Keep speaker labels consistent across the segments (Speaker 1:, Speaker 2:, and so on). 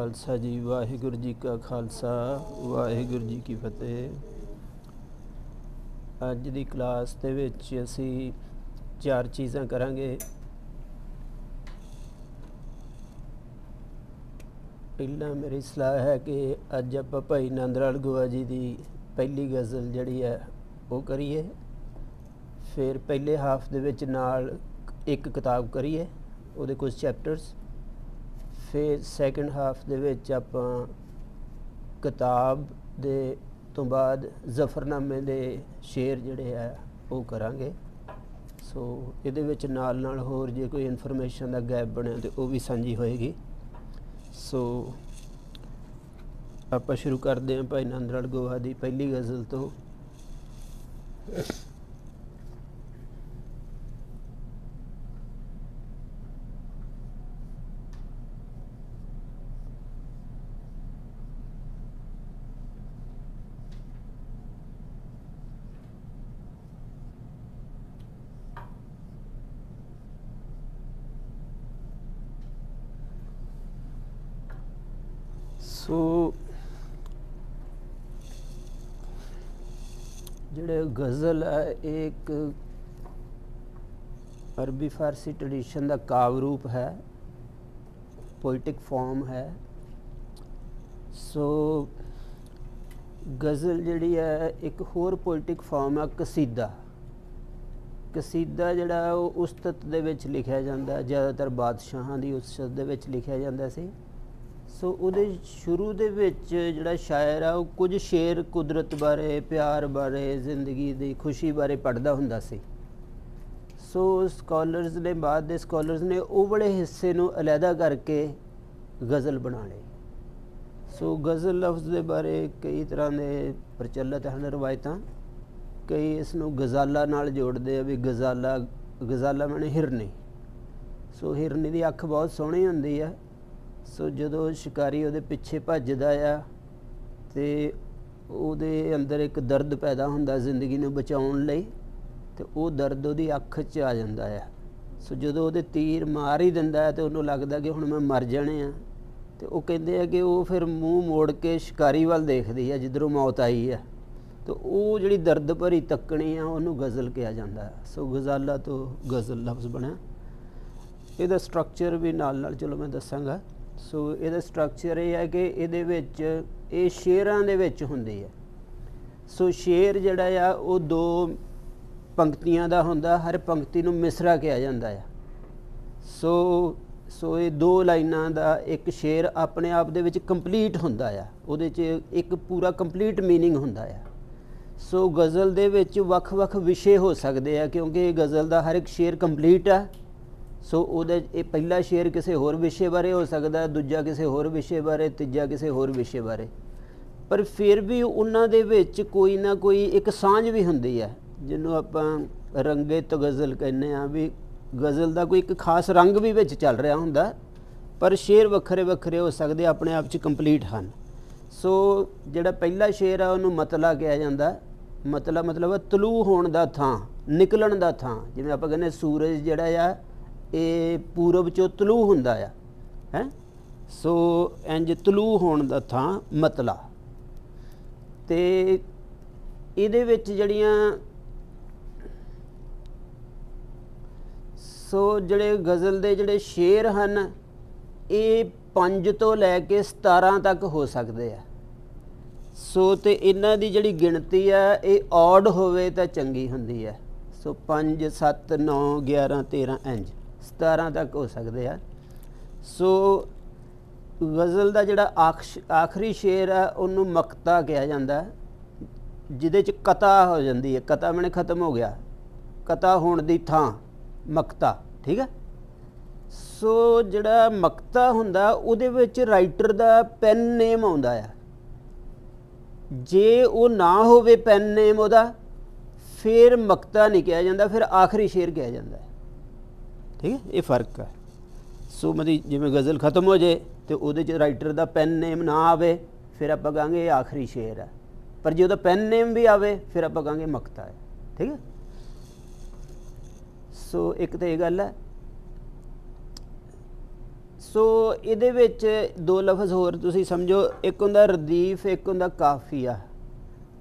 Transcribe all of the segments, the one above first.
Speaker 1: खालसा जी, वाहिगुरू जी का खालसा, वाहिगुरू जी की फतेह। अज की क्लास दे विच असी 4 चीज़ां करांगे। पहला मेरी सलाह है कि अज आप भाई नंद लाल गोवा जी की पहली गज़ल जिहड़ी है वो करिए। फिर पहले हाफ दे विच नाल एक किताब करिए, उहदे कुछ चैप्टर्स। फिर सैकेंड हाफ दे विच आपां किताब दे तो बाद जफरनामे दे शेर जिहड़े है वो करांगे। सो इहदे विच नाल नाल होर जे कोई इनफॉर्मेशन का गैप बने तो वह भी सांझी होएगी। सो आपां शुरू करते हैं भाई नंद लाल गोवा की पहली गज़ल तो। सो जिहड़े गज़ल है एक अरबी फारसी ट्रेडिशन का काव रूप है, पोइटिक फॉर्म है। सो गज़ल जिहड़ी है एक होर पोइटिक फॉर्म है कसीदा। कसीदा जिहड़ा वो उस्तत दे विच लिखिया जांदा, ज़्यादातर बादशाहां दी उस्तत दे विच लिखिया जांदा सी। सो उहदे शुरू दे विच जिहड़ा शायर आ वो कुछ शेर कुदरत बारे, प्यार बारे, जिंदगी दी खुशी बारे पढ़दा हुंदा सी। सो स्कॉलर्स ने बाद दे स्कॉलर्स ने वो बड़े हिस्से नूं अलहदा करके गज़ल बना लई। सो गज़ल लफ्ज़ दे बारे कई तरह के प्रचलित हैं रवायतां। कई इस नूं गज़ाला नाल जोड़दे आ भी गज़ाला, गज़ाला माने हिरनी। सो हिरनी दी अख बहुत सोहनी हुंदी है। सो जदों शिकारी उहदे पिछे भजदा आ ते उहदे अंदर एक दर्द पैदा हुंदा जिंदगी नूं बचाउण लई, ते वो दर्द उहदी अख च आ जांदा है। सो जदों उहदे तीर मार ही दिंदा है तो उहनूं लगदा कि हुण मैं मर जाणे आ, ते वो कहंदे आ कि वो फिर मूँह मोड़ के शिकारी वल देखदी है जिधरों मौत आई है। तो वो जिहड़ी दर्द भरी तकनी आ उहनूं गज़ल कहा जांदा है। सो गज़ाला तो गज़ल लफ्ज़ बनया। इहदा स्ट्रक्चर भी नाल नाल चलो मैं दसांगा। सो इहदा स्ट्रक्चर ये है कि इहदे विच ये शेरां दे विच हुंदी है। सो शेर जिहड़ा आ वो 2 पंक्तियां दा हुंदा, हर पंक्ति नूं मिसरा कहा जांदा है। सो ये 2 लाइनां दा एक शेर अपने आप दे विच कंप्लीट हुंदा आ, उहदे च एक पूरा कंप्लीट मीनिंग हुंदा आ। सो गज़ल दे विच वख वख विशे हो सकदे आ क्योंकि गज़ल दा हर एक शेर कंप्लीट आ। सो उहदे पहला शेर किसी होर विशे बारे हो सकदा, दूजा किसी होर विशे बारे, तीजा किसी होर विशे बारे। पर फिर भी उन्हां दे विच कोई ना कोई एक सांझ भी हुंदी है जिन्हों आपां रंगित गज़ल कहने आ। भी गज़ल का कोई एक खास रंग भी विच चल रहा हुंदा, पर शेर वक्खरे वक्खरे हो सकते अपने आप च कंप्लीट हैं। सो जिहड़ा पहला शेर आ उहनूं मतला कहा जांदा। मतला मतलब तलू होण दा थां, निकलण दा थां। जिवें आपां कहने सूरज जिहड़ा आ ये पूरब चों तलू हुंदा आ है। सो इंज तलू होण दा थां मतला। ते इहदे विच जिहड़ियां सो जिहड़े गज़ल दे जिहड़े शेर हैं ये 5 तो लैके 17 तक हो सकते हैं। सो ते इन्हां दी जिहड़ी गिणती है ये ऑड होवे तां चंगी हुंदी है। सो 5 7 9 11 13 इंज 17 तक हो सकते हैं। सो गज़ल का जिहड़ा आखिरी शेर है उन्होंने मकता कहा जाता है, जिहदे च कता हो जाती है। कता मैंने खत्म हो गया, कता होण दी थां मकता, ठीक है। सो जिहड़ा मकता हुंदा उहदे विच राइटर दा पैन नेम आउंदा है। जे वो ना होवे पैन नेम उहदा फिर मकता नहीं कहा जाता, फिर आखिरी शेर कहा जाता है, ठीक है। ये फ़र्क है। सो मतलब जिवें गज़ल खत्म हो जाए तो उहदे च राइटर दा पैन नेम ना आवे फिर आपां कहांगे ये आखिरी शेर है, पर जे उहदा पैन नेम भी आवे फिर आपां कहांगे मकता है, ठीक है। सो एक तो ये गल है। सो ਇਹਦੇ ਵਿੱਚ ਦੋ ਲਫ਼ਜ਼ ਹੋਰ ਤੁਸੀਂ ਸਮਝੋ, ਇੱਕ ਹੁੰਦਾ ਰਦੀਫ, ਇੱਕ ਹੁੰਦਾ ਕਾਫੀਆ।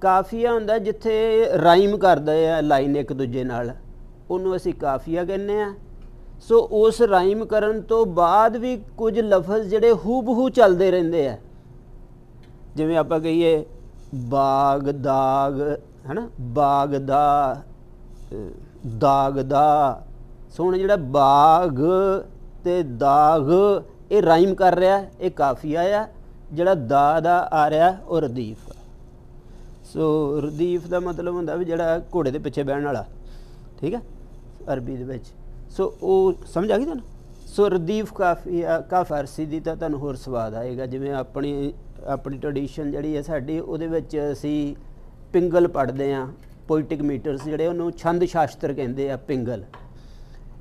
Speaker 1: ਕਾਫੀਆ ਹੁੰਦਾ ਜਿੱਥੇ ਰਾਈਮ ਕਰਦੇ ਆ ਲਾਈਨ ਇੱਕ ਦੂਜੇ ਨਾਲ, ਉਹਨੂੰ ਅਸੀਂ ਕਾਫੀਆ ਕਹਿੰਦੇ ਆ। ਸੋ ਉਸ ਰਾਈਮ ਕਰਨ ਤੋਂ ਬਾਅਦ ਵੀ ਕੁਝ ਲਫ਼ਜ਼ ਜਿਹੜੇ ਹੂਬਹੂ ਚੱਲਦੇ ਰਹਿੰਦੇ ਆ, ਜਿਵੇਂ ਆਪਾਂ ਕਹੀਏ ਬਾਗ ਦਾਗ, ਹੈ ਨਾ, ਬਾਗ ਦਾ ਦਾਗ ਦਾ। ਸੋ ਹੁਣ ਜਿਹੜਾ ਬਾਗ ਤੇ ਦਾਗ ਇਹ ਰਾਈਮ ਕਰ ਰਿਹਾ, ਇਹ ਕਾਫੀਆ ਆ। ਜਿਹੜਾ ਦਾ ਆ ਰਿਹਾ ਉਹ ਰਦੀਫ ਆ। ਸੋ ਰਦੀਫ ਦਾ ਮਤਲਬ ਹੁੰਦਾ ਵੀ ਜਿਹੜਾ ਘੋੜੇ ਦੇ ਪਿੱਛੇ ਬਹਿਣ ਵਾਲਾ, ਠੀਕ ਹੈ, ਅਰਬੀ ਦੇ ਵਿੱਚ। ਸੋ ਉਹ ਸਮਝ ਆ ਗਈ ਤੁਹਾਨੂੰ। ਸੋ ਰਦੀਫ ਕਾਫੀਆ ਕਾ ਫਾਰਸੀ ਦੀ ਤਾਂ ਤੁਹਾਨੂੰ ਹੋਰ ਸਵਾਦ ਆਏਗਾ। ਜਿਵੇਂ ਆਪਣੀ ਟ੍ਰੈਡੀਸ਼ਨ ਜਿਹੜੀ ਹੈ ਸਾਡੀ, ਉਹਦੇ ਵਿੱਚ ਅਸੀਂ ਪਿੰਗਲ ਪੜ੍ਹਦੇ ਹਾਂ, ਪੋਇਟਿਕ ਮੀਟਰਸ ਜਿਹੜੇ, ਉਹਨੂੰ ਛੰਦ ਸ਼ਾਸਤਰ ਕਹਿੰਦੇ ਆ, ਪਿੰਗਲ।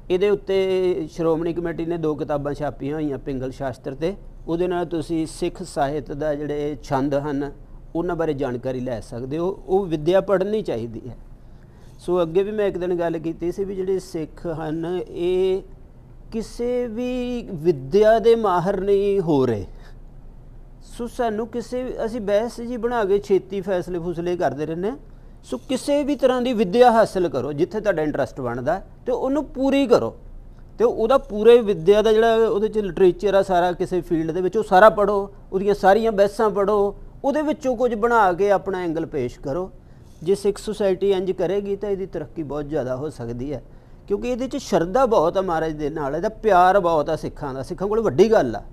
Speaker 1: ਇਹਦੇ ਉੱਤੇ ਸ਼੍ਰੋਮਣੀ ਕਮੇਟੀ ਨੇ 2 ਕਿਤਾਬਾਂ ਛਾਪੀਆਂ ਹੋਈਆਂ ਪਿੰਗਲ ਸ਼ਾਸਤਰ 'ਤੇ। ਉਹਦੇ ਨਾਲ ਤੁਸੀਂ ਸਿੱਖ ਸਾਹਿਤ ਦਾ ਜਿਹੜੇ ਛੰਦ ਹਨ ਉਹਨਾਂ ਬਾਰੇ ਜਾਣਕਾਰੀ ਲੈ ਸਕਦੇ ਹੋ। ਉਹ ਵਿੱਦਿਆ ਪੜ੍ਹਨੀ ਚਾਹੀਦੀ ਹੈ। ਸੋ ਅੱਗੇ ਵੀ ਮੈਂ ਇੱਕ ਦਿਨ ਗੱਲ ਕੀਤੀ ਸੀ ਵੀ ਜਿਹੜੇ ਸਿੱਖ ਹਨ ਇਹ ਕਿਸੇ ਵੀ ਵਿੱਦਿਆ ਦੇ ਮਾਹਰ ਨਹੀਂ ਹੋ ਰਹੇ। ਸੋ ਸਾਨੂੰ ਅਸੀਂ ਬਹਿਸ ਜੀ ਬਣਾ ਕੇ ਛੇਤੀ ਫੈਸਲੇ ਕਰਦੇ ਰਹਿੰਦੇ ਹਾਂ। ਸੋ ਕਿਸੇ ਵੀ ਤਰ੍ਹਾਂ ਦੀ ਵਿੱਦਿਆ ਹਾਸਲ ਕਰੋ, ਜਿੱਥੇ ਤੁਹਾਡਾ ਇੰਟਰਸਟ ਬਣਦਾ ਅਤੇ ਉਹਨੂੰ ਪੂਰੀ ਕਰੋ, ਅਤੇ ਉਹਦਾ ਪੂਰੇ ਵਿੱਦਿਆ ਦਾ ਜਿਹੜਾ ਉਹਦੇ 'ਚ ਲਿਟਰੇਚਰ ਆ ਸਾਰਾ ਕਿਸੇ ਫੀਲਡ ਦੇ ਵਿੱਚ, ਉਹ ਸਾਰਾ ਪੜ੍ਹੋ, ਉਹਦੀਆਂ ਸਾਰੀਆਂ ਬਹਿਸਾਂ ਪੜ੍ਹੋ, ਉਹਦੇ ਵਿੱਚੋਂ ਕੁਝ ਬਣਾ ਕੇ ਆਪਣਾ ਐਂਗਲ ਪੇਸ਼ ਕਰੋ। ਜੇ ਸਿੱਖ ਸੁਸਾਇਟੀ ਇੰਝ ਕਰੇਗੀ ਤਾਂ ਇਹਦੀ ਤਰੱਕੀ ਬਹੁਤ ਜ਼ਿਆਦਾ ਹੋ ਸਕਦੀ ਹੈ, ਕਿਉਂਕਿ ਇਹਦੇ 'ਚ ਸ਼ਰਧਾ ਬਹੁਤ ਆ ਮਹਾਰਾਜ ਦੇ ਨਾਲ, ਇਹਦਾ ਪਿਆਰ ਬਹੁਤ ਆ ਸਿੱਖਾਂ ਦਾ। ਸਿੱਖਾਂ ਕੋਲ ਵੱਡੀ ਗੱਲ ਆ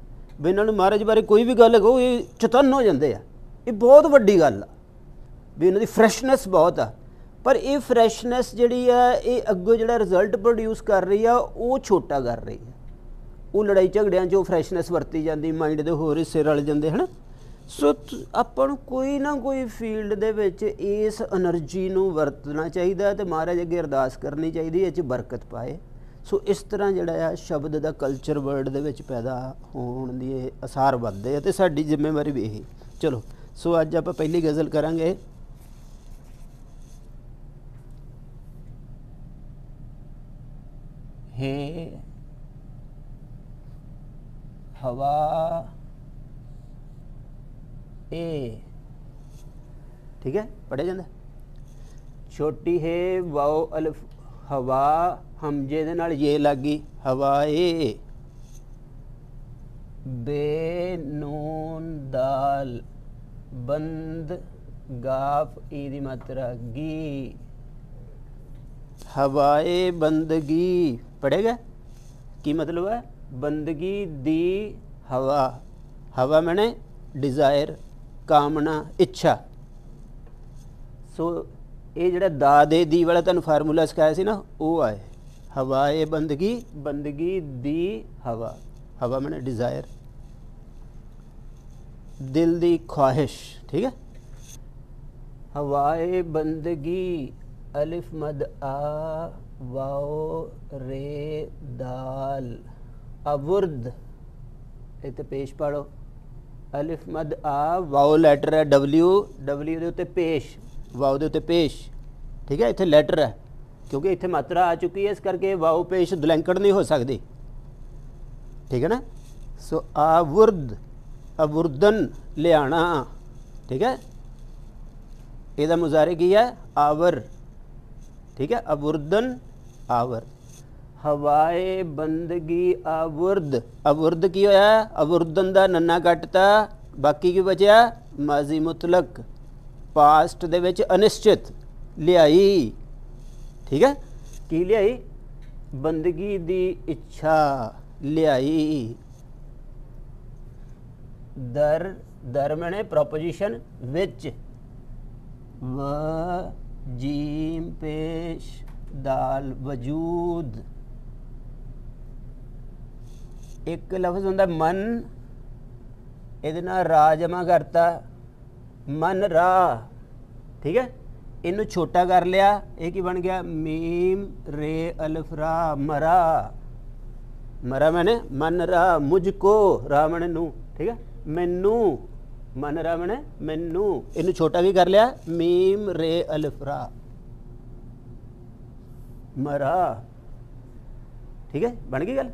Speaker 1: ਵੀ ਇਹਨਾਂ ਨੂੰ ਮਹਾਰਾਜ ਬਾਰੇ ਕੋਈ ਵੀ ਗੱਲ ਕਹੋ ਇਹ ਚਤੰਨ ਹੋ ਜਾਂਦੇ ਆ। ਇਹ ਬਹੁਤ ਵੱਡੀ ਗੱਲ ਆ ਵੀ ਇਹਨਾਂ ਦੀ ਫਰੈਸ਼ਨੈਸ ਬਹੁਤ ਆ। ਪਰ ਇਹ ਫਰੈਸ਼ਨੈਸ ਜਿਹੜੀ ਆ ਇਹ ਅੱਗੋਂ ਜਿਹੜਾ ਰਿਜ਼ਲਟ ਪ੍ਰੋਡਿਊਸ ਕਰ ਰਹੀ ਆ ਉਹ ਛੋਟਾ ਕਰ ਰਹੀ ਆ। ਉਹ ਲੜਾਈ ਝਗੜਿਆਂ 'ਚ ਉਹ ਫਰੈਸ਼ਨੈਸ ਵਰਤੀ ਜਾਂਦੀ, ਮਾਈਂਡ ਦੇ ਹੋਰ ਹਿੱਸੇ ਰਲ ਜਾਂਦੇ ਹਨ। ਸੋ ਆਪਾਂ ਨੂੰ ਕੋਈ ਨਾ ਕੋਈ ਫੀਲਡ ਦੇ ਵਿੱਚ ਇਸ ਐਨਰਜੀ ਨੂੰ ਵਰਤਣਾ ਚਾਹੀਦਾ ਅਤੇ ਮਹਾਰਾਜ ਅੱਗੇ ਅਰਦਾਸ ਕਰਨੀ ਚਾਹੀਦੀ, ਇਹ 'ਚ ਬਰਕਤ ਪਾਏ। ਸੋ ਇਸ ਤਰ੍ਹਾਂ ਜਿਹੜਾ ਆ ਸ਼ਬਦ ਦਾ ਕਲਚਰ ਵਰਲਡ ਦੇ ਵਿੱਚ ਪੈਦਾ ਹੋਣ ਦੀ ਅਸਾਰ ਵੱਧਦੇ ਆ ਅਤੇ ਸਾਡੀ ਜ਼ਿੰਮੇਵਾਰੀ ਵੀ ਇਹੀ। ਚਲੋ, ਸੋ ਅੱਜ ਆਪਾਂ ਪਹਿਲੀ ਗਜ਼ਲ ਕਰਾਂਗੇ। हे हवा ए, ठीक है, पढ़े जाता। छोटी है वाओ अलिफ हवा, हमजे दे नाल ये लग गई हवा ए। बे नून दाल बंद गाफ ई दी मात्रा गी, हवाए बंदगी। पढ़ेगा की मतलब है? बंदगी दी हवा। हवा मैंने डिज़ायर, कामना, इच्छा। सो ये जिहड़ा दा दे दी वाला तुहानूं फार्मूला सिखाया सी ना, वो आए हवाए बंदगी, बंदगी दी हवा। हवा मैंने डिज़ायर, दिल दी ख्वाहिश, ठीक है। हवाए बंदगी अलिफ मद आ वाओ रे दाल अवुर्द, इत्थे पेश पढ़ो। अलिफ मद आ वाओ लैटर है डबल्यू, डबल्यू के उत्ते पेश, वाओ के उत्ते पेश, ठीक है। इत्थे लैटर है क्योंकि इत्थे मात्रा आ चुकी है, इस करके वाओ पेश दुलैंकड़ नहीं हो सकती, ठीक है ना। सो आवुर्द, अवुर्दन लियाना, ठीक है। ਇਹਦਾ ਮੁਜ਼ਾਰੇ ਕੀ ਹੈ? आवर, ठीक है। अवुर्दन आवर, हवाए बंदगी आवुर्द। अवुर्द की होया? अवुर्दन दा नन्ना कटता, बाकी की बचा माजी मुतलक, पास्ट दे विच अनिश्चित लियाई, ठीक है। की लियाई? बंदगी दी इच्छा लियाई। दर, दर मैंने प्रोपोजिशन विच, व जीम पेश दाल वजूद। एक लफ्ज़ होंदा मन, ਇਹਦੇ ਨਾਲ ਰਾ ਜਮਾ ਕਰਤਾ, मन रा, ठीक है। इनू छोटा कर लिया, ये की बन गया? मीम रे अलिफ रा, मरा। मरा मैंने मन रा, मुझको, रा मैंने नू, ठीक है। मैनू, मन रा मैंने मैनू, इनू छोटा भी कर लिया, मीम रे अलिफ रा, मरा, ठीक है। बन गई गल।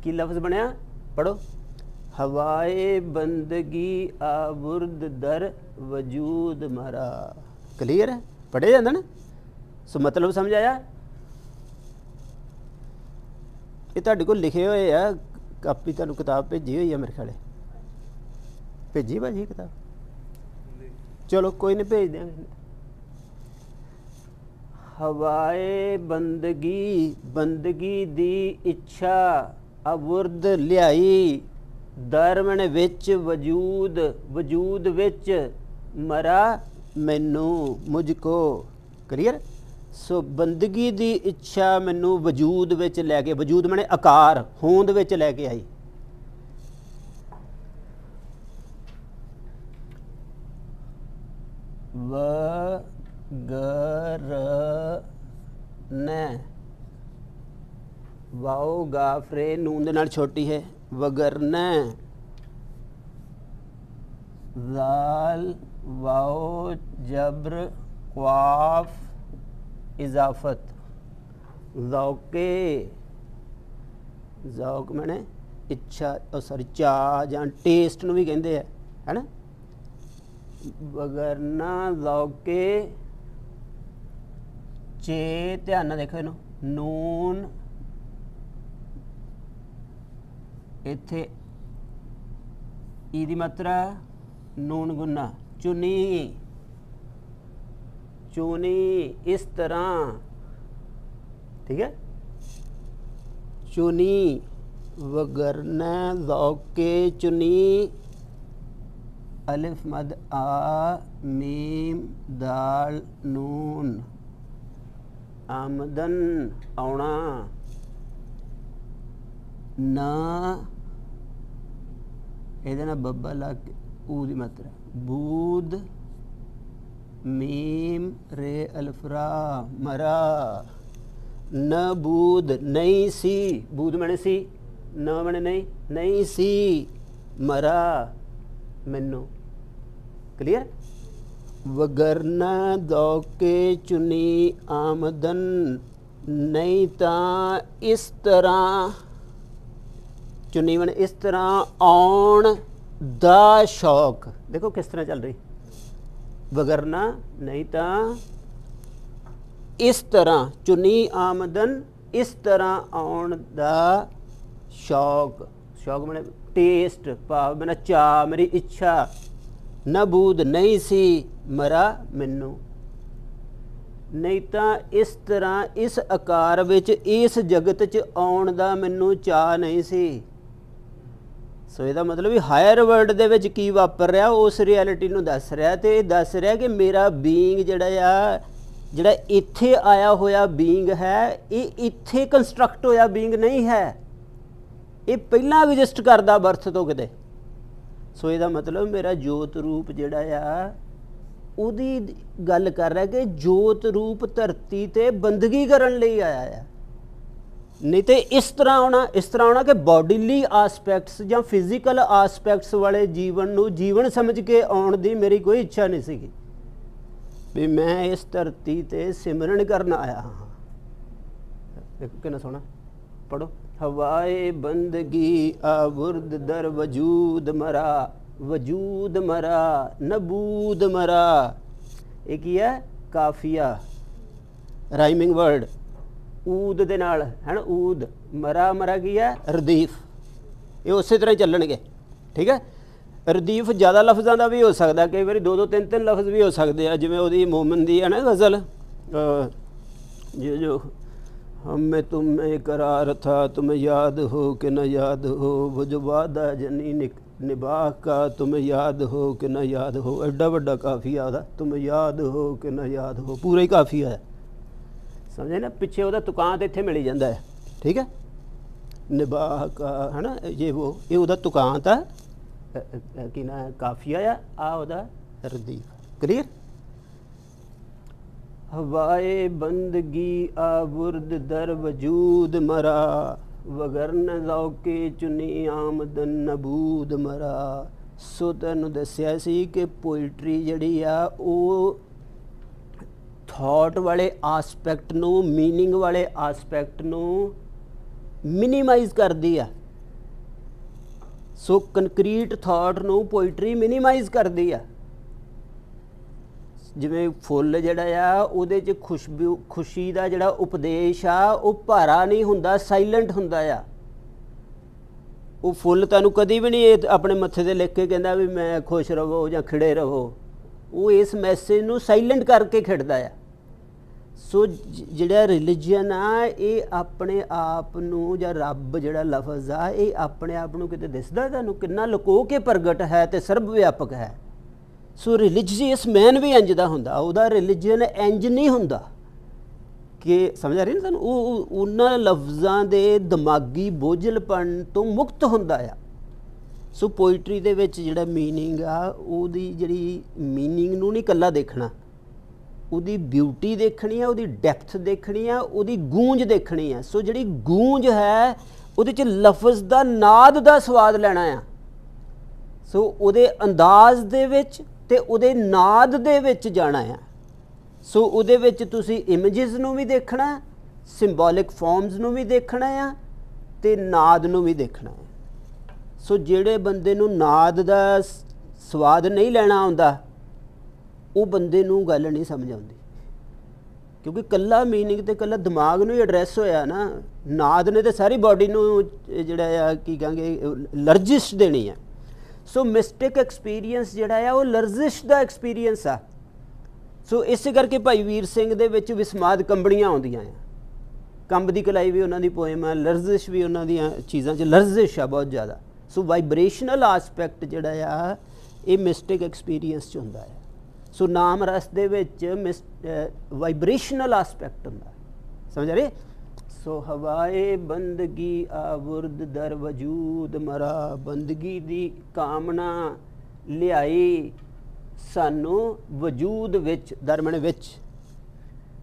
Speaker 1: की लफ्ज़ बनया? पढ़ो। हवाए बंदगी आबुर्द दर वजूद मरा। क्लीयर है, पढ़े जाता ना। सो मतलब समझ आया। ये तुहाडे कोल लिखे हुए आ, कापी तुहानू किताब भेजी हुई है मेरे ख्याल, भेजी भाजी किताब? चलो कोई नहीं, भेज देंगे। हवाए बंदगी, बंदगी दी इच्छा अवुर्द लियाई, दर मैंने विच वजूद, वजूद विच मरा मैनू मुझको। क्लीयर। सो बंदगी दी इच्छा मैनू वजूद विच लैके, वजूद मैंने आकार होंद विच लैके आई। वगरने, वाओ गाफरे नून दे नाल छोटी है, वगरने, जाल वाओ जब्र क्वाफ इजाफत, ज़ौके, ज़ौक मैंने इच्छा, सॉरी चा जां टेस्ट नूं भी कहंदे है ना। वगरना ज़ौके चे, ध्यान नाल देखो इनू, नून इत्थे ई दी मात्रा, नून गुना, चुनी, चुनी इस तरह, ठीक है। चुनी, वगरना ज़ौके चुनी, अलिफ मद आ मीम दाल नून, आमदन आउणा, ना ਇਹਦੇ ਨਾਲ ਬੱਬਾ ਲਾ ਕੇ ਊ ਦੀ ਮਾਤਰਾ, ਬੂਦ मीम रे अल्फरा मरा, न बूद नहीं सी, बूद मैंने सी, न मैंने नहीं, नहीं सी मरा मैनू। क्लियर। वगरना दौके चुनी आमदन, नहीं ता इस तरह, चुनी मैंने इस तरह आउण दा शौक। देखो किस तरह चल रही, वगरना नहीं ता इस तरह, चुनी आमदन इस तरह आउण दा शौक, शौक मैंने टेस्ट, भाव मैंने चा, मेरी इच्छा, न बूद नहीं सी मरा मैनू, नहीं तो इस तरह इस आकार विच इस जगत च आउण दा मैनू चा नहीं सी। सो ਇਹਦਾ मतलब भी हायर वर्ल्ड ਦੇ ਵਿੱਚ ਕੀ ਵਾਪਰ ਰਿਹਾ ਉਸ ਰਿਐਲਿਟੀ ਨੂੰ ਦੱਸ ਰਿਹਾ, ਤੇ ਦੱਸ ਰਿਹਾ ਕਿ ਮੇਰਾ ਬੀਇੰਗ ਜਿਹੜਾ ਆ, ਜਿਹੜਾ ਇੱਥੇ ਆਇਆ ਹੋਇਆ ਬੀਇੰਗ ਹੈ, ਇਹ ਇੱਥੇ ਕੰਸਟਰਕਟ ਹੋਇਆ ਬੀਇੰਗ ਨਹੀਂ ਹੈ, ਇਹ ਪਹਿਲਾਂ ਐਗਜ਼ਿਸਟ ਕਰਦਾ ਬਰਥ ਤੋਂ ਕਿਤੇ। ਸੋ ਇਹਦਾ ਮਤਲਬ ਮੇਰਾ ਜੋਤ ਰੂਪ ਜਿਹੜਾ ਆ ਉਹਦੀ ਗੱਲ ਕਰ ਰਿਹਾ ਕਿ ਜੋਤ ਰੂਪ ਧਰਤੀ ਤੇ ਬੰਦਗੀ ਕਰਨ ਲਈ ਆਇਆ ਆ। नहीं तो इस तरह आना कि बॉडीली आसपैक्ट्स या फिजिकल आसपैक्ट्स वाले जीवन नू जीवन समझ के आउण दी मेरी कोई इच्छा नहीं सी भी मैं इस धरती ते सिमरन करना आया हाँ। देखो कितना सोहना, पढ़ो। हवाए बंदगी आबुर्द दर वजूद मरा, वजूद मरा नबूद मरा। एक ही है काफिया, राइमिंग वर्ड, ऊद दे नाल है ना, ऊद मरा, मरा की है रदीफ, ये उस तरह ही चलणगे। ठीक है। रदीफ ज़्यादा लफ्ज़ों का भी हो सकता, कई बार दो दो तीन तीन लफ्ज़ भी हो सकते हैं, जिमें वो मोमन दी है ना गज़ल, जो हमें तुम में करार था तुम्हें याद हो कि न याद हो, वो जो वादा जनी निबाह का तुम्हें याद हो कि न याद हो। एडा वड्डा काफिया था, तुम्हें याद हो कि न याद हो, पूरा ही काफिया है, समझे ना। पिछे वह तुकांत इत्थे मिल जाता है। ठीक है। निबाह का है ना, ये वो ये वह तुकांत है कि ना काफिया आ वह रदीफ। क्लियर। हवाए बंदगी आबुर्द दर वजूद मरा, वगरन ज़ौके चुनी आमदन नबूद मरा। सो तैनूं दस्सिया सी कि पोइट्री जिहड़ी आ वो थॉट वाले आसपैक्ट नू, मीनिंग वाले आसपैक्ट नू मिनीमाइज करती है। सो कंक्रीट थॉट नूं पोइट्री मिनीमाइज़ करदी आ। जिवें फुੱਲ ਜਿਹੜਾ ਆ ਉਹਦੇ 'ਚ खुशी ਦਾ ਜਿਹੜਾ ਉਪਦੇਸ਼ ਆ ਉਹ ਭਾਰਾ ਨਹੀਂ ਹੁੰਦਾ, ਸਾਇਲੈਂਟ ਹੁੰਦਾ ਆ। ਉਹ ਫੁੱਲ ਤੁਹਾਨੂੰ ਕਦੀ ਵੀ ਨਹੀਂ ਆਪਣੇ ਮੱਥੇ 'ਤੇ ਲਿਖ ਕੇ ਕਹਿੰਦਾ ਵੀ ਮੈਂ ਖੁਸ਼ ਰਹੋ ਜਾਂ ਖਿੜੇ ਰਹੋ। ਉਹ ਇਸ ਮੈਸੇਜ ਨੂੰ ਸਾਇਲੈਂਟ ਕਰਕੇ ਖਿੜਦਾ ਆ। ਸੋ ਜਿਹੜਾ ਰਿਲੀਜਨ ਆ ਇਹ ਆਪਣੇ ਆਪ ਨੂੰ, ਜਾਂ ਰੱਬ ਜਿਹੜਾ ਲਫ਼ਜ਼ ਆ ਇਹ ਆਪਣੇ ਆਪ ਨੂੰ ਕਿਤੇ ਦਿਸਦਾ ਤੁਹਾਨੂੰ ਕਿੰਨਾ ਲੁਕੋ ਕੇ ਪ੍ਰਗਟ ਹੈ ਅਤੇ ਸਰਬ ਵਿਆਪਕ ਹੈ। ਸੋ ਰਿਲੀਜੀਅਸ ਮੈਨ ਵੀ ਇੰਝ ਦਾ ਹੁੰਦਾ, ਉਹਦਾ ਰਿਲੀਜਨ ਇੰਝ ਨਹੀਂ ਹੁੰਦਾ ਕਿ ਸਮਝ ਆ ਰਹੀ ਨਾ ਤੁਹਾਨੂੰ। ਉਹ ਉਹਨਾਂ ਲਫ਼ਜ਼ਾਂ ਦੇ ਦਿਮਾਗੀ ਬੋਝਲਪਣ ਤੋਂ ਮੁਕਤ ਹੁੰਦਾ ਆ। ਸੋ ਪੋਇਟਰੀ ਦੇ ਵਿੱਚ ਜਿਹੜਾ ਮੀਨਿੰਗ ਆ ਉਹਦੀ ਜਿਹੜੀ ਮੀਨਿੰਗ ਨੂੰ ਨਹੀਂ ਇਕੱਲਾ ਦੇਖਣਾ, ਉਹਦੀ ਬਿਊਟੀ ਦੇਖਣੀ ਆ, ਉਹਦੀ ਡੈਪਥ ਦੇਖਣੀ ਆ, ਉਹਦੀ ਗੂੰਜ ਦੇਖਣੀ ਆ। ਸੋ ਜਿਹੜੀ ਗੂੰਜ ਹੈ ਉਹਦੇ 'ਚ ਲਫ਼ਜ਼ ਦਾ ਨਾਦ ਦਾ ਸਵਾਦ ਲੈਣਾ ਆ। ਸੋ ਉਹਦੇ ਅੰਦਾਜ਼ ਦੇ ਵਿੱਚ ਅਤੇ ਉਹਦੇ ਨਾਦ ਦੇ ਵਿੱਚ ਜਾਣਾ ਆ। ਸੋ ਉਹਦੇ ਵਿੱਚ ਤੁਸੀਂ ਇਮੇਜਿਸ ਨੂੰ ਵੀ ਦੇਖਣਾ, ਸਿੰਬੋਲਿਕ ਫਾਰਮਸ ਨੂੰ ਵੀ ਦੇਖਣਾ ਆ ਅਤੇ ਨਾਦ ਨੂੰ ਵੀ ਦੇਖਣਾ ਆ। ਸੋ ਜਿਹੜੇ ਬੰਦੇ ਨੂੰ ਨਾਦ ਦਾ ਸਵਾਦ ਨਹੀਂ ਲੈਣਾ ਆਉਂਦਾ ਉਹ ਬੰਦੇ ਨੂੰ ਗੱਲ ਨਹੀਂ ਸਮਝ ਆਉਂਦੀ, ਕਿਉਂਕਿ ਇਕੱਲਾ ਮੀਨਿੰਗ ਅਤੇ ਇਕੱਲਾ ਦਿਮਾਗ ਨੂੰ ਹੀ ਐਡਰੈਸ ਹੋਇਆ ਨਾ। ਨਾਦ ਨੇ ਤਾਂ ਸਾਰੀ ਬਾਡੀ ਨੂੰ ਜਿਹੜਾ ਆ ਕੀ ਕਹਾਂਗੇ ਲਰਜਿਸ਼ ਦੇਣੀ ਆ। ਸੋ ਮਿਸਟਿਕ ਐਕਸਪੀਰੀਅੰਸ ਜਿਹੜਾ ਆ ਉਹ ਲਰਜਿਸ਼ ਦਾ ਐਕਸਪੀਰੀਅੰਸ ਆ। ਸੋ ਇਸੇ ਕਰਕੇ ਭਾਈ ਵੀਰ ਸਿੰਘ ਦੇ ਵਿੱਚ ਵਿਸਮਾਦ ਕੰਬਣੀਆਂ ਆਉਂਦੀਆਂ ਆ। ਕੰਬ ਦੀ ਕਲਾਈ ਵੀ ਉਹਨਾਂ ਦੀ ਪੋਇਮ ਆ, ਲਰਜ਼ਿਸ਼ ਵੀ ਉਹਨਾਂ ਦੀਆਂ ਚੀਜ਼ਾਂ 'ਚ ਲਰਜ਼ਿਸ਼ ਆ ਬਹੁਤ ਜ਼ਿਆਦਾ। ਸੋ ਵਾਈਬ੍ਰੇਸ਼ਨਲ ਆਸਪੈਕਟ ਜਿਹੜਾ ਆ ਇਹ ਮਿਸਟਿਕ ਐਕਸਪੀਰੀਅੰਸ 'ਚ ਹੁੰਦਾ ਹੈ। ਸੋ ਨਾਮ ਰਸ ਦੇ ਵਿੱਚ ਵਾਈਬ੍ਰੇਸ਼ਨਲ ਆਸਪੈਕਟ ਹੁੰਦਾ, ਸਮਝ ਆ ਰਹੇ। ਸੋ ਹਵਾਏ ਬੰਦਗੀ ਆਵੁਰਦ ਦਰ ਵਜੂਦ ਮਰਾ, ਬੰਦਗੀ ਦੀ ਕਾਮਨਾ ਲਿਆਈ ਸਾਨੂੰ ਵਜੂਦ ਵਿੱਚ, ਦਰਮਣ ਵਿੱਚ,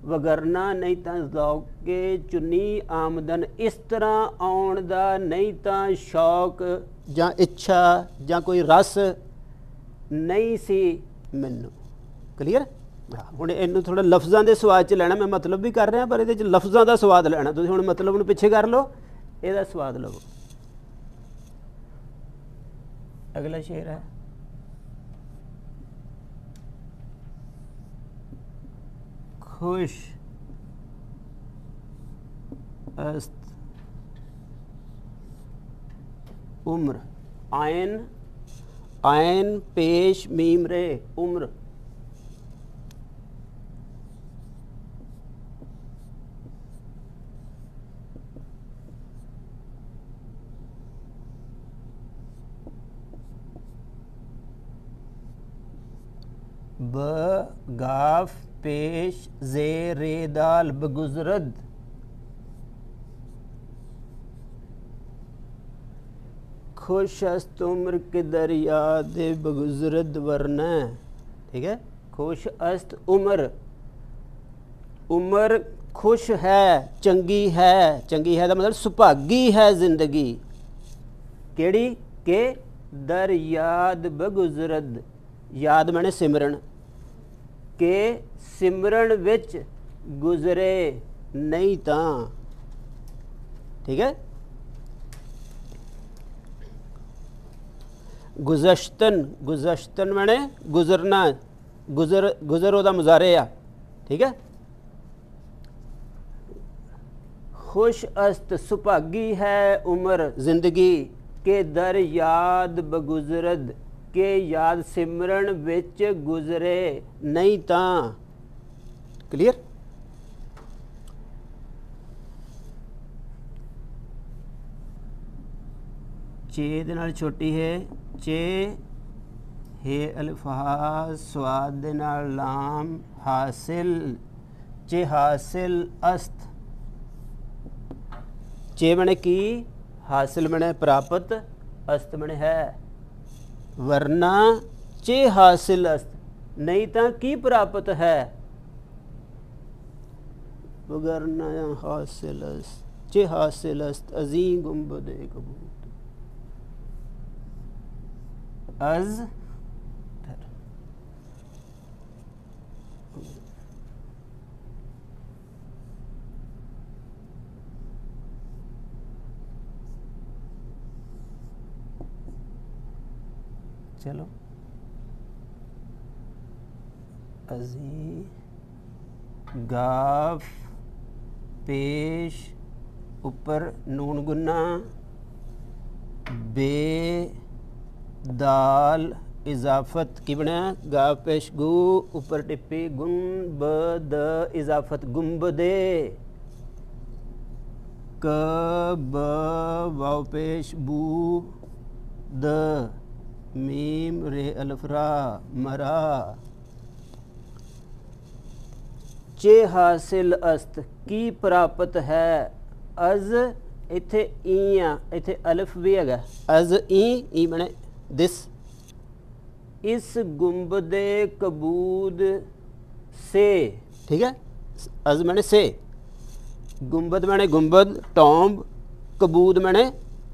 Speaker 1: ਵਗਰਨਾ ਨਹੀਂ ਤਾਂ ਜ਼ੌਕੇ ਚੁੰਨੀ ਆਮਦਨ। ਇਸ ਤਰ੍ਹਾਂ ਆਉਣ ਦਾ ਨਹੀਂ ਤਾਂ ਸ਼ੌਕ ਜਾਂ ਇੱਛਾ ਜਾਂ ਕੋਈ ਰਸ ਨਹੀਂ ਸੀ ਮੈਨੂੰ। ਕਲੀਅਰ। ਹੁਣ ਇਹਨੂੰ ਥੋੜ੍ਹਾ ਲਫ਼ਜ਼ਾਂ ਦੇ ਸਵਾਦ 'ਚ ਲੈਣਾ, ਮੈਂ ਮਤਲਬ ਵੀ ਕਰ ਰਿਹਾ ਪਰ ਇਹਦੇ 'ਚ ਲਫ਼ਜ਼ਾਂ ਦਾ ਸਵਾਦ ਲੈਣਾ। ਤੁਸੀਂ ਹੁਣ ਮਤਲਬ ਨੂੰ ਪਿੱਛੇ ਕਰ ਲਓ, ਇਹਦਾ ਸਵਾਦ ਲਵੋ। ਅਗਲਾ ਸ਼ੇਰ ਹੈ खुश अस्त उम्र, आयन आयन पेश मीम रे उम्र। ब गाफ पेश जे रे दाल बगुजरद। खुश अस्त उम्र के दरिया दे बगुजरद वरना। ठीक है। खुश अस्त उम्र, उम्र खुश है, चंगी है। चंगी है का मतलब सुभागी है जिंदगी केड़ी के दर याद बगुजरद। याद मैंने सिमरन के सिमरन विच गुजरे नहीं तां। ठीक है। गुज़श्तन, गुज़श्तन मैंने गुजरना, गुजर गुजर ओदा मुजारे आ। ठीक है। खुश अस्त सुभागी है उम्र जिंदगी के दर याद बगुजरद के याद सिमरन विच गुजरे नहीं तां। क्लियर। चे दे नाल छोटी है, चे हे अल्फाज स्वाद दे नाल लाम हासिल, चे हासिल अस्त। चे बने की, हासिल बने प्राप्त, अस्त बने है। वरना चे हासिल अस्त, नहीं तो की प्राप्त है। वगरना हासिल अस्त, चे हासिल अस्त अजीम गुंबद कबूत अज। चलो अजी गाफ पेश उपर नून गुन्ना बे दाल इजाफत की बनया गाफ पेश गु उपर टिप्पी गुन ब द इजाफत गुम्बदे क ब वाव पेश बू द मीम रे अल्फरा मरा चे हासिल अस्त की प्राप्त है अज इत्थे ई आ इत्थे अलिफ भी है अज ई बने दिस इस गुंबदे कबूद से ठीक है अज मैंने से गुंबद मैंने गुंबद टॉम्ब कबूद मैंने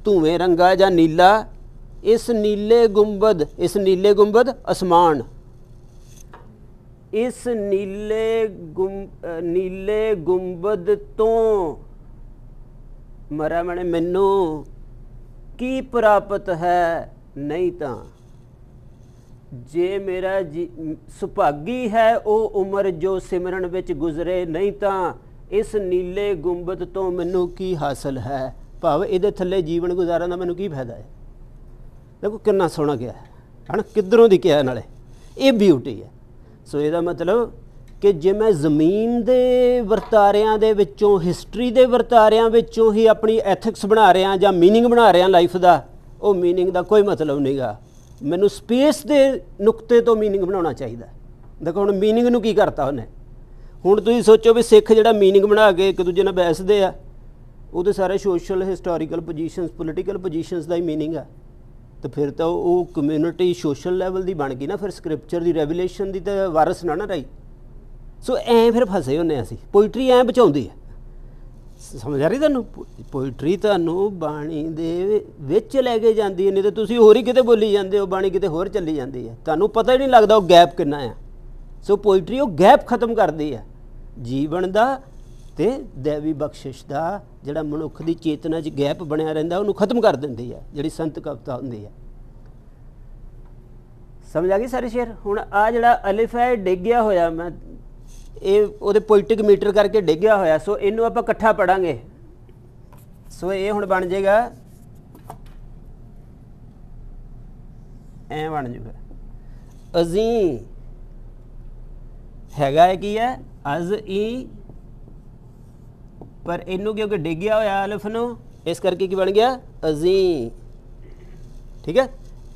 Speaker 1: धुएं रंगा या नीला इस नीले गुंबद आसमान इस नीले गुंबद तो मरा मैंने मैनू की प्राप्त है नहीं तो जे मेरा सुभागी है वो उम्र जो सिमरन विच गुजरे नहीं तो इस नीले गुंबद तो मैनू की हासिल है भाव ये थले जीवन गुजारन का मैनू की फायदा है देखो कितना सोहना गया है ना किधरों की क्या नाले ये ब्यूटी है सो ਇਹਦਾ मतलब कि जे मैं ਜ਼ਮੀਨ ਦੇ ਵਰਤਾਰਿਆਂ ਦੇ ਵਿੱਚੋਂ ਹਿਸਟਰੀ ਦੇ ਵਰਤਾਰਿਆਂ ਵਿੱਚੋਂ ਹੀ ਆਪਣੀ ਐਥਿਕਸ ਬਣਾ ਰਿਹਾ ਜਾਂ ਮੀਨਿੰਗ ਬਣਾ ਰਿਹਾ ਲਾਈਫ ਦਾ ਉਹ ਮੀਨਿੰਗ ਦਾ ਕੋਈ ਮਤਲਬ ਨਹੀਂਗਾ ਮੈਨੂੰ ਸਪੇਸ ਦੇ ਨੁਕਤੇ ਤੋਂ ਮੀਨਿੰਗ ਬਣਾਉਣਾ ਚਾਹੀਦਾ ਦੇਖੋ ਹੁਣ ਮੀਨਿੰਗ ਨੂੰ ਕੀ ਕਰਤਾ ਉਹਨੇ ਹੁਣ ਤੁਸੀਂ ਸੋਚੋ ਵੀ ਸਿੱਖ ਜਿਹੜਾ ਮੀਨਿੰਗ ਬਣਾ ਕੇ ਇੱਕ ਦੂਜੇ ਨਾਲ ਬਹਿਸਦੇ ਆ ਉਹਦੇ ਸਾਰੇ social historical positions political positions ਦਾ ਹੀ ਮੀਨਿੰਗ ਆ तो फिर तो वो कम्यूनिटी सोशल लैवल की बन गई ना फिर स्क्रिप्चर की रेवूलेशन की तो वारस ना रही सो ऐ फिर फसे होने असी पोइट्री ऐ बचाउंदी है समझ आ रही तुहानूं पोइट्री तुहानूं बाणी दे विच लैके जांदी है नहीं तो तुसीं होर ही किते बोली जांदे हो बाणी किते होर चली जांदी है तुहानूं पता ही नहीं लगदा वो गैप किन्ना है सो पोइट्री वो गैप खत्म करदी है जीवन दा ते दैवी बख्शिश का जिहड़ा मनुख की चेतना च गैप बनया रहिंदा उहनूं खत्म कर दिंदी है जिहड़ी संत कविता हुंदी है समझ आ गई सारे शेर हुण आ जिहड़ा अलिफ है डिग गया होया मैं ये उहदे पोइटिक मीटर करके डिग गया होया सो इहनूं आपां इकट्ठा पढ़ांगे सो ये हुण बन जाएगा ऐ बन जूगा अजी हैगा की है अज ई पर इनू क्योंकि डिग गया होया अलिफ नूं इस करके की बन गया अजी ठीक है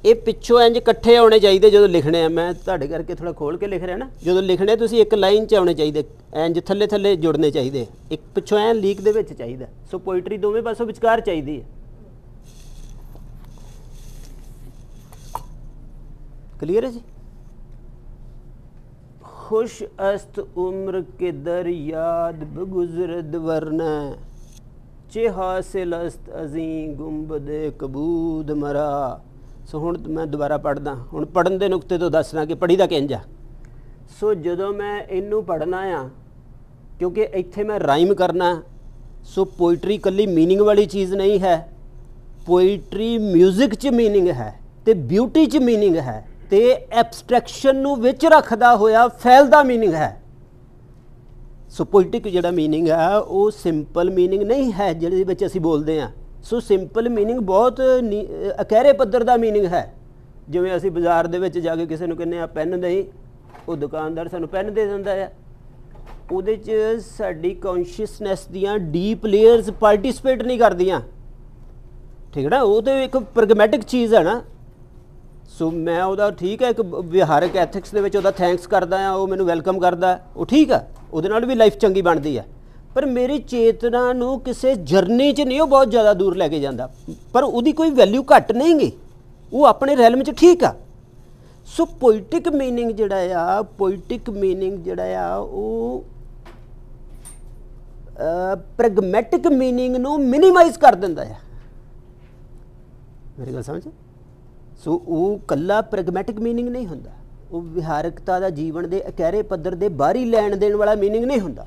Speaker 1: ये पिछों इंज इकट्ठे आने चाहिए जो लिखने मैं तुहाडे करके थोड़ा खोल के लिख रहा ना जो लिखने तुसीं एक लाइन च आने चाहिए इंज थले थले जुड़ने चाहिए एक पिछों ऐ लीक दे विच चाहिए सो पोइट्री दोवें पासों विचकार चाहिए क्लीयर है जी खुश अस्त उम्र के दर याद बगुजरद वरना चे हासिल अस्त अजी गुंबद कबूद मरा सो हुण मैं दोबारा पढ़दा हुण पढ़न दे नुकते तो दसना कि पढ़ी दा किंज आ सो जदों मैं इनू पढ़ना आ क्योंकि इत्थे मैं राइम करना सो पोइट्री कल्ली मीनिंग वाली चीज़ नहीं है पोइट्री म्यूजिक च मीनिंग है ते ब्यूटी च मीनिंग है ते एब्सट्रैक्शन नूं विच रखदा होया फैलदा मीनिंग है सो पोइटिक जिहड़ा मीनिंग है वो सिंपल मीनिंग नहीं है जिहदे विच असीं बोलदे हां सो सिंपल मीनिंग बहुत अकहरे पद्धर दा मीनिंग है जिवें असीं बाज़ार दे विच जाके किसी नूं कहने आ पेन देई वो दुकानदार सानूं पेन दे दिंदा है उहदे च साडी कॉन्शियसनैस दियां डीप लेयर्स पार्टिसिपेट नहीं करदियां ठीक है ना वो तो एक प्रगमैटिक चीज़ है ना सो मैं ਉਹਦਾ ठीक है एक ਵਿਹਾਰਕ ਐਥਿਕਸ ਦੇ ਵਿੱਚ ਉਹਦਾ ਥੈਂਕਸ ਕਰਦਾ ਆ ਉਹ ਮੈਨੂੰ ਵੈਲਕਮ ਕਰਦਾ ਉਹ ਠੀਕ ਆ ਉਹਦੇ ਨਾਲ ਵੀ ਲਾਈਫ ਚੰਗੀ ਬਣਦੀ ਆ ਪਰ ਮੇਰੀ ਚੇਤਨਾ ਨੂੰ ਕਿਸੇ ਜਰਨੀ 'ਚ ਨਹੀਂ ਉਹ ਬਹੁਤ ਜ਼ਿਆਦਾ ਦੂਰ ਲੈ ਕੇ ਜਾਂਦਾ ਪਰ ਉਹਦੀ ਕੋਈ ਵੈਲਿਊ ਘੱਟ ਨਹੀਂ ਗੀ ਉਹ ਆਪਣੇ ਰੈਲਮ 'ਚ ਠੀਕ ਆ ਸੋ ਪੋਇਟਿਕ ਮੀਨਿੰਗ ਜਿਹੜਾ ਆ ਉਹ ਪ੍ਰੈਗਮੈਟਿਕ ਮੀਨਿੰਗ ਨੂੰ ਮਿਨੀਮਾਈਜ਼ ਕਰ ਦਿੰਦਾ ਆ ਮੇਰੀ ਗੱਲ ਸਮਝ सो वो कल्ला प्रैगमैटिक मीनिंग नहीं होंदा वो विहारकता का जीवन के अकहरे पद्धर के बाहरी लैन देन वाला मीनिंग नहीं होंदा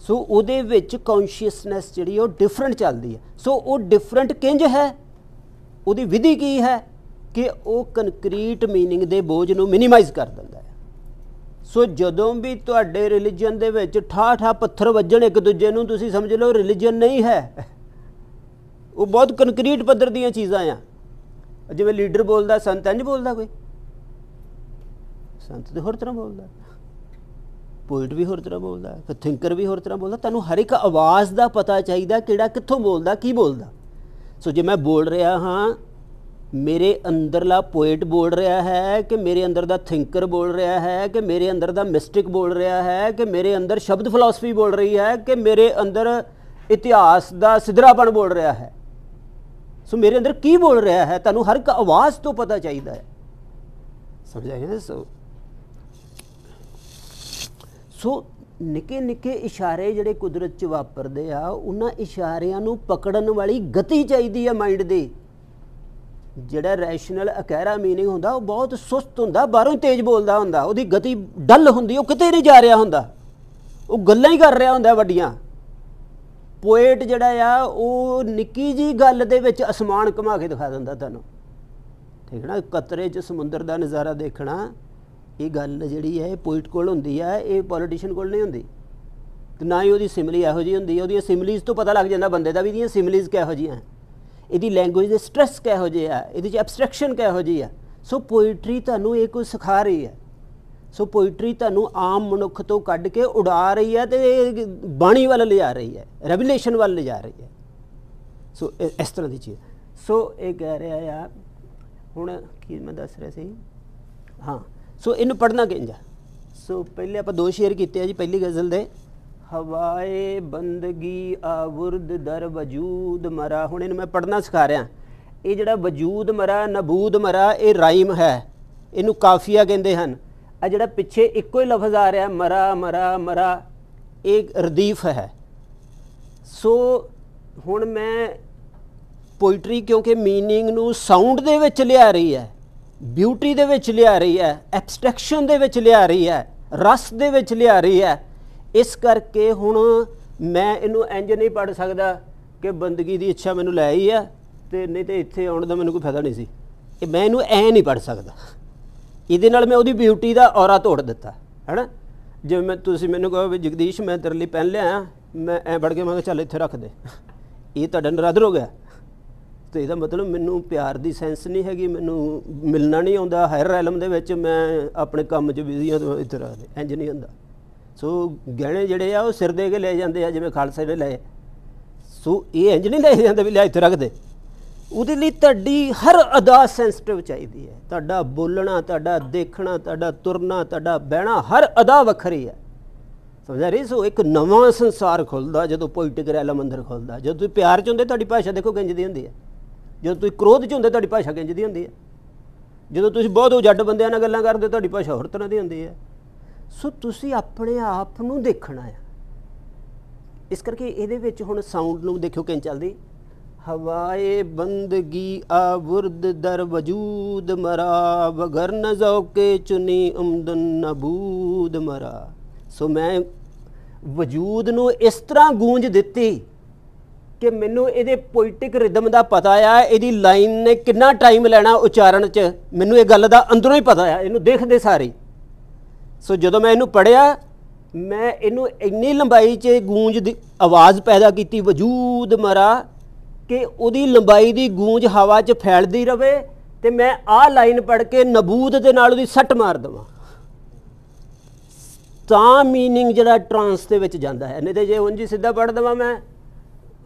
Speaker 1: सो उहदे विच कॉन्शियसनैस जिहड़ी वो डिफरेंट चलती है सो वो डिफरेंट किंज है उहदी विधि की है कि वो कंक्रीट मीनिंग दे बोझ नूं मिनीमाइज़ कर दिंदा है। सो जदों भी तुहाडे रिलीजन दे विच ठा ठा पत्थर वज्जण एक दूजे नूं, तुसीं समझ लो रिलीजन नहीं है, वो बहुत कंक्रीट पद्धर दीयां चीज़ां आ। जिवें लीडर बोलदा, संत इंज बोलदा, कोई संत तो होर तरह बोलदा, पोइट भी होर तरह बोलदा, थिंकर भी होर तरह बोलदा। तुहानूं हर एक आवाज़ का पता चाहिए किहड़ा कित्थों बोलदा, की बोलदा। सो जे मैं बोल रहा हाँ, मेरे अंदरला पोइट बोल रहा है कि मेरे अंदर दा थिंकर बोल रहा है कि मेरे अंदर दा मिस्टिक बोल रहा है कि मेरे अंदर शब्द फिलॉसफी बोल रही है कि मेरे अंदर इतिहास दा सिधरापन बोल रहा है। सो मेरे अंदर की बोल रहा है, तुहानूं हर एक आवाज़ तो पता चाहिए है। समझाया ना। सो निके निके इशारे जिहड़े कुदरत च वापरदे आ, उन्हां इशारियां नूं पकड़न वाली गति चाहिदी है माइंड दी। जिहड़ा रैशनल अकैरा मीनिंग हुंदा वो बहुत सुस्त हुंदा, बाहरों तेज बोलदा हुंदा, उहदी गति डल हुंदी, वो किते नहीं जा रहा हुंदा, वो गल्लां ही कर रहा हुंदा वड्डियां। पोएट जिहड़ा आ वो निक्की जी गल दे विच आसमान घुमा के दिखा दिंदा तुहानूं, ठीक है ना। कतरे च समुंदर दा नज़ारा देखना, ये गल जिहड़ी है पोइट कोल हुंदी है, ये पॉलिटिशियन कोल नहीं हुंदी। ते ना ही उहदी सिमली इहो जी हुंदी, उहदियां सिमलीज़ तो पता लग जांदा बंदे दा भी इहदियां सिमलीज़ किहो जिहियां है, इहदी लैंगुएज दे स्ट्रैस किहो जिहा है, इहदे च एब्सट्रैक्शन किहो जी है। सो पोइट्री तुहानूं ये कुछ सिखा रही है। सो पोइट्री तुहानूं आम मनुख तो कढ के उड़ा रही है, तो बाणी वाल लिजा रही है, रेवलेशन वाल लिजा रही है। सो इस तरह की चीज़। सो ये कह रहा आ, हुण की मैं दस रहा सी, हाँ। सो इनू पढ़ना किंज आ। सो पहले आप दो शेर किए जी। पहली गज़ल दे हवाए बंदगी आवुर्द दर वजूद मरा। हुण इनू मैं पढ़ना सिखा रहा। ये जिहड़ा वजूद मरा, नबूद मरा, ये राइम है, इनू काफिया कहते हैं। आ जिहड़ा पिछे इक्को ही लफज आ रहा मरा मरा मरा, एक रदीफ है। सो हुण मैं पोइट्री क्योंकि मीनिंग नू साउंड दे विच लिया रही है, ब्यूटी दे विच लिया रही है, एब्सट्रैक्शन दे विच लिया रही है, रस दे विच लिया रही है, इस करके हुण मैं इनू इंज नहीं पढ़ सकदा कि बंदगी की इच्छा मैनू लै ही है, तो नहीं तो इत्थे आउण दा मैनू कोई फायदा नहीं सी। मैं इनू ऐ नहीं पढ़ सकदा, इहदे नाल मैं उहदी ब्यूटी का औरा तोड़ दिता है ना। जिवें मैं तुसीं मैनू कहो भी जगदीश मैं तेरे लिए पेन लिया, मैं ऐ पढ़ के मैं चल इत्थे रख दे, ये तुहाडा नरादर हो गया। तो यदा मतलब मैनू प्यार की सेंस नहीं हैगी, मैनू मिलना नहीं आता, हायर रैलम दे विच मैं अपने काम च बिजी हाँ, तो इत्थे रख दे, इंज नहीं हुंदा। सो गहने जिहड़े आ सिर दे के ले जाते हैं, जिवें खालसा ने लए। सो ये इंज नहीं ले जाते भी लिया इत्थे रख दे। उहदे लई तुहाडी हर अदा सेंसिटिव चाहिए है, तुहाडा बोलना, तुहाडा देखना, तुहाडा तुरना, तुहाडा बहना, हर अदा वखरी है। समझा रही। सो एक नवां संसार खुलदा जदों पोइटिक रैलम अंदर खुलदा। जदों तुसीं प्यार च हुंदे तुहाडी भाशा देखो किंज दी हुंदी है, जदों तुसीं क्रोध च हुंदे तुहाडी भाशा किंज दी हुंदी है, जदों तुसीं बहुत जੱਟ बंदिਆਂ ਨਾਲ गल्लां करदे तुहाडी भाशा होर तरह दी हुंदी है। सो तुसीं अपने आप नूं देखना है। इस करके इहदे विच हुण साउंड नूं देखियो किंज चलदी। हवाए बंदगी आवुर्द दर वजूद मरा, वगर न ज़ौके चुनी उमदन नबूद मरा। सो मैं वजूद नूं इस तरह गूंज दित्ती कि मैनू ये पोइटिक रिदम का पता आ, ये लाइन ने कितना टाइम लेना उचारण च, मैनू ये गल का अंदरों ही पता है, इनू देखते सारी। सो जो मैं इनू पढ़िया, मैं इनू इन्नी लंबाई च गूंज दी आवाज़ पैदा की, वजूद मरा, कि उहदी लंबाई की गूंज हवा च फैलती रहे, तो मैं आ लाइन पढ़ के नबूद दे नाल उहदी सट मार देवां, तां मीनिंग जिहड़ा ट्रांस दे विच जांदा है। नहीं तो जे उंज सीधा पढ़ देवां मैं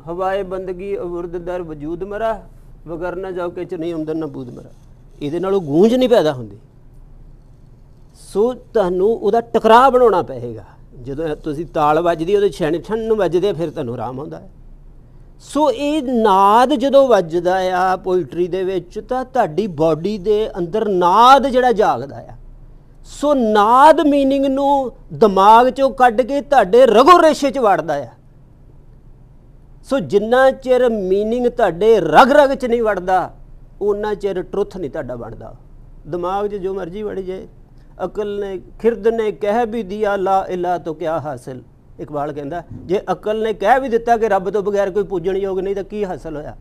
Speaker 1: हवाए बंदगी अवुर्द दर वजूद मरा, वगर न जाओ के च नहीं आमदन नबूद मरा, ये गूंज नहीं पैदा होंदी। सो तुहानूं उहदा टकराव बनाउणा पएगा। जदों तुसीं ताल वजदी उहदे छण छण वजदे, फिर तुहानूं आराम आउंदा है। सो ये नाद जदों वजदा आ पोइट्री दे विच, तां तुहाडी बॉडी दे अंदर नाद जिहड़ा जागदा आ। सो नाद मीनिंग नूं दिमाग चों कढ के तुहाडे रगो रेशे च वड़दा आ। सो जिन्ना चिर मीनिंग तुहाडे रग रग च नहीं वड़दा, उन्ना चिर ट्रुथ नहीं तुहाडा बनदा। दिमाग च जो मर्जी वड़ी जाए। अकल ने खिरद ने कह भी दिया ला इला तो क्या हासिल, इकबाल कहता, जे अकल ने कह भी दिता कि रब तो बगैर कोई पूजन योग नहीं, तो की हासिल होया।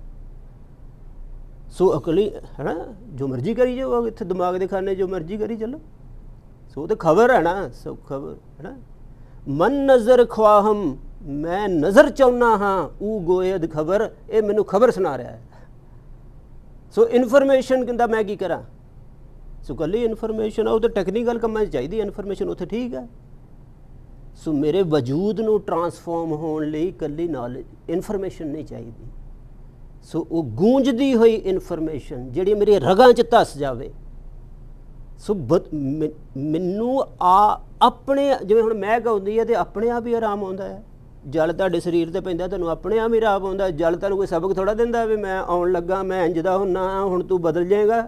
Speaker 1: सो अकली है ना, जो मर्जी करी जाओ, इतने दिमाग के खाने जो मर्जी करी चलो। सो तो खबर है ना, सब खबर है ना। मन नज़र ख्वाहम, मैं नज़र चाहना हाँ, ऊ गोयद खबर, ये मैनू खबर सुना रहा है। सो इनफॉर्मेशन कहता मैं की करा। सो कली इनफॉर्मेशन आ, तो टैक्नीकल कमां चाहिए इनफॉर्मेशन, उत्थे ठीक है। सो मेरे वजूद नू ट्रांसफॉर्म होने लई कली नॉलेज इनफॉर्मेशन नहीं चाहिए। सो वो गूंजदी हुई इनफॉर्मेशन जिहड़ी मेरी रगां च धस जावे। सो मैनू अपने जिवें हुण महक आउंदी है तो अपने आप ही आराम आउंदा है। जल तुहाडे शरीर ते पैंदा तुहानूं अपने आप ही आराम आउंदा। जल तुहानूं कोई सबक थोड़ा दिंदा भी मैं आउण लगा मैं इंज दा हुन्ना हुण तूं बदल जाएगा।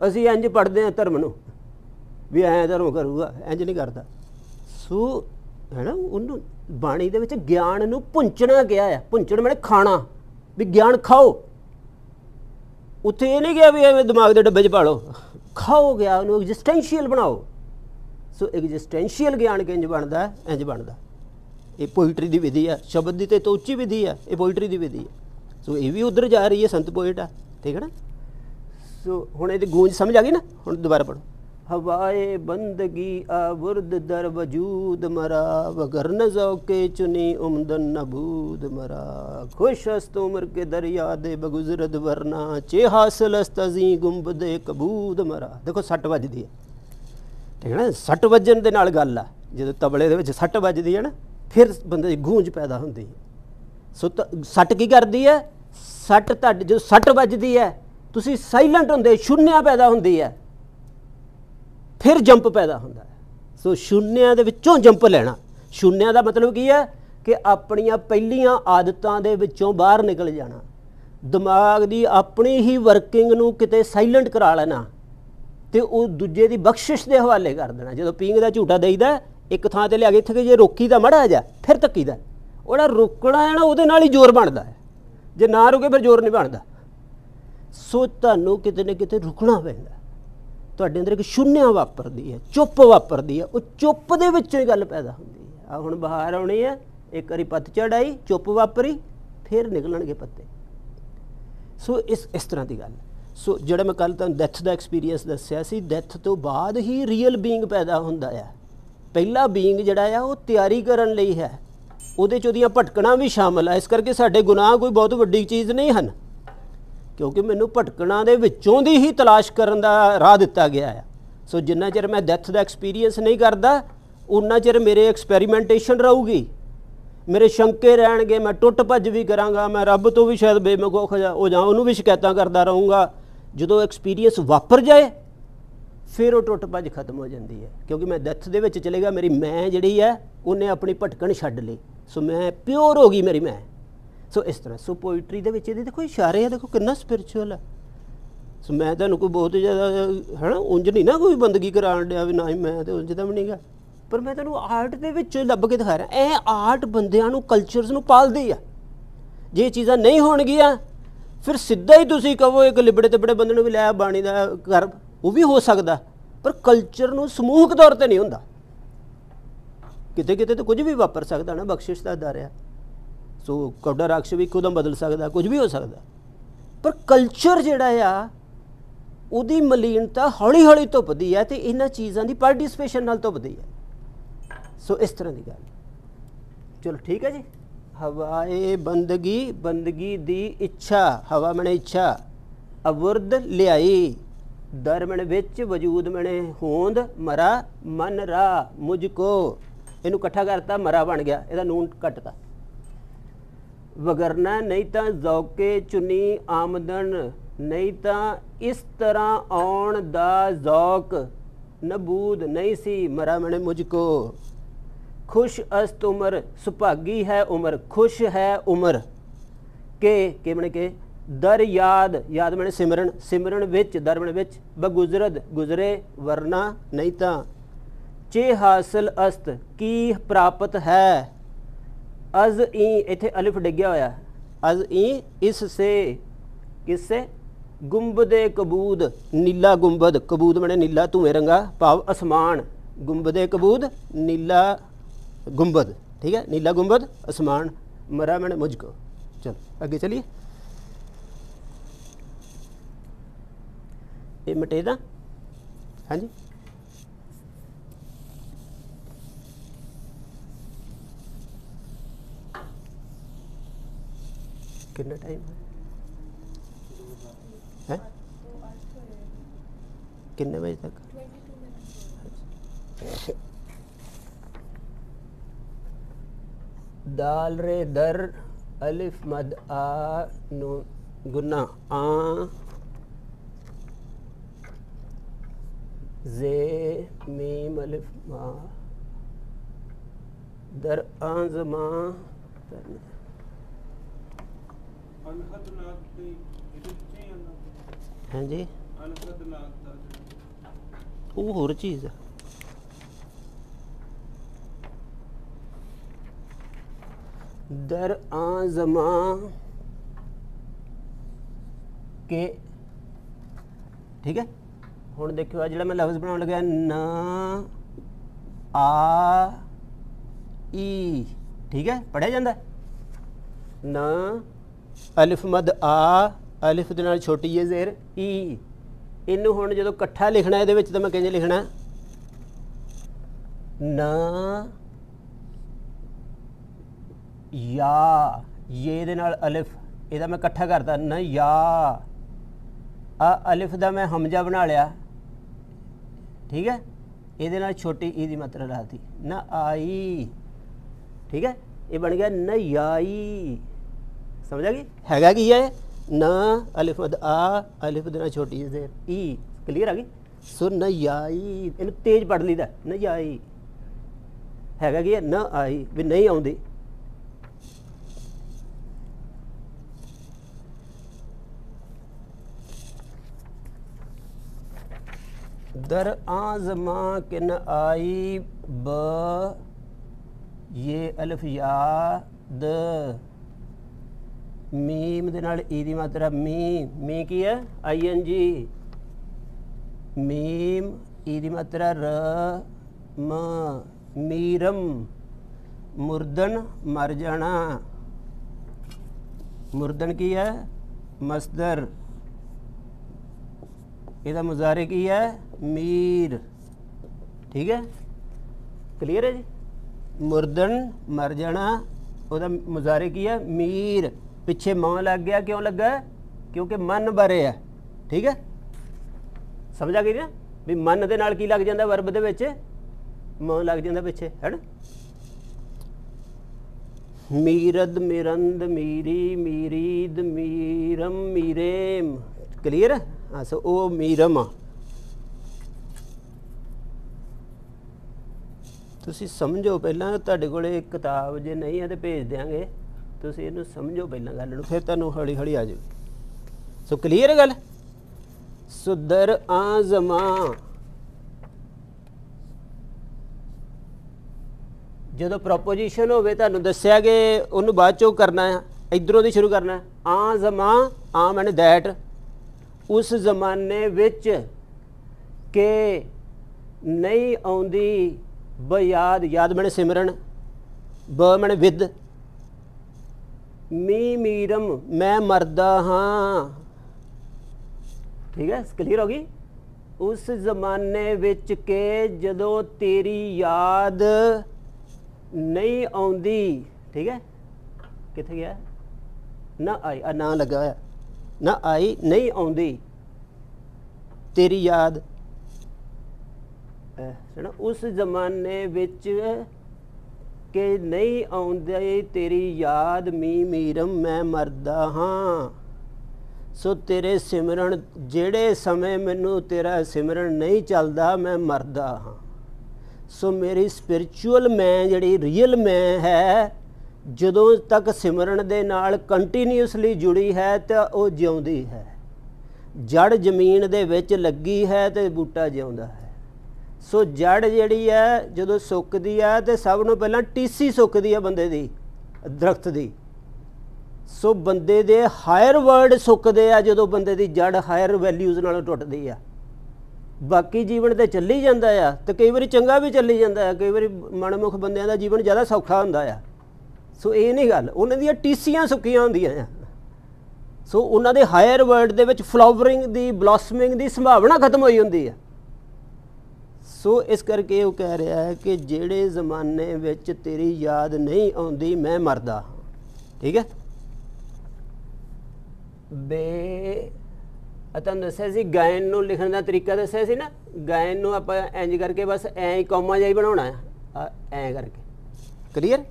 Speaker 1: असीं इंज पढ़दे हां धर्म नूं भी ऐ धर्म करूगा, इंज नहीं करदा। सो है ना, उन्होंने बाणी दे विच ज्ञान नूं भुंचना गया है। भुंचण मैंने खाना भी ज्ञान खाओ, उत्थे ये नहीं गया भी एवें दिमाग के डब्बे च पा लो, खाओ गया उन्होंने एग्जिस्टेंशियल बनाओ। सो एग्जिस्टेंशियल ज्ञान किंज बनता है, इंज बनता। ये पोइट्री की विधि है, शब्द की तो उच्ची विधि है, ये पोइट्री की विधि है। सो ये भी उधर जा रही है, संत पोइट है, ठीक है ना। सो हुण ये गूंज समझ आ गई ना। हुण दोबारा पढ़ो। हवाए बंदगी आबुर्द दर वजूद मरा, वगर न ज़ौक़े चुनी उमदन नबूद मरा, खुश अस्त उम्र के दरिया दे बगुजरद वरना, चे हासिल अस्त अज़ीं गुंबदे कबूद मरा। देखो सट वजदी है, ठीक है ना। सट वजन दे नाल गल आ, जो तबले दे विच सट वजदी है ना, फिर बंदे दी गूंज पैदा होंदी है। सो सट की करदी है, सट तुहाडे जो सट वजदी है तुसीं साइलेंट हुंदे, शून्य पैदा हुंदी है, फिर जंप पैदा होंदा है। सो शून्य दे विचों जंप लेना। शून्य का मतलब की है कि अपनियां पहलियां आदतां दे विचों बाहर निकल जाना, दिमाग की अपनी ही वर्किंग नूं किते साइलेंट करा लेना ते वो दूजे की बख्शिश के हवाले कर देना। जो पींग का झूटा देईदा एक थां ते लिया के इत्थे जे रोकी दा मड़ा जा फिर धक्कीदा, ओड़ा रोकना है ना, उहदे नाल ही जोर बनदा है। जे ना रुके फिर जोर नहीं बनदा। सो तुहानूं किते न किते रुकना पैंदा। तुहाडे अंदर एक शून्य वापरदी है, चुप वापरदी है, वो चुप दे विचों ही गल पैदा हुंदी है। आ हुण बहार आउणी है, एक वारी पतझड़ आई, चुप वापरी, फिर निकलणगे पत्ते। सो इस तरह की गल। सो जिहड़ा मैं कल तुहानूं डैथ का एक्सपीरियंस दस्सिया सी, डैथ तो बाद ही रीयल बीइंग पैदा हुंदा है। पहला बीइंग जिहड़ा आ वो तैयारी करन लई है, उहदे च उहदियां भटकणां भी शामिल है। इस करके साडे गुनाह कोई बहुत वड्डी चीज़ नहीं हैं, क्योंकि मैनू भटकणा दे विचों दी ही तलाश करन दा राह दिता गया है। सो जिन्ना चिर मैं डैथ का एक्सपीरियंस नहीं करता उन्ना चिर मेरे एक्सपैरीमेंटेशन रहूगी, मेरे शंके रहणगे, मैं टुट भज भी करांगा, मैं रब तो भी शायद बेमखौफ हो जाऊँ, उन्होंने भी शिकायतां करदा रहूँगा। जो एक्सपीरियंस वापर जाए फिर वो टुट भज खत्म हो जाती है, क्योंकि मैं डैथ दे विच चलेगा, मेरी मैं जिहड़ी है उन्हें अपनी भटकन छड्ड लई। सो मैं प्योर हो गई मेरी मैं। सो इस तरह। सो पोइट्री दे विच इहदे देखो इशारे है, देखो कितना स्पिरिचुअल है। सो मैं तुहानूं कोई बहुत ज़्यादा है ना उंज नहीं ना कोई बंदगी कराण दिया भी ना ही मैं तो उंज दा भी नहीं गा, पर मैं तुहानूं आर्ट दे विच लभ के दिखा रहा। ਇਹ आर्ट ਬੰਦਿਆਂ ਨੂੰ ਕਲਚਰਸ ਨੂੰ ਪਾਲਦੀ ਆ। ਜੇ ਇਹ ਚੀਜ਼ਾਂ ਨਹੀਂ ਹੋਣਗੀਆਂ ਫਿਰ ਸਿੱਧਾ ਹੀ ਤੁਸੀਂ ਕਹੋ ਇੱਕ ਲਿਬੜੇ ਤਿਬੜੇ ਬੰਦੇ ਨੂੰ ਵੀ ਲੈ ਬਾਣੀ ਦਾ ਕਰ, ਉਹ ਵੀ ਹੋ ਸਕਦਾ, ਪਰ ਕਲਚਰ ਨੂੰ ਸਮੂਹਕ ਤੌਰ ਤੇ ਨਹੀਂ ਹੁੰਦਾ। ਕਿਤੇ ਕਿਤੇ ਤਾਂ ਕੁਝ ਵੀ ਵਾਪਰ ਸਕਦਾ ਨਾ, ਬਖਸ਼ਿਸ਼ ਦਾ ਦਰ ਆ। ਸੋ ਕੌਡਾ ਰਾਖਸ਼ ਵੀ ਇੱਕੋ ਦਮ ਬਦਲ ਸਕਦਾ, ਕੁਝ ਵੀ ਹੋ ਸਕਦਾ, ਪਰ ਕਲਚਰ ਜਿਹੜਾ ਆ ਉਹਦੀ ਮਲੀਨਤਾ ਹੌਲੀ ਹੌਲੀ ਧੁੱਪਦੀ ਹੈ ਤੇ ਇਹਨਾਂ ਚੀਜ਼ਾਂ ਦੀ ਪਾਰਟੀਸਪੇਸ਼ਨ ਨਾਲ ਧੁੱਪਦੀ ਹੈ। सो इस तरह की गल। चलो ठीक है जी। हवाए बंदगी, बंदगी दी इच्छा, हवा मने इच्छा, अवुर्द लियाई, दर मने विच, वजूद मने होंद, मरा मन रा मुझको, इनू कट्ठा करता मरा बन गया, इहदा नून कटता। वगरना नहीं तो ज़ौके चुनी आमदन, नहीं तो इस तरह आउण दा ज़ौक, नबूद नहीं सी मरा मने मुझको। खुश अस्त उम्र, सुभागी है उम्र, खुश है उम्र के बने के, दर याद, याद मैंने सिमरन, सिमरन विच, दर मैंने विच, बगुजरद गुजरे वरना नहीं तो, चे हासिल अस्त की प्राप्त है, अज ई इत्थे अलिफ डिग्या होया, अज ई इससे किससे, गुंबदे कबूद, नीला गुंबद, कबूद मैंने नीला धुएं रंगा भाव आसमान, गुंबदे कबूद नीला गुंबद, ठीक है, नीला गुंबद आसमान, मरा मैंने मुझको। चलो आगे चलिए। ये मिटे दा हाँ जी कितना टाइम है कितने बजे तक दाल रे दर अलिफ मद आ नो गुना आ जे मीम अलिफ मा दर आज़मा हाँ जी वो होर चीज़ है दर आज़मा के ठीक है हुण देखो जो मैं लफ्ज़ बनाने लगा न आ ई ठीक है पढ़िया जाता न अलिफ मद आ अलिफ दे नाल छोटी है ज़ेर ई इनू हुण जो कट्ठा लिखना ये तो मैं किंज लिखना न या ये दे नाल अलिफ इहदा मैं कट्ठा करता न या आ अलिफ दा मैं हमजा बना लिया ठीक है ये नाल छोटी ई दी मात्रा लाती न आई ठीक है ये बन गया न याई समझ आ गई हैगा की है न अलिफ मद आ अलिफ दे नाल छोटी ज़ेर ई क्लीयर आ गई सो न याई इनू तेज पढ़ लीदा न याई हैगा की है न आई भी नहीं आउंदी दर आज़मा के न आई ब ये अलिफ या द मीम दे नाल ई दी मात्रा मी की है आई एन जी मीम ई दी मात्रा र म मीरम मुर्दन मर जाना मुर्दन की है मसदर इहदा मुजारे की है मीर ठीक है क्लियर है जी मुर्दन मर जाना ਉਹਦਾ मुजारे की है मीर पिछे मां लग गया क्यों लगा क्योंकि मन बारे है ठीक है समझ आ गई ना भी मन दे नाल की लग जाता वर्ब दे विच मां लग जाता पिछे है ना मीरद मिरंद मीरी मीरीद मीरम मीरेम क्लियर है हाँ सो वो मीरम आ तुसी समझो पहला तुहाडे कोले किताब जे नहीं है तो भेज देंगे तुसी इहनूं समझो पहला गल नूं फिर तुहानूं हौली हौली आ जाए सो क्लीयर है गल सो दर आज़मा जो प्रोपोजिशन होवे तुहानूं दस्सिया कि उहनूं बाद चों करना है इधरों दी शुरू करना है आज़मा आ मैंने दैट उस जमाने विच के नहीं आउंदी ब याद याद मैंने सिमरन ब मैंने विद मी मीरम मैं मरदा हाँ ठीक है क्लियर होगी उस जमाने विच के जदों तेरी याद नहीं आउंदी ठीक है कित्थे गया ना आई ना लगा होया ना आई नहीं आउंदी तेरी याद है ना उस जमाने विच के नहीं आउंदी तेरी याद मी मीरम मैं मरदा हाँ सो तेरे सिमरन जेड़े समय मैनू तेरा सिमरन नहीं चलदा मैं मरदा हाँ सो मेरी स्पिरिचुअल मैं जिहड़ी रियल मैं है जदों तक सिमरन दे नाल कंटीन्यूअसली जुड़ी है तो वो जिउंदी है जड़ जमीन दे विच लगी है तो बूटा जिउंदा है सो जड़ जिहड़ी है जदों सुकदी है तो सब नूं पहलां टीसी सुकदी है बंदे दी दरख्त दी सो बंदे दे हायर वर्ड सुकदे आ जदों बंदे दी जड़ हायर वैल्यूज़ नालों टुटदी आ बाकी जीवन तो चली जाता है तो कई बार चंगा भी चली जाता है कई बार मनमुख बंदियां दा जीवन ज़्यादा सौखा हुंदा है सो ये नहीं गल उन्हां दीयां टीसियां सुक्कियां हुंदियां ਸੋ ਉਹਨਾਂ ਦੇ ਹਾਇਰ ਵਰਲਡ ਦੇ ਵਿੱਚ ਫਲਾਵਰਿੰਗ ਦੀ ਬਲॉसमिंग ਦੀ ਸੰਭਾਵਨਾ ਖਤਮ ਹੋਈ ਹੁੰਦੀ ਹੈ। ਸੋ ਇਸ ਕਰਕੇ ਉਹ ਕਹਿ ਰਿਹਾ ਹੈ ਕਿ ਜਿਹੜੇ ਜ਼ਮਾਨੇ ਵਿੱਚ ਤੇਰੀ ਯਾਦ ਨਹੀਂ ਆਉਂਦੀ ਮੈਂ ਮਰਦਾ। ਠੀਕ ਹੈ। ਬੇ ਤੁਹਾਨੂੰ ਦੱਸਿਆ ਸੀ ਗਾਇਨ ਨੂੰ ਲਿਖਣ ਦਾ ਤਰੀਕਾ ਦੱਸਿਆ ਸੀ ਨਾ। ਗਾਇਨ ਨੂੰ ਆਪਾਂ ਇੰਜ ਕਰਕੇ ਬਸ ਐਂ ਹੀ ਕੌਮਾ ਜਿਹਾ ਹੀ ਬਣਾਉਣਾ ਹੈ, ਐਂ ਕਰਕੇ। ਕਲੀਅਰ।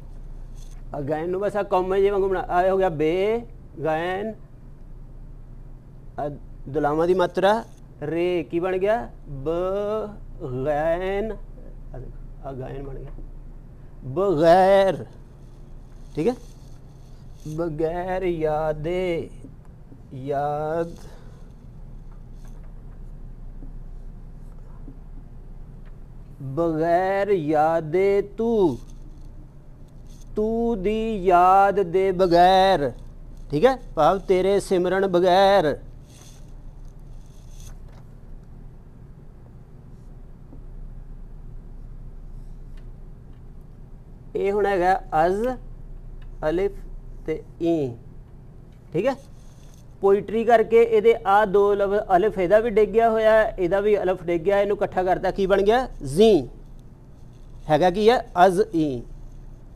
Speaker 1: ਗਾਇਨ ਨੂੰ ਬਸ ਆ ਕੌਮਾ ਜਿਹੇ ਵਾਂਗੂ ਬਣਾ। ਆ ਹੋ ਗਿਆ ਬੇ ਗਾਇਨ, ਦੁਲਾਵਾਂ ਦੀ ਮਾਤਰਾ ਰੇ ਕੀ ਬਣ ਗਿਆ ਬ ਗੈਨ, ਆ ਗਾਇਨ ਬਣ ਗਿਆ ਬਗੈਰ। ਠੀਕ ਹੈ। बगैर यादे याद बगैर यादे तू तू दी याद दे बगैर। ठीक है। भाव तेरे सिमरन बगैर। ये हुण हैगा अज अलिफ ते ई। ठीक है। पोइट्री करके ये आ दो लफ्ज़ अलिफ इहदा भी डिग गया होया, इहदा भी अलिफ डिग गया, इनू इकट्ठा करता की बन गया जी। हैगा की है अज ई।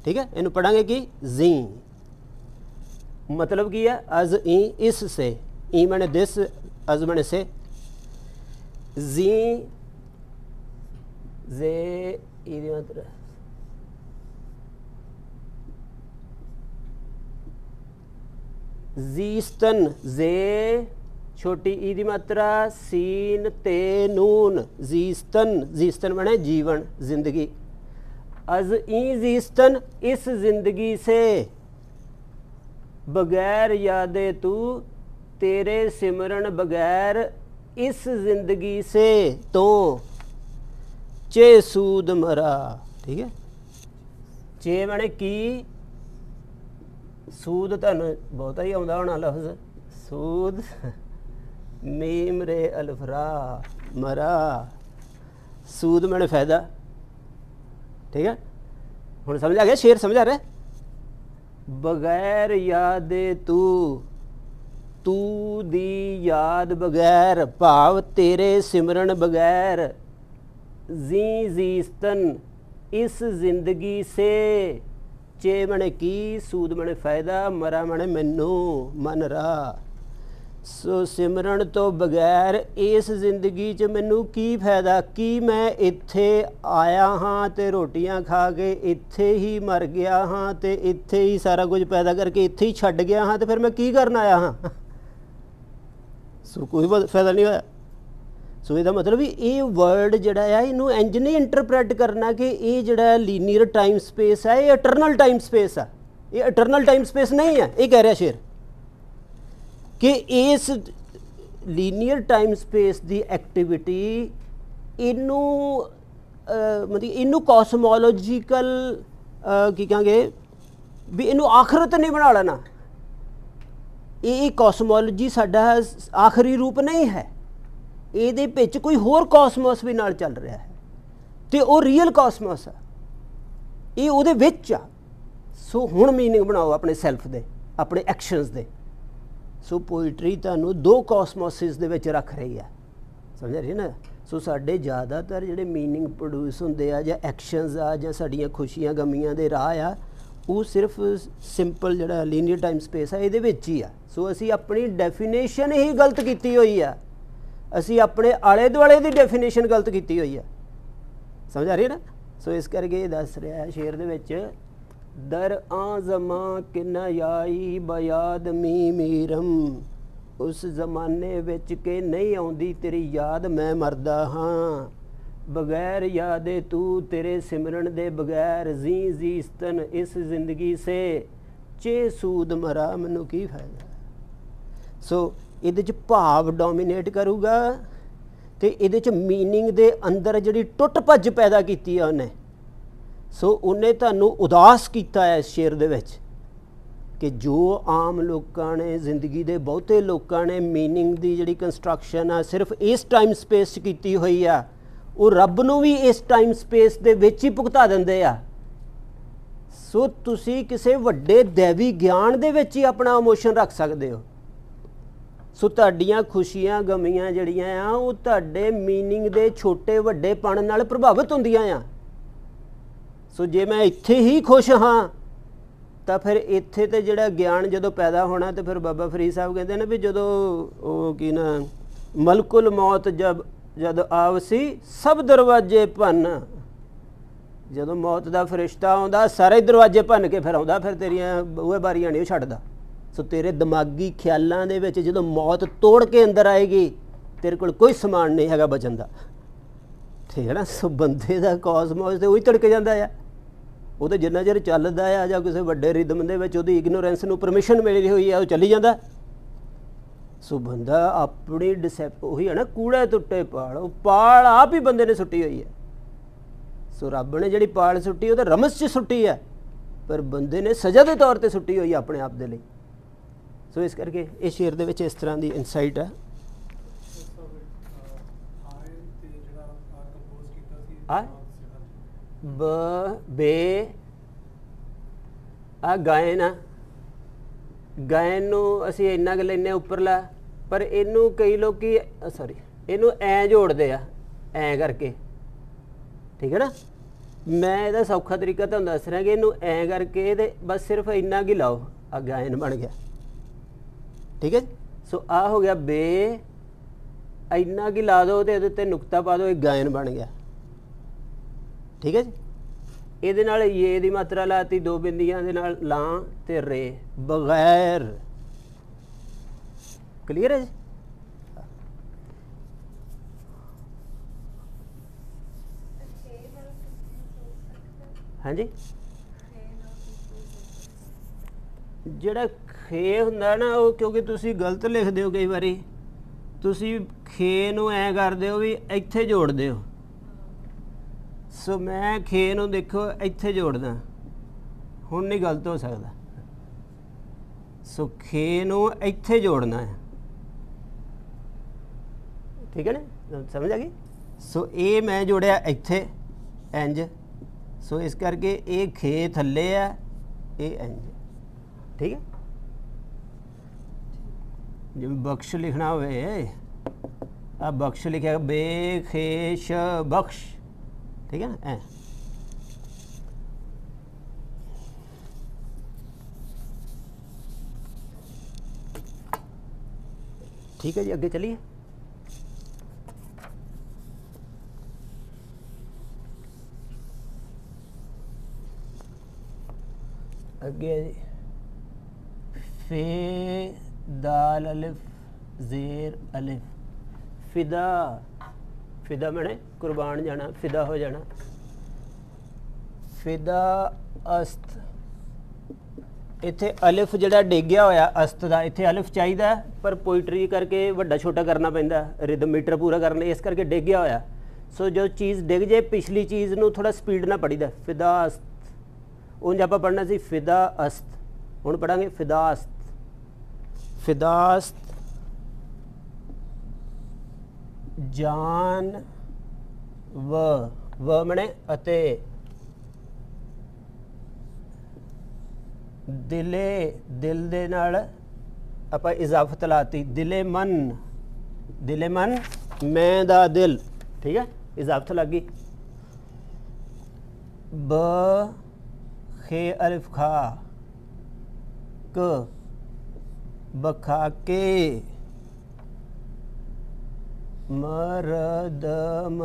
Speaker 1: ठीक है। इनू पढ़ांगे कि जी मतलब की है अज ई इस से, ई मैंने दिस, अज मैंने से, जी जे ई मतलब जीस्तन जे छोटी ई दी मात्रा सीन ते नून जीस्तन। जीस्तन बने जीवन जिंदगी। अज ई जीस्तन इस जिंदगी से बगैर यादे तू तेरे सिमरन बगैर इस जिंदगी से तो चे सूद मरा। ठीक है। चे बने की सूद तुहानू बहुता ही आउंदा होना लफ्ज़ सूद मीम रे अल्फरा मरा। सूद मैंने फायदा। ठीक है। हुण समझ आ गया शेर समझ आ रहा। बगैर यादे तू तू दी याद बगैर भाव तेरे सिमरन बगैर जी जीस्तन इस जिंदगी से चे मने की सूद मने फायदा मरा मने मैनू मन रहा। सो सिमरन तो बगैर इस जिंदगी च मैनू की फायदा की मैं इत्थे आया हाँ ते रोटियां खा के इत्थे ही मर गया हाँ ते इत्थे ही सारा कुछ पैदा करके इत्थे ही छड्ड गया हाँ, तो फिर मैं की करन आया हाँ। सो कोई फायदा नहीं होया। सो इसदा मतलब भी ये वर्ड जिहड़ा है इनू इंज नहीं इंटरप्रैट करना कि ये जिहड़ा लीनियर टाइम स्पेस है ये इटरनल टाइम स्पेस है। ये इटरनल टाइम स्पेस नहीं है। ये कह रहा शेर कि इस लीनियर टाइम स्पेस की एक्टिविटी इनू मतलब इनू कॉस्मोलॉजिकल की कहांगे भी इनू आखरत नहीं बना लेना। ये कॉस्मोलॉजी साडा आखिरी रूप नहीं है। ਇਹਦੇ ਵਿੱਚ ਕੋਈ ਹੋਰ ਕਾਸਮੋਸ ਵੀ ਨਾਲ ਚੱਲ ਰਿਹਾ ਹੈ ਤੇ ਉਹ ਰੀਅਲ ਕਾਸਮੋਸ ਆ, ਇਹ ਉਹਦੇ ਵਿੱਚ ਆ। ਸੋ ਹੁਣ ਮੀਨਿੰਗ ਬਣਾਓ ਆਪਣੇ ਸੈਲਫ ਦੇ, ਆਪਣੇ ਐਕਸ਼ਨਸ ਦੇ। ਸੋ ਪੋਇਟਰੀ ਤੁਹਾਨੂੰ ਦੋ ਕਾਸਮੋਸਿਸ ਦੇ ਵਿੱਚ ਰੱਖ ਰਹੀ ਆ। ਸਮਝ ਰਹੇ ਨਾ। ਸੋ ਸਾਡੇ ਜ਼ਿਆਦਾਤਰ ਜਿਹੜੇ ਮੀਨਿੰਗ ਪ੍ਰੋਡਿਊਸ ਹੁੰਦੇ ਆ ਜਾਂ ਐਕਸ਼ਨਸ ਆ ਜਾਂ ਸਾਡੀਆਂ ਖੁਸ਼ੀਆਂ ਗਮੀਆਂ ਦੇ ਰਾਹ ਆ, ਉਹ ਸਿਰਫ ਸਿੰਪਲ ਜਿਹੜਾ ਲੀਨੀਅਰ ਟਾਈਮ ਸਪੇਸ ਆ ਇਹਦੇ ਵਿੱਚ ਹੀ ਆ। ਸੋ ਅਸੀਂ ਆਪਣੀ ਡੈਫੀਨੇਸ਼ਨ ਹੀ ਗਲਤ ਕੀਤੀ ਹੋਈ ਆ। ਅਸੀਂ ਆਪਣੇ ਆਲੇ ਦੁਆਲੇ ਦੀ ਡੈਫੀਨੇਸ਼ਨ ਗਲਤ ਕੀਤੀ ਹੋਈ ਆ। ਸਮਝ ਆ ਰਹੀ ਨਾ। ਸੋ ਇਸ ਕਰਕੇ ਦੱਸ ਰਿਹਾ ਸ਼ੇਰ ਦੇ ਵਿੱਚ ਦਰ ਆਜ਼ਮਾਂ ਕਿੰਨਾ ਯਾਈ ਬਿਆਦ ਮੀ ਮੀਰਮ, ਉਸ ਜ਼ਮਾਨੇ ਵਿੱਚ ਕਿ ਨਹੀਂ ਆਉਂਦੀ ਤੇਰੀ ਯਾਦ ਮੈਂ ਮਰਦਾ ਹਾਂ। ਬਗੈਰ ਯਾਦੇ ਤੂੰ ਤੇਰੇ ਸਿਮਰਨ ਦੇ ਬਗੈਰ ਜੀ ਜੀਸਤਨ ਇਸ ਜ਼ਿੰਦਗੀ ਸੇ ਚੇ ਸੂਦ ਮਰਾ, ਮੈਨੂੰ ਕੀ ਫਾਇਦਾ। ਸੋ ਇਹਦੇ 'ਚ ਭਾਵ ਡੋਮੀਨੇਟ ਕਰੂਗਾ ਅਤੇ ਇਹਦੇ 'ਚ ਮੀਨਿੰਗ ਦੇ ਅੰਦਰ ਜਿਹੜੀ ਟੁੱਟ ਭੱਜ ਪੈਦਾ ਕੀਤੀ ਆ ਉਹਨੇ। ਸੋ ਉਹਨੇ ਤੁਹਾਨੂੰ ਉਦਾਸ ਕੀਤਾ ਹੈ ਇਸ ਸ਼ੇਰ ਦੇ ਵਿੱਚ ਕਿ ਜੋ ਆਮ ਲੋਕਾਂ ਨੇ, ਜ਼ਿੰਦਗੀ ਦੇ ਬਹੁਤੇ ਲੋਕਾਂ ਨੇ ਮੀਨਿੰਗ ਦੀ ਜਿਹੜੀ ਕੰਸਟਰਕਸ਼ਨ ਆ ਸਿਰਫ ਇਸ ਟਾਈਮ ਸਪੇਸ 'ਚ ਕੀਤੀ ਹੋਈ ਆ, ਉਹ ਰੱਬ ਨੂੰ ਵੀ ਇਸ ਟਾਈਮ ਸਪੇਸ ਦੇ ਵਿੱਚ ਹੀ ਭੁਗਤਾ ਦਿੰਦੇ ਆ। ਸੋ ਤੁਸੀਂ ਕਿਸੇ ਵੱਡੇ ਦੈਵੀ ਗਿਆਨ ਦੇ ਵਿੱਚ ਹੀ ਆਪਣਾ ਇਮੋਸ਼ਨ ਰੱਖ ਸਕਦੇ ਹੋ। सो तुहाडीआं खुशियां गमियां जिहड़ियां आ वो तुहाडे मीनिंग दे छोटे वड्डेपण नाल प्रभावित हुंदियां आ। सो जे मैं इत्थे ही खुश हाँ तो फिर इत्थे तो जिहड़ा ज्ञान जदों पैदा होना तो फिर बाबा फरीद साहब कहते हैं भी जदों वो की ना मलकुल मौत जब आवसी सब दरवाजे भन, जदों मौत का फरिश्ता आउंदा सारे दरवाजे भन के फिर आउंदा, फिर तेरियां बूहे बारियां नहीं छड्डदा। सो तेरे दिमागी ख्यालों दे विच जदों मौत तोड़ के अंदर आएगी तेरे कोल कोई समान नहीं हैगा बचन दा, ठीक है ना। सो बंदे दा कॉसमोस तो उही तड़के जांदा है, वो तो जिन्ना चਿਰ ਚੱਲਦਾ ਆ ਜਾਂ ਕਿਸੇ ਵੱਡੇ ਰਿਦਮ ਦੇ ਵਿੱਚ ਉਹਦੀ ਇਗਨੋਰੈਂਸ ਨੂੰ ਪਰਮਿਸ਼ਨ ਮਿਲੀ ਹੋਈ ਆ ਉਹ ਚੱਲੀ ਜਾਂਦਾ। ਸੋ ਬੰਦਾ ਆਪਣੀ ਡਿਸੈਪ ਉਹੀ ਹੈ ਨਾ ਕੂੜੇ ਟੁੱਟੇ ਪਾਲ, ਉਹ ਪਾਲ ਆਪ ਹੀ ਬੰਦੇ ਨੇ ਸੁੱਟੀ ਹੋਈ ਹੈ। ਸੋ ਰੱਬ ਨੇ ਜਿਹੜੀ ਪਾਲ ਸੁੱਟੀ ਉਹ ਤਾਂ ਰਮਸ 'ਚ ਸੁੱਟੀ ਹੈ, ਪਰ ਬੰਦੇ ਨੇ ਸਜ਼ਾ ਦੇ ਤੌਰ 'ਤੇ ਸੁੱਟੀ ਹੋਈ ਆਪਣੇ ਆਪ ਦੇ ਲਈ। ਸੋ ਇਸ ਕਰਕੇ ਇਹ ਸ਼ੇਰ ਦੇ ਵਿੱਚ ਇਸ ਤਰ੍ਹਾਂ ਦੀ ਇਨਸਾਈਟ ਹੈ। ਬ ਬੇ ਆ ਗਾਇਨ ਆ, ਗਾਇਨ ਨੂੰ ਅਸੀਂ ਇੰਨਾ ਕੁ ਲੈਂਦੇ ਉੱਪਰਲਾ, ਪਰ ਇਹਨੂੰ ਕਈ ਲੋਕ ਸੌਰੀ ਇਹਨੂੰ ਐਂ ਜੋੜਦੇ ਆ ਐਂ ਕਰਕੇ, ਠੀਕ ਹੈ ਨਾ। ਮੈਂ ਇਹਦਾ ਸੌਖਾ ਤਰੀਕਾ ਤੁਹਾਨੂੰ ਦੱਸ ਰਿਹਾ ਕਿ ਇਹਨੂੰ ਐਂ ਕਰਕੇ ਤੇ ਬਸ ਸਿਰਫ ਇੰਨਾ ਕੁ ਲਾਓ, ਆ ਗਾਇਨ ਬਣ ਗਿਆ, ਠੀਕ ਹੈ। ਸੋ ਆ ਹੋ ਗਿਆ ਬੇ, ਇੰਨਾ ਕੁ ਲਾ ਦਿਓ ਤੇ ਇਹਦੇ ਉੱਤੇ ਨੁਕਤਾ ਪਾ ਦਿਓ, ਇਹ ਗਾਇਨ ਬਣ ਗਿਆ, ठीक है जी। ये ये दी मात्रा लाती दो बिंदियां दे नाल ला ते रे बगैर, क्लीयर है जी। हाँ जी, जिहड़ा खे हुंदा ना वो क्योंकि तुसी गलत लिखदे हो, कई बारी तुसी खे नूं ऐ करदे हो भी इत्थे जोड़दे हो। सो मैं खे नूं देखो इत्थे जोड़दा, हुण नहीं गलत हो सकता। सो खे नूं इत्थे जोड़ना है, ठीक है ना, समझ आ गई। सो ये मैं जोड़िया इत्थे इंज, सो इस करके ये खे थल्ले है, ये इंज, ठीक है। जिवें बख्श लिखना होवे, आ बख्श लिखा बे खे श बख्श, ठीक है ना। ठीक है जी, आगे चलिए। आगे जी, फे दाल अलिफ जेर अलिफ, फिदा, फिदा मैंने कुर्बान जाना, फिदा हो जाना। फिदा अस्त, इत्थे अलिफ जिहड़ा डिग्या होया अस्त दा, इत्थे अलिफ चाहिदा पर पोइट्री करके वड्डा छोटा करना पैंदा रिदम मीटर पूरा करने, इस करके डिग्या होया। सो जो चीज़ डिग जाए पिछली चीज़ नूं थोड़ा स्पीड ना पढ़ीदा। फिदा अस्त उंज आपां पढ़ना सी फिदा अस्त, हुण पढ़ांगे फिदा अस्त। फिदा अस्त जान व मने अते, दिले दिल दे नाल आपां इजाफत लाती, दिले मन मैं दा दिल, ठीक है, इजाफत लग गई। ब खे अलिफ खा क बखा के, मरदम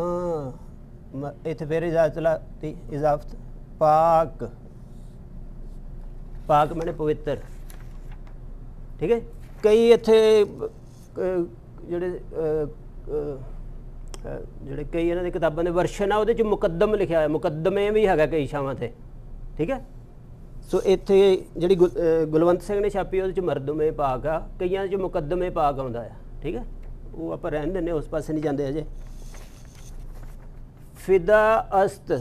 Speaker 1: इत्थे फिर इजाफत लाती, इजाफत पाक, पाक मैंने पवित्र, ठीक है। कई इत्थे जिहड़े जिहड़े कई इन्हां दी किताबां दे वर्शन आ उहदे च मुकद्दम लिखिआ है, मुकद्दमे भी हैगा कई छावां ते, ठीक है। सो इत्थे जिहड़ी गुलवंत सिंह ने छापी उहदे च मरदमे पाक आ, कईयां च मुकद्दमे पाक आउंदा है, ठीक है। वो आप रहन देने, उस पासे नहीं जाते अजे। फिदा अस्त,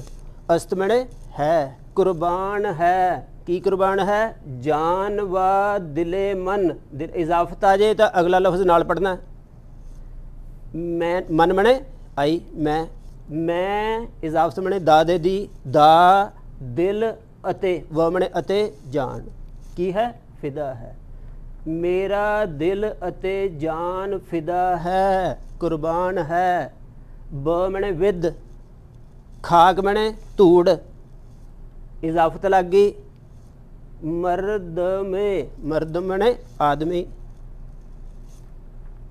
Speaker 1: अस्त मैंने है, कुर्बान है, की कुर्बान है, जान व दिले मन, दिल इजाफत आ जाए तो अगला लफ्ज नाल पढ़ना। मैं मन मैंने आई, मैं इजाफत मैंने दा दे दी, दा दिल अते, व मैंने अते जान, की है फिदा है। मेरा दिल अते जान फिदा है कुर्बान है। ब मने विद, खाक मने धूड़, इजाफत लग गई। मर्द में, मर्द मने आदमी,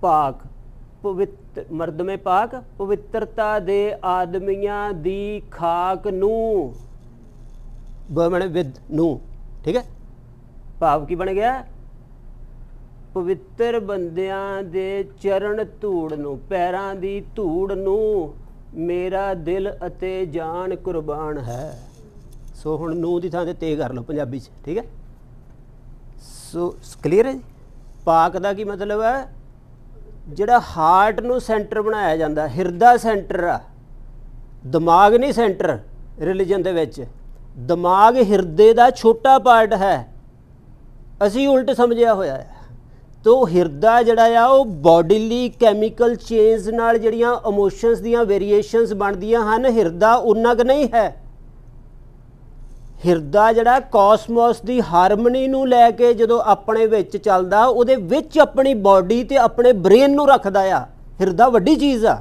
Speaker 1: पाक पवित्र, मर्द में पाक पवित्रता दे आदमियां दी खाक नू, ब मने विद नू, ठीक है। भाव की बन गया, पवित्र बंदियां दे चरण धूड़ नू, पैरां दी धूड़ नू मेरा दिल अते जान कुर्बान है। सो हुण नू दी थां ते ते कर लो पंजाबी च, ठीक है। सो क्लीयर है जी। पाक दा की मतलब है जिहड़ा हार्ट नू सेंटर बनाया जाता, हिरदा सेंटर आ, दिमाग नहीं सेंटर। रिलीजन दे विच दिमाग हिरदे दा छोटा पार्ट है, असी उल्ट समझिया होया है। तो हिरदा जिहड़ा आ वो बॉडीली कैमिकल चेंज नाल जिहड़ियां इमोशनस दियां वेरीएशनस बनदियां हन, हिरदा उन्ना क नहीं है। हिरदा जिहड़ा कॉसमोस दी हारमनी नू लैके जदों अपने विच चलदा, उहदे विच अपनी बॉडी ते अपने ब्रेन नू रखदा आ। हिरदा वड्डी चीज़ आ।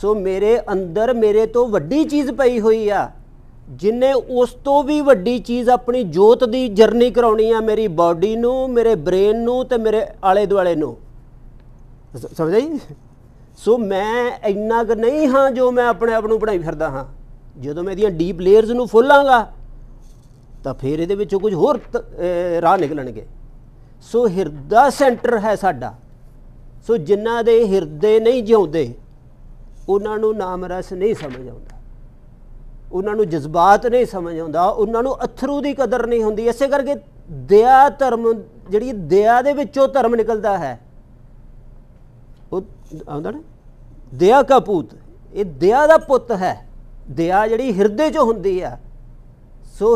Speaker 1: सो मेरे अंदर मेरे तो वड्डी चीज़ पई हुई आ, जिन्हें उस तो भी वड्डी चीज़ अपनी जोत दी जर्नी कराउणी आ, मेरी बॉडी नू, मेरे ब्रेन नू ते मेरे आले दुआले नू। समझ आई? सो मैं इन्ना क नहीं हाँ जो मैं अपने आप नू बनाई फिरदा हाँ। ਜਦੋਂ मैं ਇਹਦੀਆਂ ਡੀਪ ਲੇਅਰਸ ਨੂੰ ਫੁੱਲਾਂਗਾ ਤਾਂ ਫਿਰ ਇਹਦੇ ਵਿੱਚੋਂ ਕੁਝ ਹੋਰ ਰਾਹ ਨਿਕਲਣਗੇ। ਸੋ ਹਿਰਦਾ ਸੈਂਟਰ ਹੈ ਸਾਡਾ। ਸੋ ਜਿਨ੍ਹਾਂ ਦੇ ਹਿਰਦੇ ਨਹੀਂ ਜਿਉਂਦੇ ਉਹਨਾਂ ਨੂੰ ਨਾਮ ਰਸ ਨਹੀਂ ਸਮਝ ਆਉਂਦਾ, ਉਹਨਾਂ ਨੂੰ ਜਜ਼ਬਾਤ ਨਹੀਂ ਸਮਝ ਆਉਂਦਾ, ਉਹਨਾਂ ਨੂੰ ਅਥਰੂ ਦੀ ਕਦਰ ਨਹੀਂ ਹੁੰਦੀ। ਇਸੇ ਕਰਕੇ ਦਇਆ ਧਰਮ, ਜਿਹੜੀ ਦਇਆ ਦੇ ਵਿੱਚੋਂ ਧਰਮ ਨਿਕਲਦਾ ਹੈ, ਉਹ ਆਉਂਦਾ ਨਾ ਦਇਆ ਕਾ ਪੂਤ, ਇਹ ਦਇਆ ਦਾ ਪੁੱਤ ਹੈ। दया जिहड़ी हिरदे चो हुंदी आ। सो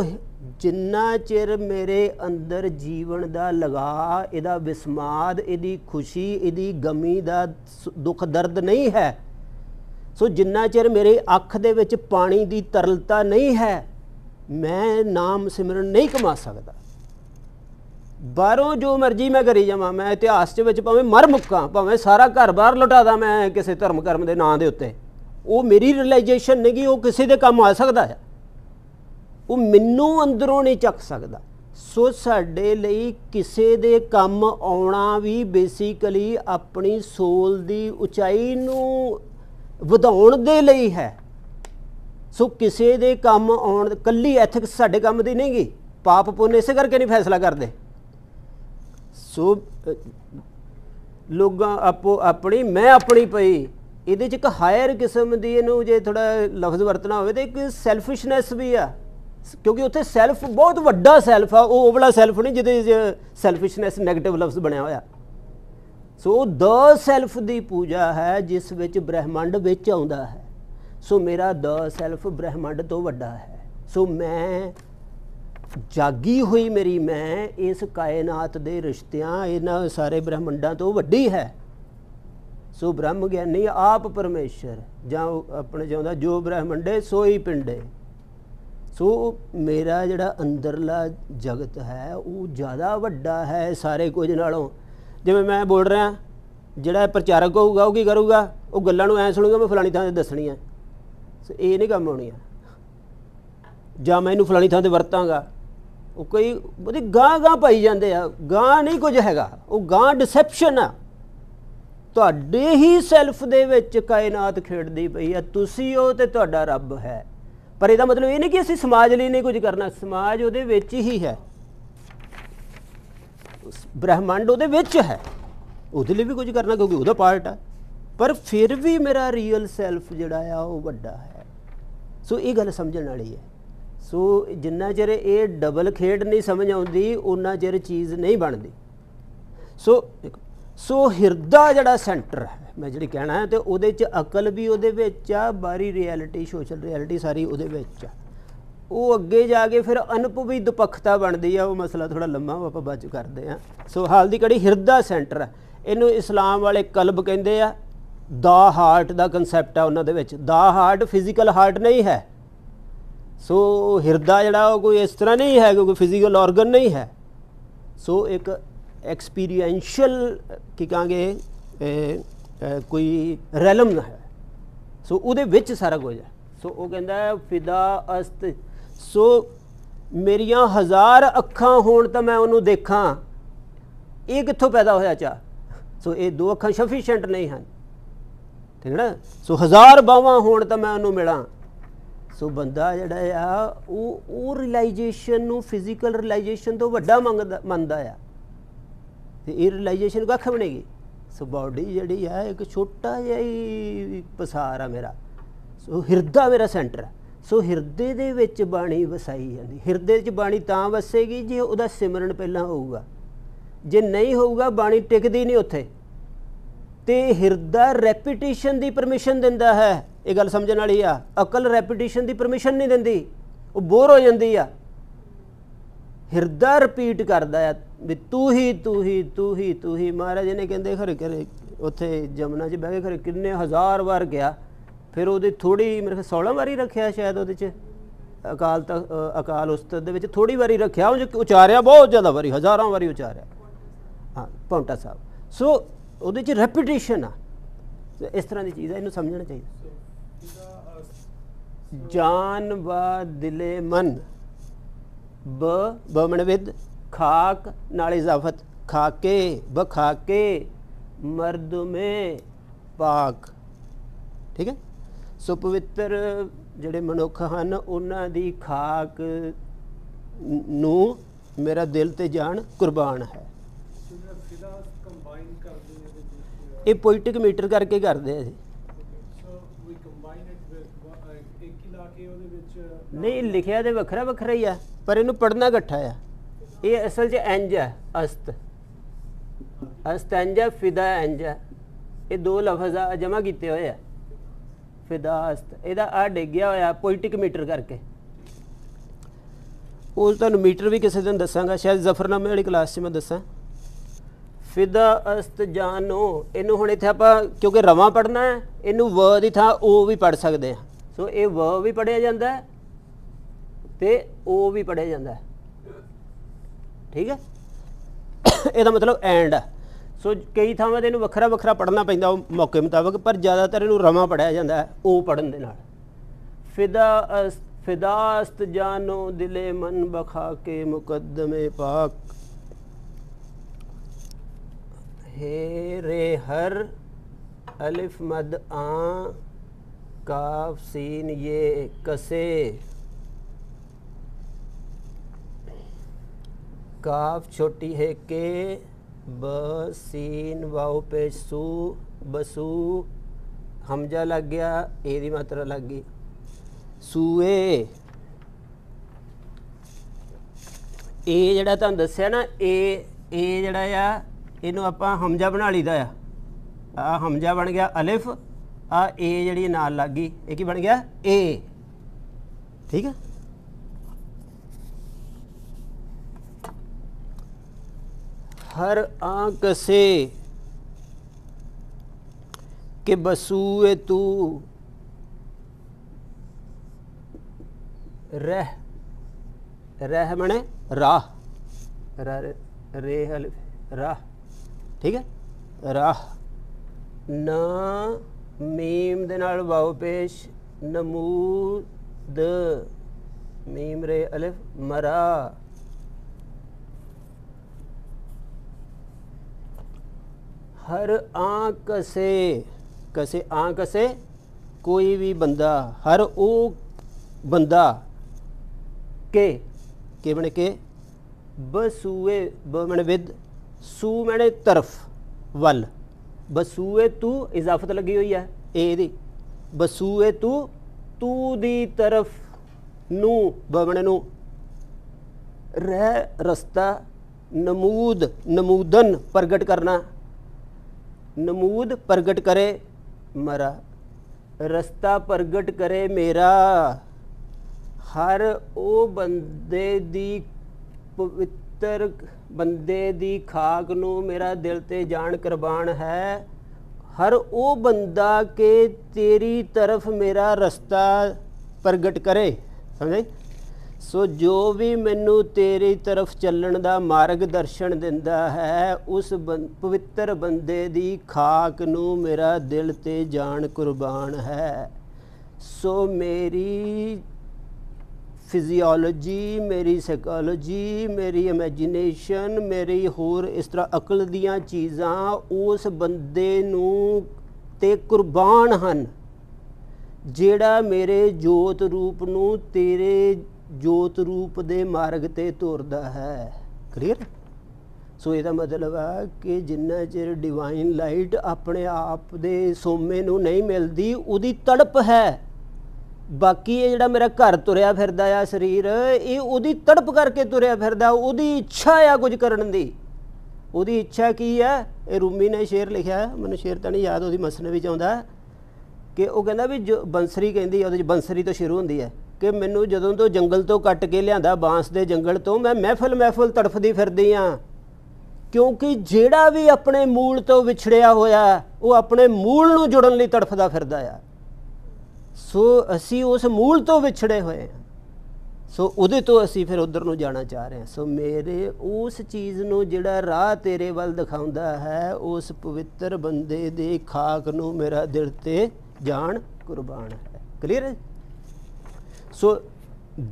Speaker 1: जिन्ना चिर मेरे अंदर जीवन दा लगा, इहदा विस्माद, इहदी खुशी, इहदी गमी दा दुख दर्द नहीं है, सो जिन्ना चिर मेरे अख दे विच पानी दी तरलता नहीं है, मैं नाम सिमरन नहीं कमा सकदा। बाहरों जो मर्जी मैं करी जावां, मैं इतिहास च भावें मर मुक्कां, भावें सारा घर बाहर लुटा दा मैं किसी धर्म कर्म दे नां दे उत्ते, वो मेरी रियलाइजेशन नहीं कि वो किसी के काम आ सकता है, वो मैनू अंदरों नहीं चक सकता। सो साडे लई किसी दे काम आउणा भी बेसिकली अपनी सोल दी उचाई नू वधाउण दे लई है। सो किसी दे काम आउण, कल्ली एथिक्स साडे काम दी नहीं गी, पाप पुण्य इसे करके नहीं फैसला करते। सो लोग आपो अपनी मैं अपनी पई, ਇਹਦੇ 'ਚ ਇੱਕ ਹਾਇਰ ਕਿਸਮ ਦੀ, ਇਹਨੂੰ ਜੇ ਥੋੜਾ ਲਫ਼ਜ਼ ਵਰਤਣਾ ਹੋਵੇ ਤਾਂ ਇੱਕ ਸੈਲਫਿਸ਼ਨੈਸ ਵੀ ਆ, ਕਿਉਂਕਿ ਉੱਥੇ ਸੈਲਫ ਬਹੁਤ ਵੱਡਾ ਸੈਲਫ ਆ, ਉਹ ਵਾਲਾ ਸੈਲਫ ਨਹੀਂ ਜਿਹਦੇ 'ਚ ਸੈਲਫਿਸ਼ਨੈਸ ਨੈਗੇਟਿਵ ਲਫ਼ਜ਼ ਬਣਿਆ ਹੋਇਆ। ਸੋ ਦ ਸੈਲਫ ਦੀ ਪੂਜਾ ਹੈ ਜਿਸ ਵਿੱਚ ਬ੍ਰਹਿਮੰਡ ਵਿੱਚ ਆਉਂਦਾ ਹੈ। ਸੋ ਮੇਰਾ ਦ ਸੈਲਫ ਬ੍ਰਹਿਮੰਡ ਤੋਂ ਵੱਡਾ ਹੈ। ਸੋ ਮੈਂ ਜਾਗੀ ਹੋਈ ਮੇਰੀ ਮੈਂ ਇਸ ਕਾਇਨਾਤ ਦੇ ਰਿਸ਼ਤਿਆਂ, ਇਹਨਾਂ ਸਾਰੇ ਬ੍ਰਹਿਮੰਡਾਂ ਤੋਂ ਵੱਡੀ ਹੈ। सो ब्रह्म ज्ञानी आप परमेश्वर, जां अपने चाहता जो ब्रह्मंडे सोई पिंडे। सो मेरा जिहड़ा अंदरला जगत है वो ज़्यादा वड्डा है सारे कुछ नालों। जिवें मैं बोल रहा, जिहड़ा प्रचारक होगा वो की करूगा, वो गल्लां नूं ऐ सुणूगा मैं फलानी थां ते दसणी है। सो ये नहीं काम होनी है, जां मैं इहनूं फलानी थां ते वरतांगा, वो कोई ਉਹਦੀ ਗਾਂਹ ਗਾਂਹ ਪਾਈ ਜਾਂਦੇ ਆ। ਗਾਂਹ ਨਹੀਂ ਕੁਝ ਹੈਗਾ, ਉਹ ਗਾਂਹ ਡਿਸੈਪਸ਼ਨ ਆ। ਤੁਹਾਡੇ ਹੀ ਸੈਲਫ ਦੇ ਵਿੱਚ ਕਾਇਨਾਤ ਖੇਡਦੀ ਪਈ ਹੈ, ਤੁਸੀਂ ਉਹ ਤੇ ਤੁਹਾਡਾ ਰੱਬ ਹੈ। ਪਰ ਇਹਦਾ ਮਤਲਬ ਇਹ ਨਹੀਂ ਕਿ ਅਸੀਂ ਸਮਾਜ ਲਈ ਨਹੀਂ ਕੁਝ ਕਰਨਾ, ਸਮਾਜ ਉਹਦੇ ਵਿੱਚ ਹੀ ਹੈ, ਬ੍ਰਹਿਮੰਡ ਉਹਦੇ ਵਿੱਚ ਹੈ, ਉਹਦੇ ਲਈ ਵੀ ਕੁਝ ਕਰਨਾ ਕਿਉਂਕਿ ਉਹਦਾ ਪਾਰਟ ਹੈ। ਪਰ ਫਿਰ ਵੀ ਮੇਰਾ ਰੀਅਲ ਸੈਲਫ ਜਿਹੜਾ ਆ ਉਹ ਵੱਡਾ ਹੈ। ਸੋ ਇਹ ਗੱਲ ਸਮਝਣ ਵਾਲੀ ਹੈ। ਸੋ ਜਿੰਨਾ ਚਿਰ ਇਹ ਡਬਲ ਖੇਡ ਨਹੀਂ ਸਮਝ ਆਉਂਦੀ ਉਨਾ ਚਿਰ ਚੀਜ਼ ਨਹੀਂ ਬਣਦੀ। सो हिरदा जिहड़ा सेंटर है मैं जिहड़ी कहना है, तो उहदे च अकल भी उहदे विच आ, बाहरी रियलिटी सोशल रियलिटी सारी उहदे विच आ। वो अगे जाके फिर अनपुवी दुपक्षता बनती है, वो मसला थोड़ा लम्मा वो आपां बाद च करदे आ। सो हाल दी घड़ी हिरदा सेंटर है, इहनूं इस्लाम वाले कल्ब कहंदे आ। द हार्ट का कंसैप्ट है उन्हां दे विच। द हार्ट फिजिकल हार्ट नहीं है। सो हिरदा जिहड़ा कोई इस तरह नहीं है, क्योंकि फिजिकल ऑर्गन नहीं है। सो एक एक्सपीरियंशियल की कहांगे कोई रैलम है। सो उहदे विच सारा कुछ है। सो वो कहता है फिदा अस्त, सो मेरियां 1000 अखां होण तां मैं उहनूं देखां, ये कित्थों पैदा होया चाह। सो ये 2 अखां सफिशेंट नहीं हैं, ठीक है ना। सो 1000 बावां होण तां मैं उहनूं मिलां। सो बंदा जिहड़ा आ वो रिलाइजेशन नूं फिजिकल रिलाइजेशन तो वड्डा मनदा आ, ते ये रिलाइजेशन कख भी नहीं। सो बॉडी जिहड़ी है एक छोटा जिहा ही पसार आ मेरा। सो हिरदा मेरा सेंटर है। सो हिरदे दे विच बाणी वसाई जांदी। हिरदे च बाणी तां वसेगी जे उहदा सिमरन पहलां होऊगा, जे नहीं होऊगा बाणी टिकदी नहीं उत्थे। ते हिरदा रैपीटिशन की परमिशन दिंदा है, ये गल समझण वाली आ। अकल रैपीटिशन की परमिशन नहीं दिंदी, वो बोर हो जाती आ। हिरदा रिपीट करदा है भी तू ही तू ही तू ही तू ही। महाराज ने कहते खरे खरे उत्थे जमुना च बह के खरे किन्ने 1000 बार गया, फिर वो थोड़ी मेरे 16 बारी रखिया शायद वो अकाल उस्तत दे विच थोड़ी बारी रखिया, उचारिया बहुत ज़्यादा बारी, 1000 बारी उचारिया। हाँ पौंटा साहब। सो वो रैपीटिशन आ। तो इस तरह की चीज़ है, इन्हूं समझना चाहिए। जान व दिले मन, ब मन विद, खाक नाल इजाफत, खाके ब खाके मर्द में पाक, ठीक है। सो पवित्र जिहड़े मनुख हैं उन्हां दी खाक नूं मेरा दिल ते जान कुर्बान है। ये पोइटिक मीटर करके करते हैं जी। नहीं लिखिया तो वखरा वखरा ही है, पर इनू पढ़ना इकट्ठा है। ये असल च इंज है, अस्त अस्त इंज है, फिदा इंज है। ये 2 लफज जमा किए हुए है, फिदा अस्त। यदा आ डिग्या होया पोइटिक मीटर करके। वो तुहानूं मीटर भी किसी दिन दसांगा, शायद जफरनामे वाली क्लास मैं दसा। फिदा अस्त जानो, इनू हुण इत्थे आपां क्योंकि रवां पढ़ना है, इनू व दी थां ओ भी पढ़ सकते हैं। सो ये व भी पढ़िया जाता है ते ओ भी पढ़िया जाता है, ठीक है। ਇਹਦਾ मतलब एंड है। सो कई थावां ते इनू वखरा वखरा पढ़ना पैंदा मौके मुताबिक, पर ज़्यादातर इनू रवां पढ़िया जाता है ओ पढ़न दे नाल। फिदा अस्त जानो दिले मन बखा के मुकद्दमे पाक, हे रे हर अलिफ मद आ काफ सीन ये कसे, काफ छोटी है के, ब सीन वाओ पे सू, बसू हमजा लग गया, ए दी मात्रा लग गई, सूए। ए जिहड़ा तुहानूं दस्सिया ना, ए जिहड़ा आ इनू आपां हमजा बना लीदा आ हमजा बन गया अलिफ, आ ए जिहड़ी नाल लग गई, ये की बन गया ए, ठीक है। हर आंक से के बसूए तू, रह मने राह, रे राह, ठीक है। राह न मीम दे नाल वाओ पेश, नमूद मीम रे अलिफ मरा, हर आंक से, कसे आंक से कोई भी बंदा, हर वो बंदा के बने के, बसूए ब मैंने विद, सू मैंने तरफ वल, बसूए तू इजाफत लगी हुई है ए दी, बसूए तू दी तरफ नू ब मैंने नू, रह रस्ता, नमूद नमूदन प्रगट करना, नमूद प्रगट करे मरा, रस्ता प्रगट करे मेरा, हर ओ बंदे दी पवित्र बंदे दी खाक नू मेरा दिल ते जान कुर्बान है, हर ओ बंदा के तेरी तरफ मेरा रस्ता प्रगट करे, समझे। ਸੋ ਜੋ ਵੀ ਮੈਨੂੰ ਤੇਰੀ ਤਰਫ ਚੱਲਣ ਦਾ ਮਾਰਗ ਦਰਸ਼ਨ ਦਿੰਦਾ ਹੈ, ਉਸ ਪਵਿੱਤਰ ਬੰਦੇ ਦੀ ਖਾਕ ਨੂੰ ਮੇਰਾ ਦਿਲ ਤੇ ਜਾਨ ਕੁਰਬਾਨ ਹੈ। ਸੋ ਮੇਰੀ ਫਿਜ਼ੀਓਲੋਜੀ, ਮੇਰੀ ਸਾਈਕੋਲੋਜੀ, ਮੇਰੀ ਇਮੈਜੀਨੇਸ਼ਨ, ਮੇਰੀ ਹੋਰ ਇਸ ਤਰ੍ਹਾਂ ਅਕਲ ਦੀਆਂ ਚੀਜ਼ਾਂ ਉਸ ਬੰਦੇ ਨੂੰ ਤੇ ਕੁਰਬਾਨ ਹਨ ਜਿਹੜਾ ਮੇਰੇ ਜੋਤ ਰੂਪ ਨੂੰ ਤੇਰੇ ਜੋਤ ਰੂਪ ਦੇ ਮਾਰਗ ਤੇ ਤੁਰਦਾ ਹੈ। ਕਲੀਅਰ? ਸੋ ਇਹਦਾ ਮਤਲਬ ਆ ਕਿ ਜਿੰਨਾ ਚਿਰ ਡਿਵਾਈਨ ਲਾਈਟ ਆਪਣੇ ਆਪ ਦੇ ਸੋਮੇ ਨੂੰ ਨਹੀਂ ਮਿਲਦੀ, ਉਹਦੀ ਤੜਪ ਹੈ। ਬਾਕੀ ਇਹ ਜਿਹੜਾ ਮੇਰਾ ਘਰ ਤੁਰਿਆ ਫਿਰਦਾ ਆ ਸਰੀਰ, ਇਹ ਉਹਦੀ ਤੜਪ ਕਰਕੇ ਤੁਰਿਆ ਫਿਰਦਾ, ਉਹਦੀ ਇੱਛਾ ਆ ਕੁਝ ਕਰਨ ਦੀ। ਉਹਦੀ ਇੱਛਾ ਕੀ ਹੈ? ਇਹ ਰੂਮੀ ਨੇ ਸ਼ੇਰ ਲਿਖਿਆ, ਮੈਨੂੰ ਸ਼ੇਰ ਤਾਂ ਨਹੀਂ ਯਾਦ, ਉਹਦੀ ਮਸਨਵੀ 'ਚ ਆਉਂਦਾ ਕਿ ਉਹ ਕਹਿੰਦਾ ਵੀ ਜੋ ਬੰਸਰੀ ਕਹਿੰਦੀ, ਉਹਦੇ 'ਚ ਬੰਸਰੀ ਤੋਂ ਸ਼ੁਰੂ ਹੁੰਦੀ ਹੈ ਕਿ ਮੈਨੂੰ ਜਦੋਂ ਤੋਂ ਜੰਗਲ ਤੋਂ ਕੱਟ ਕੇ ਲਿਆਂਦਾ, ਬਾਂਸ ਦੇ ਜੰਗਲ ਤੋਂ, ਮੈਂ ਮਹਿਫਲ ਤੜਫਦੀ ਫਿਰਦੀ ਹਾਂ, ਕਿਉਂਕਿ ਜਿਹੜਾ ਵੀ ਆਪਣੇ ਮੂਲ ਤੋਂ ਵਿਛੜਿਆ ਹੋਇਆ ਉਹ ਆਪਣੇ ਮੂਲ ਨੂੰ ਜੁੜਨ ਲਈ ਤੜਫਦਾ ਫਿਰਦਾ ਆ। ਸੋ ਅਸੀਂ ਉਸ ਮੂਲ ਤੋਂ ਵਿਛੜੇ ਹੋਏ ਹਾਂ, ਸੋ ਉਹਦੇ ਤੋਂ ਅਸੀਂ ਫਿਰ ਉੱਧਰ ਨੂੰ ਜਾਣਾ ਚਾਹ ਰਹੇ ਹਾਂ। ਸੋ ਮੇਰੇ ਉਸ ਚੀਜ਼ ਨੂੰ ਜਿਹੜਾ ਰਾਹ ਤੇਰੇ ਵੱਲ ਦਿਖਾਉਂਦਾ ਹੈ, ਉਸ ਪਵਿੱਤਰ ਬੰਦੇ ਦੇ ਖਾਕ ਨੂੰ ਮੇਰਾ ਦਿਲ ਤੇ ਜਾਨ ਕੁਰਬਾਨ ਹੈ। ਕਲੀਅਰ ਹੈ? ਸੋ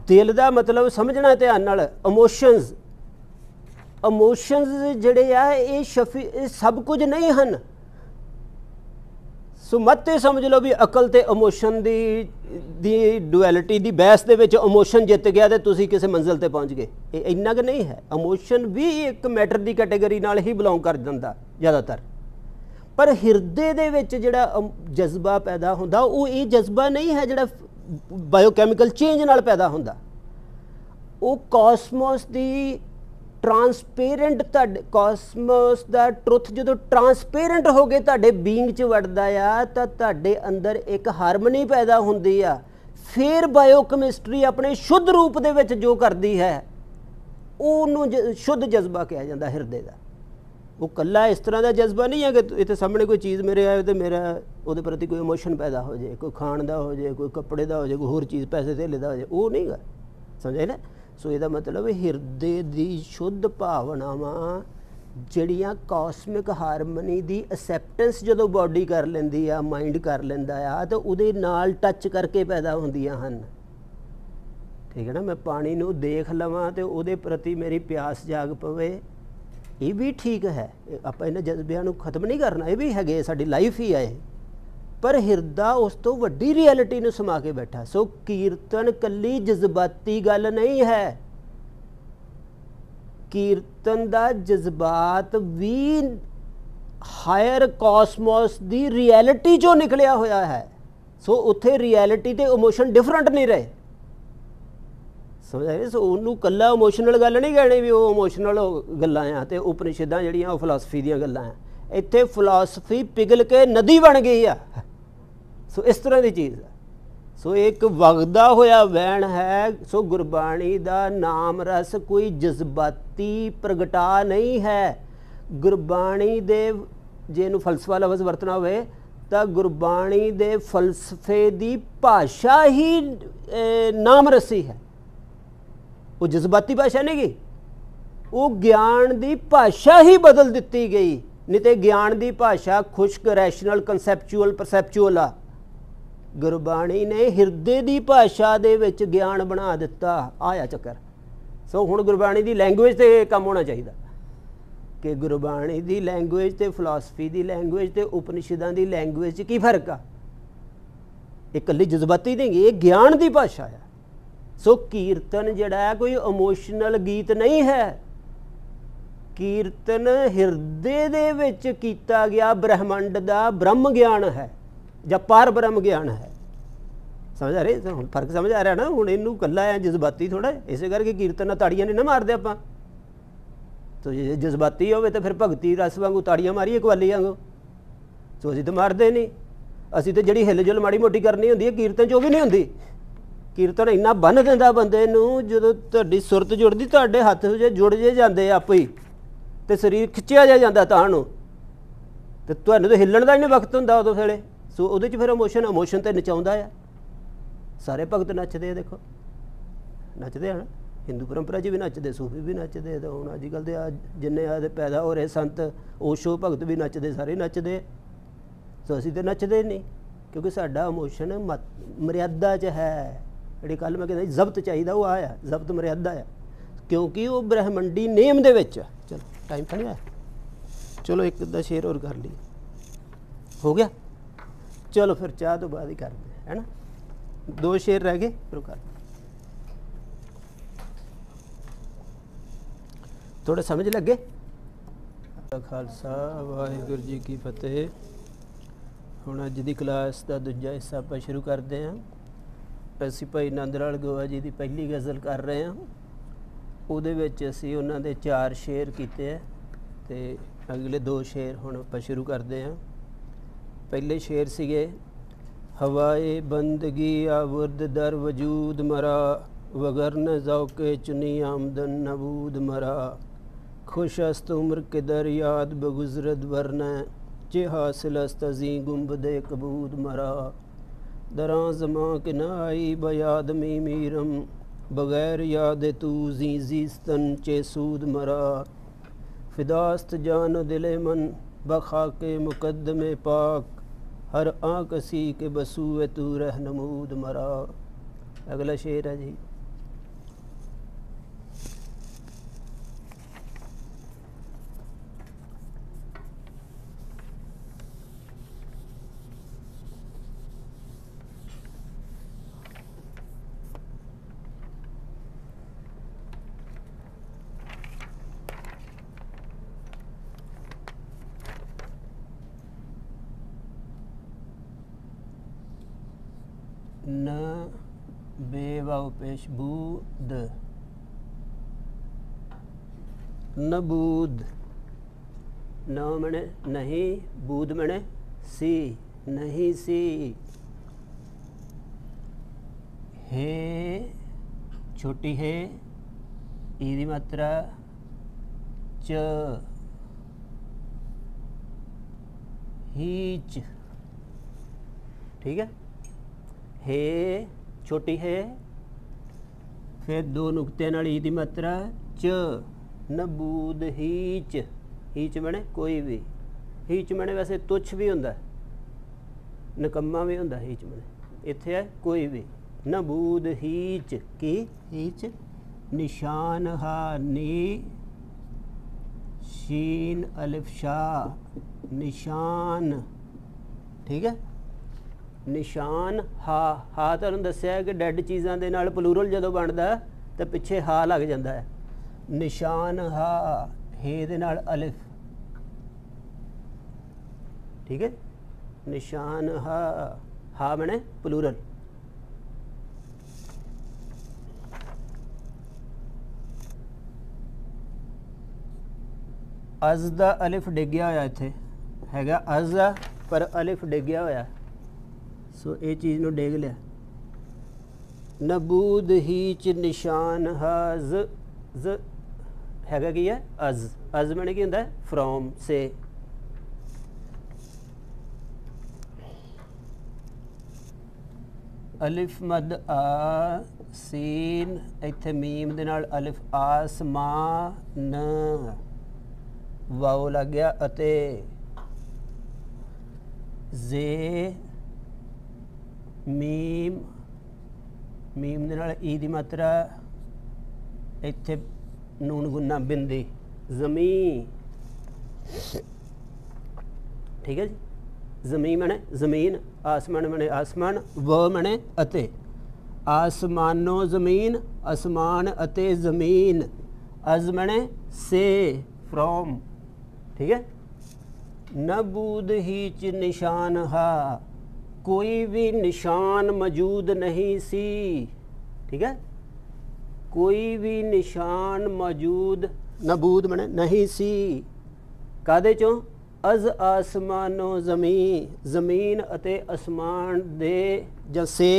Speaker 1: ਦਿਲ ਦਾ ਮਤਲਬ ਸਮਝਣਾ ਧਿਆਨ ਨਾਲ। ਇਮੋਸ਼ਨਸ ਜਿਹੜੇ ਆ ਇਹ ਸਭ ਕੁਝ ਨਹੀਂ ਹਨ। ਸੋ ਮਤ ਇਹ ਸਮਝ ਲਓ ਵੀ ਅਕਲ ਤੇ ਇਮੋਸ਼ਨ ਦੀ ਡੁਐਲਿਟੀ ਦੀ ਬਹਿਸ ਦੇ ਵਿੱਚ ਇਮੋਸ਼ਨ ਜਿੱਤ ਗਿਆ ਤੇ ਤੁਸੀਂ ਕਿਸੇ ਮੰਜ਼ਿਲ ਤੇ ਪਹੁੰਚ ਗਏ। ਇਹ ਇੰਨਾ ਕੁ ਨਹੀਂ ਹੈ। ਇਮੋਸ਼ਨ ਵੀ ਇੱਕ ਮੈਟਰ ਦੀ ਕੈਟੇਗਰੀ ਨਾਲ ਹੀ ਬਿਲੋਂਗ ਕਰ ਜਾਂਦਾ ਜ਼ਿਆਦਾਤਰ, ਪਰ ਹਿਰਦੇ ਦੇ ਵਿੱਚ ਜਿਹੜਾ ਜਜ਼ਬਾ ਪੈਦਾ ਹੁੰਦਾ ਉਹ ਇਹ ਜਜ਼ਬਾ ਨਹੀਂ ਹੈ ਜਿਹੜਾ ਬਾਇਓਕੈਮੀਕਲ ਚੇਂਜ ਨਾਲ ਪੈਦਾ ਹੁੰਦਾ। ਉਹ ਕਾਸਮੋਸ ਦੀ ਟਰਾਂਸਪੇਰੈਂਟ, ਤੁਹਾਡੇ ਕਾਸਮੋਸ ਦਾ ਟਰੁੱਥ ਜਦੋਂ ਟਰਾਂਸਪੇਰੈਂਟ ਹੋ ਕੇ ਤੁਹਾਡੇ ਬੀਇੰਗ 'ਚ ਵੜਦਾ ਆ ਤਾਂ ਤੁਹਾਡੇ ਅੰਦਰ ਇੱਕ ਹਾਰਮਨੀ ਪੈਦਾ ਹੁੰਦੀ ਆ। ਫਿਰ ਬਾਇਓਕੈਮਿਸਟਰੀ ਆਪਣੇ ਸ਼ੁੱਧ ਰੂਪ ਦੇ ਵਿੱਚ ਜੋ ਕਰਦੀ ਹੈ ਉਹਨੂੰ ਸ਼ੁੱਧ ਜਜ਼ਬਾ ਕਿਹਾ ਜਾਂਦਾ ਹਿਰਦੇ ਦਾ। ਉਹ ਇਕੱਲਾ ਇਸ ਤਰ੍ਹਾਂ ਦਾ ਜਜ਼ਬਾ ਨਹੀਂ ਹੈ ਕਿ ਇੱਥੇ ਸਾਹਮਣੇ ਕੋਈ ਚੀਜ਼ ਮੇਰੇ ਆਏ ਤੇ ਮੇਰਾ ਉਹਦੇ ਪ੍ਰਤੀ ਕੋਈ ਇਮੋਸ਼ਨ ਪੈਦਾ ਹੋ ਜਾਏ, ਕੋਈ ਖਾਣ ਦਾ ਹੋ ਜਾਏ, ਕੋਈ ਕੱਪੜੇ ਦਾ ਹੋ ਜਾਏ, ਕੋਈ ਹੋਰ ਚੀਜ਼ ਪੈਸੇ ਧੇਲੇ ਦਾ ਹੋ ਜਾਏ, ਉਹ ਨਹੀਂ ਗਾ। ਸਮਝੇ ਨਾ? ਸੋ ਇਹਦਾ ਮਤਲਬ ਹਿਰਦੇ ਦੀ ਸ਼ੁੱਧ ਭਾਵਨਾਵਾਂ ਜਿਹੜੀਆਂ ਕਾਸਮਿਕ ਹਾਰਮਨੀ ਦੀ ਅਸੈਪਟੈਂਸ ਜਦੋਂ ਬਾਡੀ ਕਰ ਲੈਂਦੀ ਆ, ਮਾਈਂਡ ਕਰ ਲੈਂਦਾ ਆ, ਤਾਂ ਉਹਦੇ ਨਾਲ ਟੱਚ ਕਰਕੇ ਪੈਦਾ ਹੁੰਦੀਆਂ ਹਨ। ਠੀਕ ਹੈ ਨਾ? ਮੈਂ ਪਾਣੀ ਨੂੰ ਦੇਖ ਲਵਾਂ ਤੇ ਉਹਦੇ ਪ੍ਰਤੀ ਮੇਰੀ ਪਿਆਸ ਜਾਗ ਪਵੇ, ਇਹ ਵੀ ਠੀਕ ਹੈ। ਆਪਾਂ ਇਹਨਾਂ ਜਜ਼ਬਿਆਂ ਨੂੰ ਖਤਮ ਨਹੀਂ ਕਰਨਾ, ਇਹ ਵੀ ਹੈਗੇ, ਸਾਡੀ ਲਾਈਫ ਹੀ ਹੈ। ਪਰ ਹਿਰਦਾ ਉਸ ਤੋਂ ਵੱਡੀ ਰਿਐਲਿਟੀ ਨੂੰ ਸਮਾ ਕੇ ਬੈਠਾ। ਸੋ ਕੀਰਤਨ ਕੱਲੀ ਜਜ਼ਬਾਤੀ ਗੱਲ ਨਹੀਂ ਹੈ। ਕੀਰਤਨ ਦਾ ਜਜ਼ਬਾਤ ਵੀ ਹਾਇਰ ਕਾਸਮੋਸ ਦੀ ਰਿਐਲਿਟੀ ਚੋਂ ਨਿਕਲਿਆ ਹੋਇਆ ਹੈ। ਸੋ ਉੱਥੇ ਰਿਐਲਿਟੀ ਤੇ ਇਮੋਸ਼ਨ ਡਿਫਰੈਂਟ ਨਹੀਂ ਰਹੇ। ਸਮਝ ਆਏ? ਸੋ ਉਹਨੂੰ ਕੱਲਾ ਇਮੋਸ਼ਨਲ ਗੱਲ ਨਹੀਂ ਕਹਿਣੀ ਵੀ ਉਹ ਇਮੋਸ਼ਨਲ ਗੱਲਾਂ ਆ ਤੇ ਉਪਨਿਸ਼ਦਾਂ ਜਿਹੜੀਆਂ ਉਹ ਫਿਲਾਸਫੀ ਦੀਆਂ ਗੱਲਾਂ ਆ। ਇੱਥੇ ਫਿਲਾਸਫੀ ਪਿਘਲ ਕੇ ਨਦੀ ਬਣ ਗਈ ਆ। ਸੋ ਇਸ ਤਰ੍ਹਾਂ ਦੀ ਚੀਜ਼ ਆ। ਸੋ ਇੱਕ ਵਗਦਾ ਹੋਇਆ ਵਹਿਣ ਹੈ। ਸੋ ਗੁਰਬਾਣੀ ਦਾ ਨਾਮ ਰਸ ਕੋਈ ਜਜ਼ਬਾਤੀ ਪ੍ਰਗਟਾ ਨਹੀਂ ਹੈ। ਗੁਰਬਾਣੀ ਦੇ, ਜੇ ਇਹਨੂੰ ਫਲਸਫਾ ਲਫ਼ਜ਼ ਵਰਤਣਾ ਹੋਵੇ ਤਾਂ ਗੁਰਬਾਣੀ ਦੇ ਫਲਸਫੇ ਦੀ ਭਾਸ਼ਾ ਹੀ ਨਾਮ ਰਸੀ ਹੈ। ਉਹ ਜਜ਼ਬਾਤੀ ਭਾਸ਼ਾ ਨਹੀਂ ਗਈ, ਉਹ ਗਿਆਨ ਦੀ ਭਾਸ਼ਾ ਹੀ ਬਦਲ ਦਿੱਤੀ ਗਈ। ਨਹੀਂ ਤੇ ਗਿਆਨ ਦੀ ਭਾਸ਼ਾ ਖੁਸ਼ਕ, ਰੈਸ਼ਨਲ, ਕਨਸੈਪਚੁਅਲ, ਪਰਸੈਪਚੁਅਲ ਆ। ਗੁਰਬਾਣੀ ਨੇ ਹਿਰਦੇ ਦੀ ਭਾਸ਼ਾ ਦੇ ਵਿੱਚ ਗਿਆਨ ਬਣਾ ਦਿੱਤਾ। ਆਇਆ ਚੱਕਰ। ਸੋ ਹੁਣ ਗੁਰਬਾਣੀ ਦੀ ਲੈਂਗੁਏਜ 'ਤੇ ਕੰਮ ਹੋਣਾ ਚਾਹੀਦਾ ਕਿ ਗੁਰਬਾਣੀ ਦੀ ਲੈਂਗੁਏਜ ਤੇ ਫਿਲਾਸਫੀ ਦੀ ਲੈਂਗੁਏਜ ਤੇ ਉਪਨਿਸ਼ਦਾਂ ਦੀ ਲੈਂਗੁਏਜ 'ਚ ਕੀ ਫਰਕ ਆ। ਇਹ ਇਕੱਲੀ ਜਜ਼ਬਾਤੀ ਨਹੀਂ, ਇਹ ਗਿਆਨ ਦੀ ਭਾਸ਼ਾ ਆ। ਸੋ ਕੀਰਤਨ ਜਿਹੜਾ ਹੈ ਕੋਈ ਇਮੋਸ਼ਨਲ ਗੀਤ ਨਹੀਂ ਹੈ। ਕੀਰਤਨ ਹਿਰਦੇ ਦੇ ਵਿੱਚ ਕੀਤਾ ਗਿਆ ਬ੍ਰਹਿਮੰਡ ਦਾ ਬ੍ਰਹਮ ਗਿਆਨ ਹੈ ਜਾਂ ਪਰ ਬ੍ਰਹਮ ਗਿਆਨ ਹੈ। ਸਮਝ ਆ ਰਹੀ? ਹੁਣ ਫਰਕ ਸਮਝ ਆ ਰਿਹਾ ਨਾ? ਹੁਣ ਇਹਨੂੰ ਇਕੱਲਾ ਐ ਜਜ਼ਬਾਤੀ ਥੋੜ੍ਹਾ, ਇਸੇ ਕਰਕੇ ਕੀਰਤਨ ਨਾਲ ਤਾੜੀਆਂ ਨਹੀਂ ਨਾ ਮਾਰਦੇ ਆਪਾਂ। ਤੋ ਜੇ ਜਜ਼ਬਾਤੀ ਹੋਵੇ ਤਾਂ ਫਿਰ ਭਗਤੀ ਰਸ ਵਾਂਗੂ ਤਾੜੀਆਂ ਮਾਰੀਏ ਕਵਾਲੀ ਵਾਂਗੂ। ਸੋ ਅਸੀਂ ਤਾਂ ਮਾਰਦੇ ਨਹੀਂ। ਅਸੀਂ ਤਾਂ ਜਿਹੜੀ ਹਿਲ ਜੁਲ ਮਾੜੀ ਮੋਟੀ ਕਰਨੀ ਹੁੰਦੀ ਹੈ ਕੀਰਤਨ 'ਚ ਉਹ ਵੀ ਨਹੀਂ ਹੁੰਦੀ। ਕੀਰਤਨ ਇੰਨਾ ਬੰਨ੍ਹ ਦਿੰਦਾ ਬੰਦੇ ਨੂੰ, ਜਦੋਂ ਤੁਹਾਡੀ ਸੁਰਤ ਜੁੜਦੀ ਤੁਹਾਡੇ ਹੱਥ ਜੁੜ ਜੇ ਜਾਂਦੇ ਆਪੇ ਹੀ ਅਤੇ ਸਰੀਰ ਖਿੱਚਿਆ ਜਾ ਜਾਂਦਾ ਤਾਂ ਨੂੰ, ਅਤੇ ਤੁਹਾਨੂੰ ਤਾਂ ਹਿੱਲਣ ਦਾ ਹੀ ਨਹੀਂ ਵਕਤ ਹੁੰਦਾ ਉਦੋਂ ਵੇਲੇ। ਸੋ ਉਹਦੇ 'ਚ ਫਿਰ ਇਮੋਸ਼ਨ ਤੇ ਨਚਾਉਂਦਾ ਆ। ਸਾਰੇ ਭਗਤ ਨੱਚਦੇ ਆ ਦੇਖੋ। नचते हैं हिंदू परंपरा च भी नचते, सूफी भी नचते, तो हुण अजकल दे जिन्ने आदे पैदा हो रहे संत ओशो भगत भी नचते, सारे नचते। तो असीं तो नचते नहीं, क्योंकि साडा इमोशन मर्यादा च है। जिहड़ी कल मैं कहता जब्त चाहिए वो आया, जब्त मर्यादा है, क्योंकि वो ब्रह्मंडी नेम दे विच। चलो टाइम तो नहीं आया, चलो एक अद्धा शेर और कर ली, हो गया। चलो फिर चाह तो बाद ही करते है ना, 2 शेर रह गए फिर कर। थोड़ा समझ लगे। खालसा वाहिगुरू जी की फतेह। हुण अज दी क्लास का दूजा हिस्सा आपां शुरू करते हैं। असीं भाई नंद लाल गोवा जी की पहली गज़ल कर रहे हैं, उहदे विच असीं उन्हां दे 4 शेर कीते है, ते अगले 2 शेर हुण आपां शुरू करते हैं। पहले शेर सीगे, हवाए बंदगी आवुर्द दर वजूद मरा, वगरन ज़ौक़े चुनी आमदन नबूद मरा, खुश अस्त उम्र के दर याद बगुजरद वरन, चे हासिल अस्त अज़ी गुम्बदे कबूद मरा, दरां ज़मां के न आई बयाद मी मीरम, बगैर याद तू जी जीस्तन चे सूद मरा, फिदास्त जान दिले मन बखा के मुकद्दमे पाक, हर आँख सी के बसूए तू रहनमूद मरा। अगला शेर है जी, न बेवाव पेश बूद, नबूद, न मने नहीं, बूद मने सी, नहीं सी, हे छोटी है, ई दी मात्रा च, हीच, ठीक है। हे छोटी है, फिर 2 नुकते नाल ई दी मात्रा च, नबूद हीच, हीच बने कोई भी, हीच बने वैसे तुच्छ भी हुंदा, निकम्मा भी हुंदा, हीच बने इत्थे है कोई भी। नबूद हीच की, हीच निशान हा नी शीन अलिफ शाह, निशान, ठीक है। निशान हा तुहानूं दस्सिया है कि डैड चीज़ां दे नाल प्लूरल जदों बनदा तो पिछे हा लग जाता है। निशान हा, हे दे नाल अलिफ, ठीक है। निशान हा बने प्लूरल। अज दा अलिफ डिग्या होया, इत्थे हैगा अज आ पर अलिफ डिग्या होया, सो ये चीज़ नूं डेग लिया। नबूद हीच निशान हा, ज हैगा की है अज, अज मैंने की होंदा है फ्रॉम से। अलिफ मद आ सीन, इत्थे मीम दे नाल अलिफ आसमान, वाओ लग गया अते, जे मीम, मीम दे नाल ई दी मात्रा, इत्थे नून गुन्ना बिंदी, जमी, ठीक है जी। जमी मने जमीन, आसमान मने आसमान, व मने अते, आसमानो ज़मीन, आसमान अते ज़मीन, अज मने से फ्रॉम, ठीक है। नबूद हीच निशान हा, कोई भी निशान मौजूद नहीं सी, ठीक है। कोई भी निशान मौजूद, नबूद मने नहीं सी, कादे चों, अज आसमानो ज़मीन अते आसमान दे जां से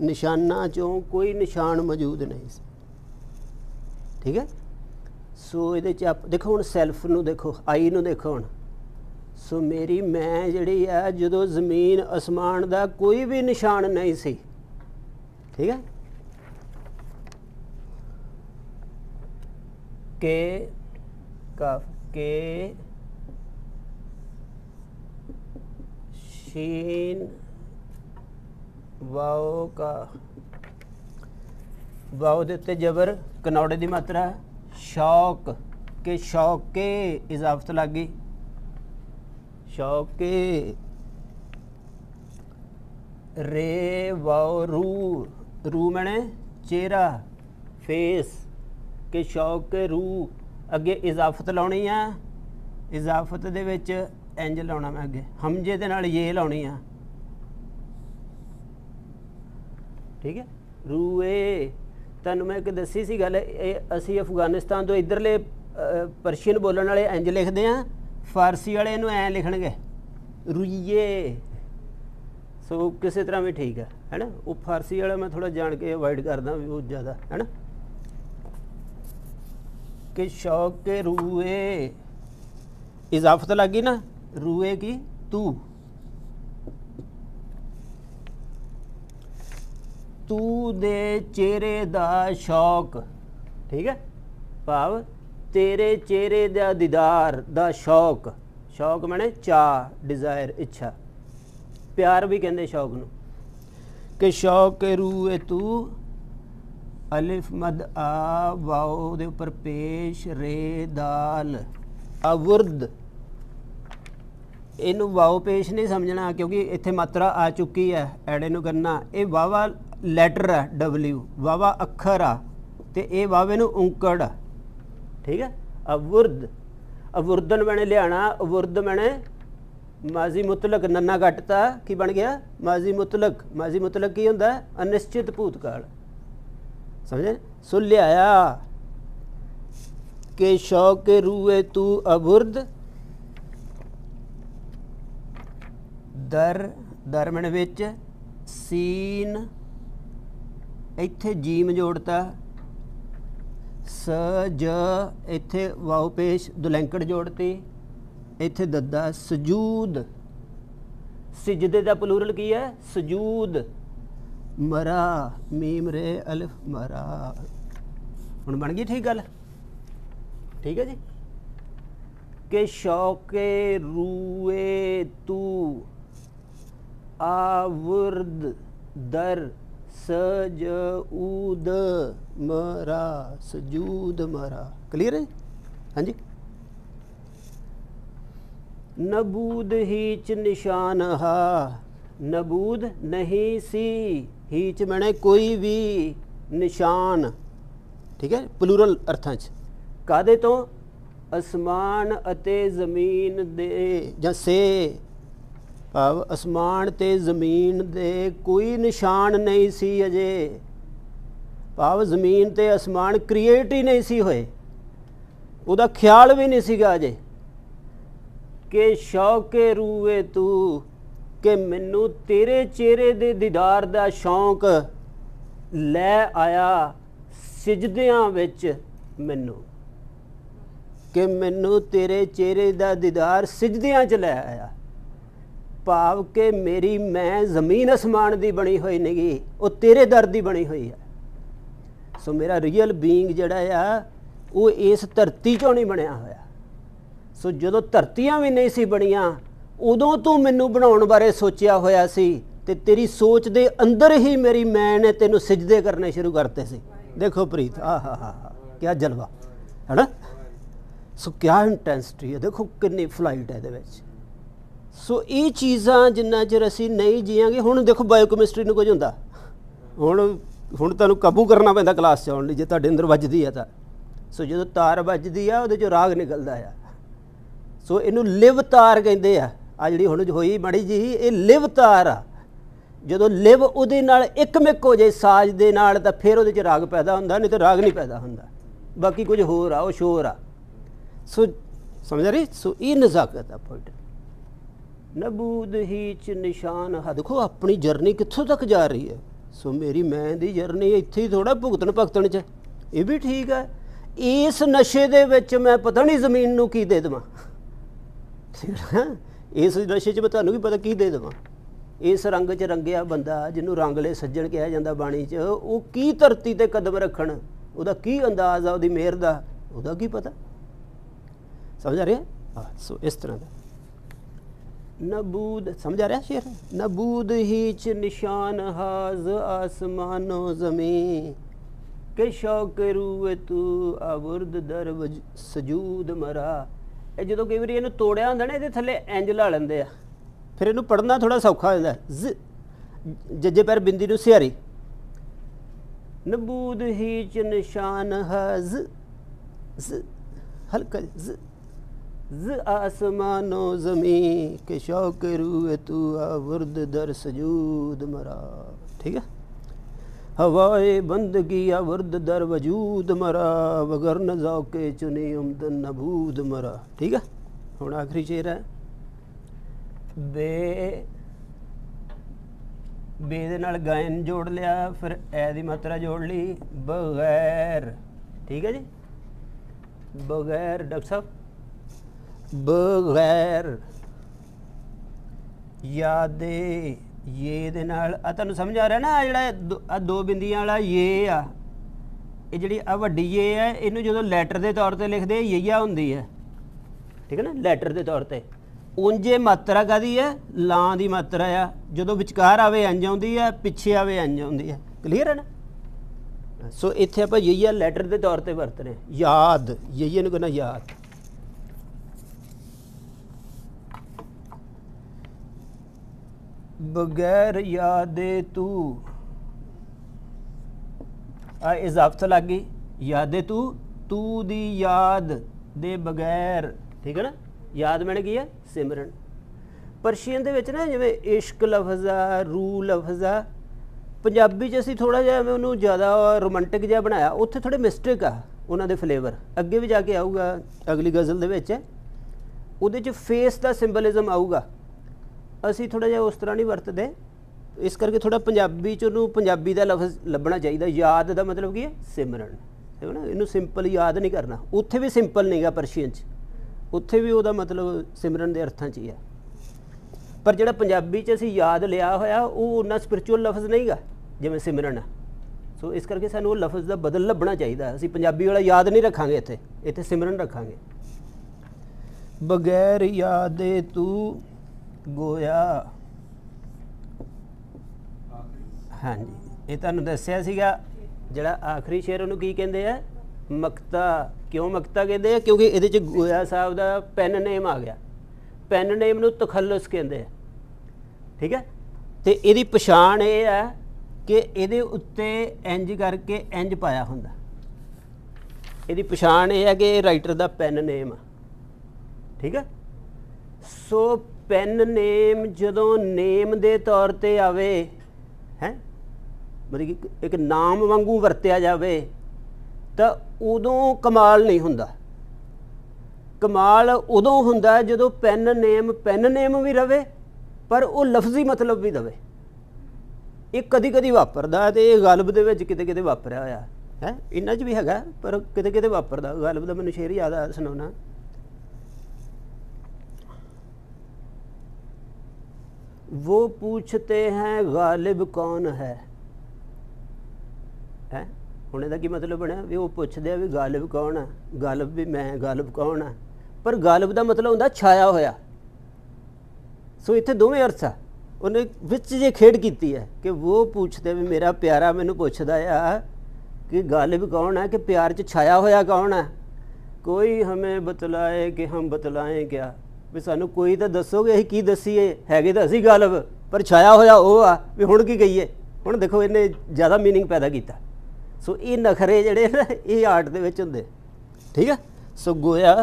Speaker 1: निशाना चों कोई निशान मौजूद नहीं सी, ठीक है। सो ये आप देखो हुण सैल्फ नूं देखो, आई नूं देखो हुण, सो मेरी मैं जिहड़ी है जदों ज़मीन आसमान दा कोई भी निशान नहीं सी, ठीक है। के काफ के शीन वाओ का वाओ दे उत्ते जबर कनौड़े की मात्रा शौक के शौक के इजाफत लग गई शौक के रे वाओ रू रू मैंने चेहरा फेस के शौक के रू अगे इजाफत लाउनी है इजाफत दे विच इंज लाउना मैं अगे हमजे दे नाल ये लाउनी है ठीक है रूए तुहानूं मैं एक दसी सी गल असी अफगानिस्तान तो इधरले परशियन बोलण वाले इंज लिखते हैं फारसी वाले इनू ऐ लिखणगे रुइए सो किसी तरह भी ठीक है ना वो फारसी वाला मैं थोड़ा जान के अवॉइड करदा भी बहुत ज़्यादा है ना कि शौक के रूए इजाफत लग गई ना रूए की तू तू दे चेहरे दा शौक ठीक है भाव तेरे चेहरे दा दीदार दा शौक शौक मैंने चाह डिज़ायर इच्छा प्यार भी कहते शौक नूं कि शौक के रूए तू अलिफ मद आ वाओ दे उपर पेश रे दाल अवुर्द इनू वाओ पेश नहीं समझना क्योंकि इत्थे मात्रा आ चुकी है एडे नू करना ये वावा लैटर है डबल्यू वावा अखर आ ते ये वावे नू औंकड़ आ ठीक है अवुर्द अवुर्दन मैंने लियाना अवुर्द मैंने माजी मुतलक नन्ना घटता की बन गया माजी मुतलक की होंदा अनिश्चित भूतकाल समझे सो लियाया के शौक के रूए तू अवुर्द दर दर मैंने विच सीन इत्थे जीम जोड़ता स ज इत्थे वाओ पेश दुलैंकड़ जोड़ती इत्थे दद्दा सजूद सिजदे दा प्लूरल की है सजूद मरा मीम रे अलिफ मरा हुण बन गई ठीक गल ठीक है जी के शौके रूए तू आवुर्द दर सजूद मरा सजूद मरा क्लियर है हाँ जी नबूद हीच निशान हा नबूद नहीं सी हीच मैंने कोई भी निशान ठीक है प्लूरल अर्थां च कादे तो आसमान अते जमीन दे जां से भाव आसमान ते जमीन दे कोई निशान नहीं सी अजे भाव जमीन ते आसमान क्रिएट ही नहीं सी होए उहदा ख्याल भी नहीं सीगा अजे के शौके रूए तू कि मैनू तेरे चेहरे दे दीदार दा शौक लै आया सिजदियां विच मैनू कि मैनू तेरे चेहरे दा दीदार सिजदियां च लै आया भाव के मेरी मैं जमीन आसमान दी बनी हुई नहीं वो तेरे दर दी बनी हुई है सो मेरा रियल बीइंग जिहड़ा आ वो इस धरती चों नहीं बनया होया सो जदों धरतियां भी नहीं सी बनियां उदों तू मैनू बनाउण बारे सोचिया होया सी ते तेरी सोच दे अंदर ही मेरी मैं ने तेनू सिजदे करने शुरू करते सी देखो प्रीत हा क्या जलवा है ना सो क्या इंटेंसिटी है देखो कितनी फ्लाइट है इहदे विच सो ये चीज़ां जिन्ना चिर असीं नहीं जीआंगे हुण देखो बायोकैमिस्ट्री नूं कुछ हुंदा हुण तुहानूं काबू करना पैंदा क्लास च आउण लई जे तुहाडे अंदर वजदी है तां सो जदों तार वजदी आ उहदे चों राग निकलदा आ सो इनू लिव तार कहते आ जिहड़ी हुण होई माड़ी जी ये लिव तार आ जदों लिव उहदे नाल इकमिक हो जाए साज दे नाल तां फिर उहदे च राग पैदा हुंदा नहीं तो राग नहीं पैदा हुंदा बाकी कुछ होर आ वो शोर आ सो समझ रही सो ये नज़ाकत आ पॉइंट नबूद हीच निशान हा देखो अपनी जर्नी कित्थों तक जा रही है सो मेरी मैं दी जर्नी इत्थे ही थोड़ा भुगतन भगतन च ये भी ठीक है इस नशे दे विच मैं पता नहीं जमीन नूं की दे देवां इस नशे च मैं तुहानूं भी पता की दे देवां इस रंग च रंगिया बंदा जिन्हों रंगले सज्जण कहा जाता बाणी च वो की धरती ते कदम रखण उहदा की अंदाज़ आ उहदी मेहर दा ਉਹਦਾ ਕੀ ਪਤਾ। समझ आ रहा है? हाँ, सो इस तरह का नबूद समझ आ रहा है शेर। नबूद हीच निशान हाज आसमानो ज़मीं के शौक रूए तू आबुर्द दर सजूद मरा। ਇਹ ਜਦੋਂ ਕਈ ਵਾਰੀ ਇਹਨੂੰ ਤੋੜਿਆ ਹੁੰਦਾ ਨਾ, ਇਹਦੇ ਥੱਲੇ ਇੰਜ ਲਾ ਲੈਂਦੇ ਆ, ਫਿਰ ਇਹਨੂੰ ਪੜ੍ਹਨਾ ਥੋੜ੍ਹਾ ਸੌਖਾ ਹੋ ਜਾਂਦਾ। ਜੱਜੇ ਪੈਰ ਬਿੰਦੀ ਨੂੰ ਸਿਆਰੀ। ਨਬੂਦ ਹੀਚ ਨਿਸ਼ਾਨ ਹਾਜ਼ ਹਲਕਾ ज़ आसमानो ज़मीं के शौक रूए तू आवर्द दर सजूद मरा। ठीक है। हवाए बंदगी आवर्द दर वजूद मरा वगर न ज़ौक़े चुनी उम्दन नबूद मरा। ठीक है। हुण आखिरी शेर है। बे बे दे नाल गायन जोड़ लिया, फिर ए दी मात्रा जोड़ ली, बगैर। ठीक है जी। बगैर डॉक्टर साहब बगैर यादे ये दे नाल आ तुहानूं समझ आ रहा ना, जिहड़ा दो बिंदियां वाला ये आ, ये जिहड़ी आ वड्डी ये है, इहनूं जदों लैटर दे तौर ते लिखदे येया हुंदी है। ठीक है ना, लैटर दे तौर ते। उंजे मात्रा काहदी है? लां दी मात्रा आ। जदों विचकार आवे अंज आउंदी है, पिछे आवे अंज आउंदी है। क्लीयर है ना? सो इत्थे आपां येया लैटर दे तौर ते वरत रहे। याद येये नूं कहना याद। बगैर यादे तू आ इजाफत लग गई। यादे तू, तू दी याद दे बगैर। ठीक है ना। याद मैंने की है सिमरन। परशियन दे विच ना जिवें इश्क लफ्ज़ आ, रू लफ्ज़ आ, पंजाबी च असीं थोड़ा जिहा उन्होंने ज़्यादा रोमांटिक जिहा बनाया, उत्थे थोड़े मिस्टेक आ उन्हां दे फ्लेवर। अगे भी जाके आऊगा अगली गज़ल दे विच, उहदे च फेस दा सिंबलिज़म आऊगा। असी थोड़ा जिहा उस तरह नहीं वरतते, इस करके थोड़ा पंजाबी च उन्होंने पंजाबी का लफ्ज़ लभना चाहिए। याद का मतलब की है सिमरन। ठीक है ना। इनू सिंपल याद नहीं करना। उत्थे भी सिंपल नहीं गा परशियन च, उत्थे भी वह मतलब सिमरन के अर्थां च ही है। पर जिहड़ा पंजाबी च असी याद लिया होया वो उन्ना स्पिरिचुअल लफ्ज़ नहीं गा जिवें सिमरन है। सो इस करके सानू लफ्ज़ का बदल लभना चाहिए। असी पंजाबी वाला याद नहीं रखांगे, इत्थे इत्थे सिमरन रखांगे। बगैर यादे तू गोया। हाँ जी, ये तुहानूं दस्सिया सीगा जिहड़ा आखिरी शेर उहनूं की कहंदे आ? मकता। क्यों मकता कहते हैं? क्योंकि ये गोया साहब का पैन नेम आ गया। पैन नेम नूं तखल्लुस कहंदे आ। ठीक है। तो ये पछाण ये है कि ये उत्ते इंज करके इंज पाया हुंदा। ये पछाण ये है कि राइटर का पैन नेम। ठीक है। सो पैन नेम जदों नेम दे तौर ते आवे है, मतलब एक नाम वांगू वरत्या जावे, तो उदों कमाल नहीं हुंदा। कमाल उदों हुंदा जदों पैन नेम भी रवे पर वो लफ्जी मतलब भी दवे। ये कदी कदी वापरदा, ते गालिब दे विच किते किते वापरिया होया है, इन्हां च भी हैगा पर किते किते वापरदा। गालिब दा मैनूं शेर याद आ सुणाउणा। वो पूछते हैं गालिब कौन है। हुण इहदा की मतलब बनिया भी वो पुछदे भी गालिब कौन है, गालिब भी मैं, गालिब कौन है। पर गालिब का मतलब हुंदा छाया होया। सो इत्थे दोवें अर्थ आ। उन्हें विच जे खेड कीती है कि वो पूछते भी मेरा प्यारा मैनूं पुछदा आ कि गालिब कौन है, कि प्यार च छाया होया कौन है। कोई हमें बतलाए कि हम बतलाएं क्या। भी सानू कोई तो दसोगे असीं की दसीए, हैगे तो असीं गालिब पर छाया होया वो आ भी हुण की कहीए। हुण देखो इन्हें ज़्यादा मीनिंग पैदा किया। सो ये नखरे जिहड़े ना ये आर्ट दे विच हुंदे। ठीक है। सो गोया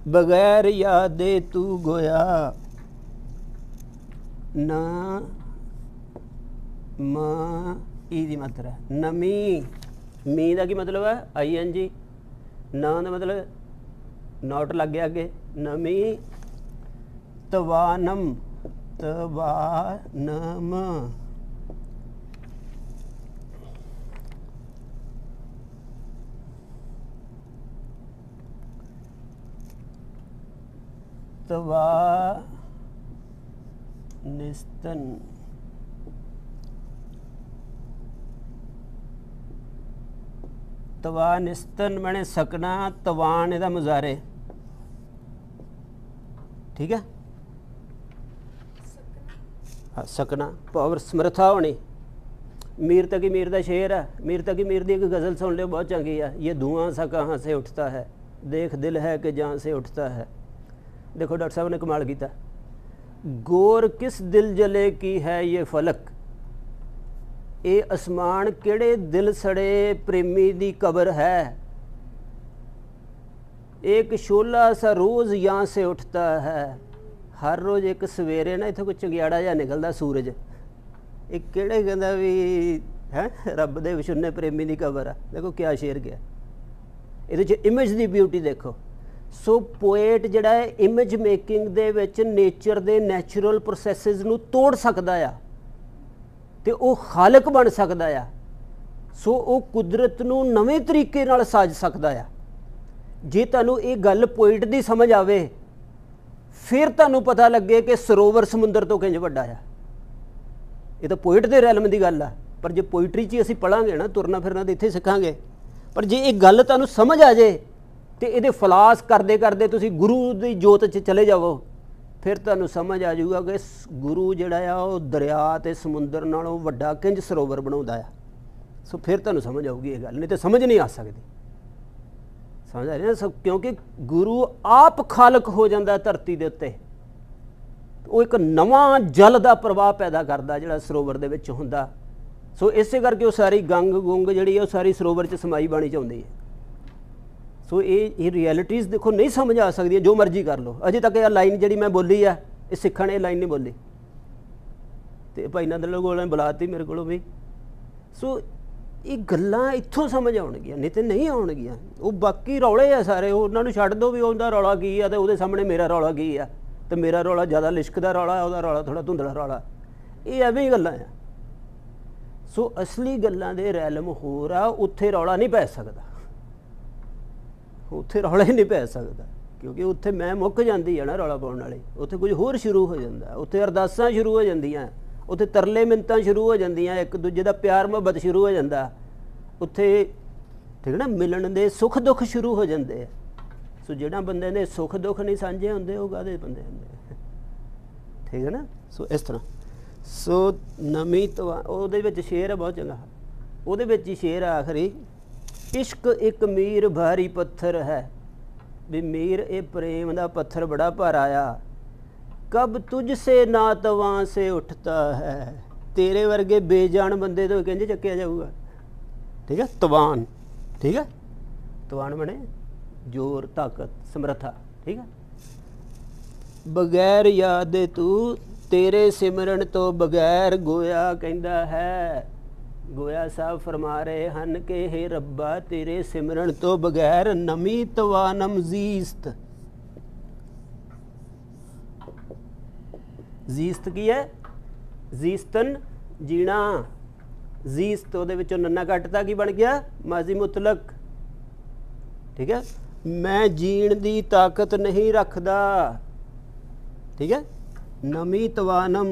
Speaker 1: बगैर यादे तू गोया ना मां ई दी मात्रा नमी। मी का की मतलब है ING। ना का मतलब नॉट लग गया अगे। नमी तवानम तवानम तवा निस्तन। तवा निस्तन बने सकना, तवान इहदा मुजारे, ठीक है। हाँ सकना पावर समर्था होनी। मीर तकी मीर का शेर है, मीर तकी मीर की एक गज़ल सुन लो बहुत चंगी है। ये धुआं सा कहाँ से उठता है, देख दिल है कि जहाँ से उठता है। देखो डॉक्टर साहब ने कमाल किया, गोर किस दिल जले की है ये फलक, ये आसमान केड़े दिल सड़े प्रेमी दी कब्र है, एक शोला सा रोज़ यहाँ से उठता है। हर रोज़ एक सवेरे ना इत्थों कोई चंगियाड़ा जिहा निकलदा सूरज, एक केड़े कहंदा भी है रब दे विछुन्ने प्रेमी दी कब्र है। देखो क्या शेर गया इहदे च, इमेज दी ब्यूटी देखो। सो पोएट जिहड़ा है इमेज मेकिंग दे विच नेचर दे नैचुरल प्रोसैसिस नूं तोड़ सकदा आ ते वो खालक बन सकदा आ। सो वो कुदरत नूं नवें तरीके नाल साज सकदा आ। जे तुहानूं ये गल पोइट दी समझ आवे फिर तुहानूं पता लगे कि सरोवर समुंदर तो किंज वड्डा आ। ये तो पोइट दे रैलम दी गल आ, पर जे पोइट्री च असीं पढ़ांगे ना, तुरना फिरना तो इत्थे सिखांगे। पर जे ये गल तुहानूं समझ आ जाए तो ये फलास करते करते तुसीं गुरु दी जोत च चले जावो, फिर तुहानूं समझ आ जाऊगा कि गुरु जिहड़ा आ वो दरिया ते समुंदर नालों वड्डा किंज सरोवर बनाउंदा आ। सो फिर तुहानूं समझ आऊगी ये गल, नहीं तो समझ नहीं आ सकती। समझ आ रही ना सब, क्योंकि गुरु आप खालक हो जाता धरती के उत्ते। वो एक नवा जल का प्रवाह पैदा करता जिहड़ा सरोवर दे विच हुंदा। सो इस करके वो सारी गंग गुंग जिहड़ी है सारी सरोवर च समाई बाणी च आउंदी है। सो ये रियलिटीज़ देखो नहीं समझ आ सकती, जो मर्जी कर लो। अजे तक यह लाइन जी मैं बोली है ये सिखा ने लाइन नहीं बोली, तो भाई नंदलाल कोल बुलाती मेरे को भी। सो ये गल्लां इत्थों समझ आउणगियां, नहीं तो नहीं आउणगियां। वो बाकी रौले आ सारे, उन्होंने छड्ड दो भी उहदा रौला की है तो उहदे सामने मेरा रौला की है, तो मेरा रौला ज़्यादा लिशकदा रौला है, उहदा रौला थोड़ा धुंधला रौला। ये एवें ही गल्लां आ। सो असली गल्लां दे रैलम होर आ, उत्थे रौला नहीं पै सकदा, उत्थे रौला ही नहीं पै सकदा, क्योंकि उत्थे मैं मुੱਕ ਜਾਂਦੀ है ना रौला पाउण वाली। उत्थे कुछ होर शुरू हो जाता, उत्थे अरदासां शुरू हो जांदियां, उत्थे तरले मिन्नतां शुरू हो जांदियां, एक दूजे का प्यार मुहब्बत शुरू हो जाता उत्थे, ठीक है ना। मिलन दे सुख दुख शुरू हो जाते हैं। सो जिहड़ा बंदे ने सुख दुख नहीं साझे होंदे वो काहदे बंदे होंदे, ठीक है ना। सो इस तरह सो नमी तवा ਉਹਦੇ ਵਿੱਚ शेर है बहुत चंगा, ਉਹਦੇ ਵਿੱਚ ही शेर है आखिरी, इश्क एक मीर भारी पत्थर है, भी मीर ए प्रेम दा पत्थर बड़ा भारा आ, कब तुझसे ना तवां से उठता है, तेरे वर्गे बेजान बंदे तो किंज चक्या जाऊगा, ठीक है। तवान, ठीक है, तवान बने जोर ताकत समर्था, ठीक है। बगैर याद तू तेरे सिमरन तो बगैर गोया कहता है, गोया साहब फरमा रहे हैं कि हे रब्बा तेरे सिमरन तो बगैर नमी तवानम जीस्त, जीस्त की है जीस्तन जीना, जीस्त ਉਹਦੇ ਵਿੱਚੋਂ नन्ना ਕੱਟਦਾ की बन गया माजी मुतलक, ठीक है। मैं जीण दी ताकत नहीं रखदा, ठीक है। नमी तवानम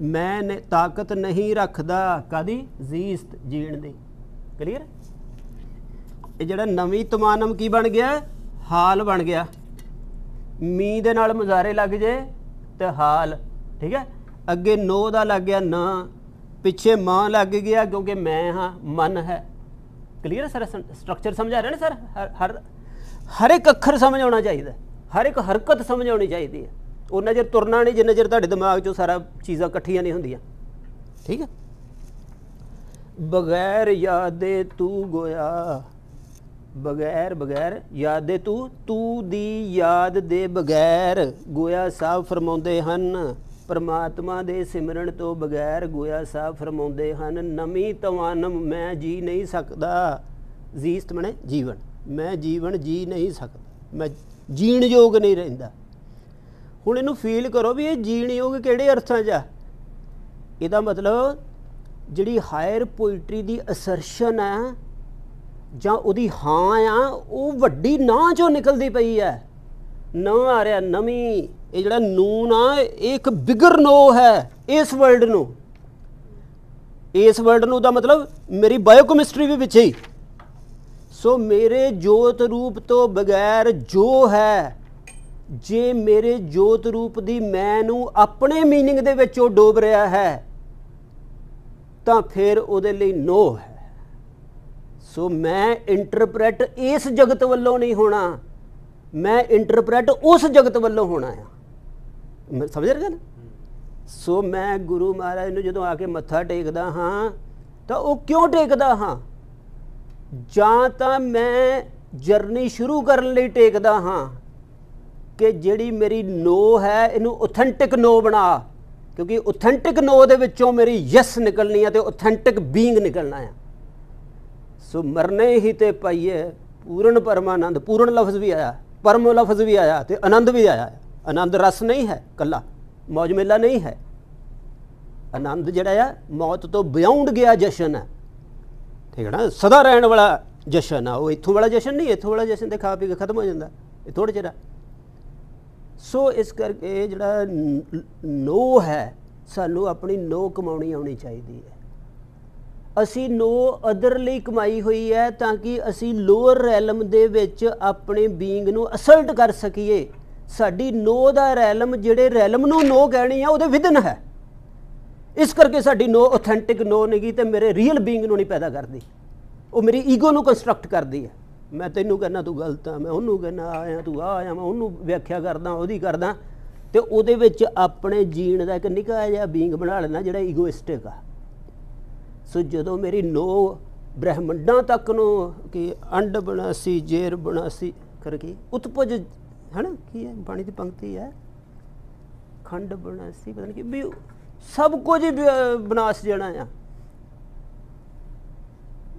Speaker 1: मैं ताकत नहीं रखदा कादी जीस्त जीण दी, क्लीयर। ये जड़ा नवी तवानम की बन गया हाल बन गया, मी दे नाल मुजारे लग जाए तो हाल, ठीक है। अगे नो दा लग गया ना, पिछे मां लग गया क्योंकि मैं हाँ मन है, क्लीयर सर। स्ट्रक्चर समझा रहे ना सर, हर हर एक अखर समझ आना चाहिए, हर एक हरकत समझ आनी चाहिए है। उन्ना चਿਰ तुरना नहीं जिन्ना चਿਰ ਤੁਹਾਡੇ दिमाग चो सारा चीज़ां इकट्ठियां नहीं होंदियां, ठीक है। बगैर यादे तू गोया, बगैर बगैर यादे तू, तू दी याद दे बगैर गोया साहब फरमाउंदे हन, परमात्मा दे सिमरन तो बगैर गोया साहब फरमाउंदे हन, नमी तवानम मैं जी नहीं सकदा, जीस्त मने जीवन, मैं जीवन जी नहीं सकदा, मैं जीण योग नहीं रहिंदा। हुण इनू फील करो भी ये जीण योग किहड़े अर्थां च आ। इहदा मतलब जिहड़ी हायर पोइट्री दी असरशन है जां उहदी हाँ आ वो वड्डी नां चों निकलदी पई है। न आ रहा नवी, ये जिहड़ा नून आ ये एक बिगर नो है इस वर्ल्ड नूं, इस वर्ल्ड नूं दा मतलब मेरी बायोकैमिस्ट्री भी पिछे ही। सो मेरे जोत रूप तो बगैर जो है, जे मेरे जोत रूप दी मैं नूं अपने मीनिंग दे विच ओ डोब रहा है तां फिर उहदे लई नो है। सो मैं इंटरप्रैट इस जगत वल्लों नहीं होना, मैं इंटरप्रैट उस जगत वल्लों होना है। समझ रहे ना? सो मैं गुरु महाराज नूं जदों आके मत्था टेकदा हाँ तां ओह क्यों टेकदा हाँ? जां तां मैं जर्नी शुरू करन लई टेकदा हाँ कि जिहड़ी मेरी नो है इनू ऑथेंटिक नो बना, क्योंकि ऑथेंटिक नो दे विचों मेरी यस निकलनी है तो ऑथेंटिक बीइंग निकलना है। सो मरने ही ते पाइए पूर्ण परमानंद। पूर्ण लफ्ज़ भी आया, परम लफ्ज़ भी आया तो आनंद भी आया। आनंद रस नहीं है, कला मौज मेला नहीं है। आनंद जिहड़ा आ मौत तो बियॉन्ड गया जशन है, ठीक है ना, सदा रहन वाला जशन है। वो इत्थों वाला जशन नहीं, इत्थों वाला जशन तो खा पी के खत्म हो जाता ये थोड़े चिर। सो इस करके जिहड़ा नो है सानू अपनी नो कमाउणी आउणी चाहिदी है। असी नो अदर ਲਈ कमाई हुई है ताकि असी लोअर रैलम दे विच अपने बीइंग नू असल्ट कर सकीए। साडी नो दा रैलम जिहड़े रैलम नू नो कहनी है उहदे विदन है। इस करके साडी नो ऑथेंटिक नो नहीं तो मेरे रीयल बीइंग नू नहीं पैदा करती, वो मेरी ईगो नू कंस्ट्रक्ट करती है। मैं तेनू कहना तू गलत है, मैं उन्होंने कहना आया तू आया, मैं उन्होंने व्याख्या करदा उहदी करदा, तो उहदे विच अपने जीण दा एक निक्का जिहा बीइंग बना लेना जिहड़ा ईगोइस्टिक आ। सो जदों मेरी नो ब्रह्मंडां तक नो कि अंड बनासी जेर बनासी करके उत्पज है ना, की है पानी की पंक्ति है, खंड बनासी पता नहीं कि भी सब कुछ ही बनास जाना आ।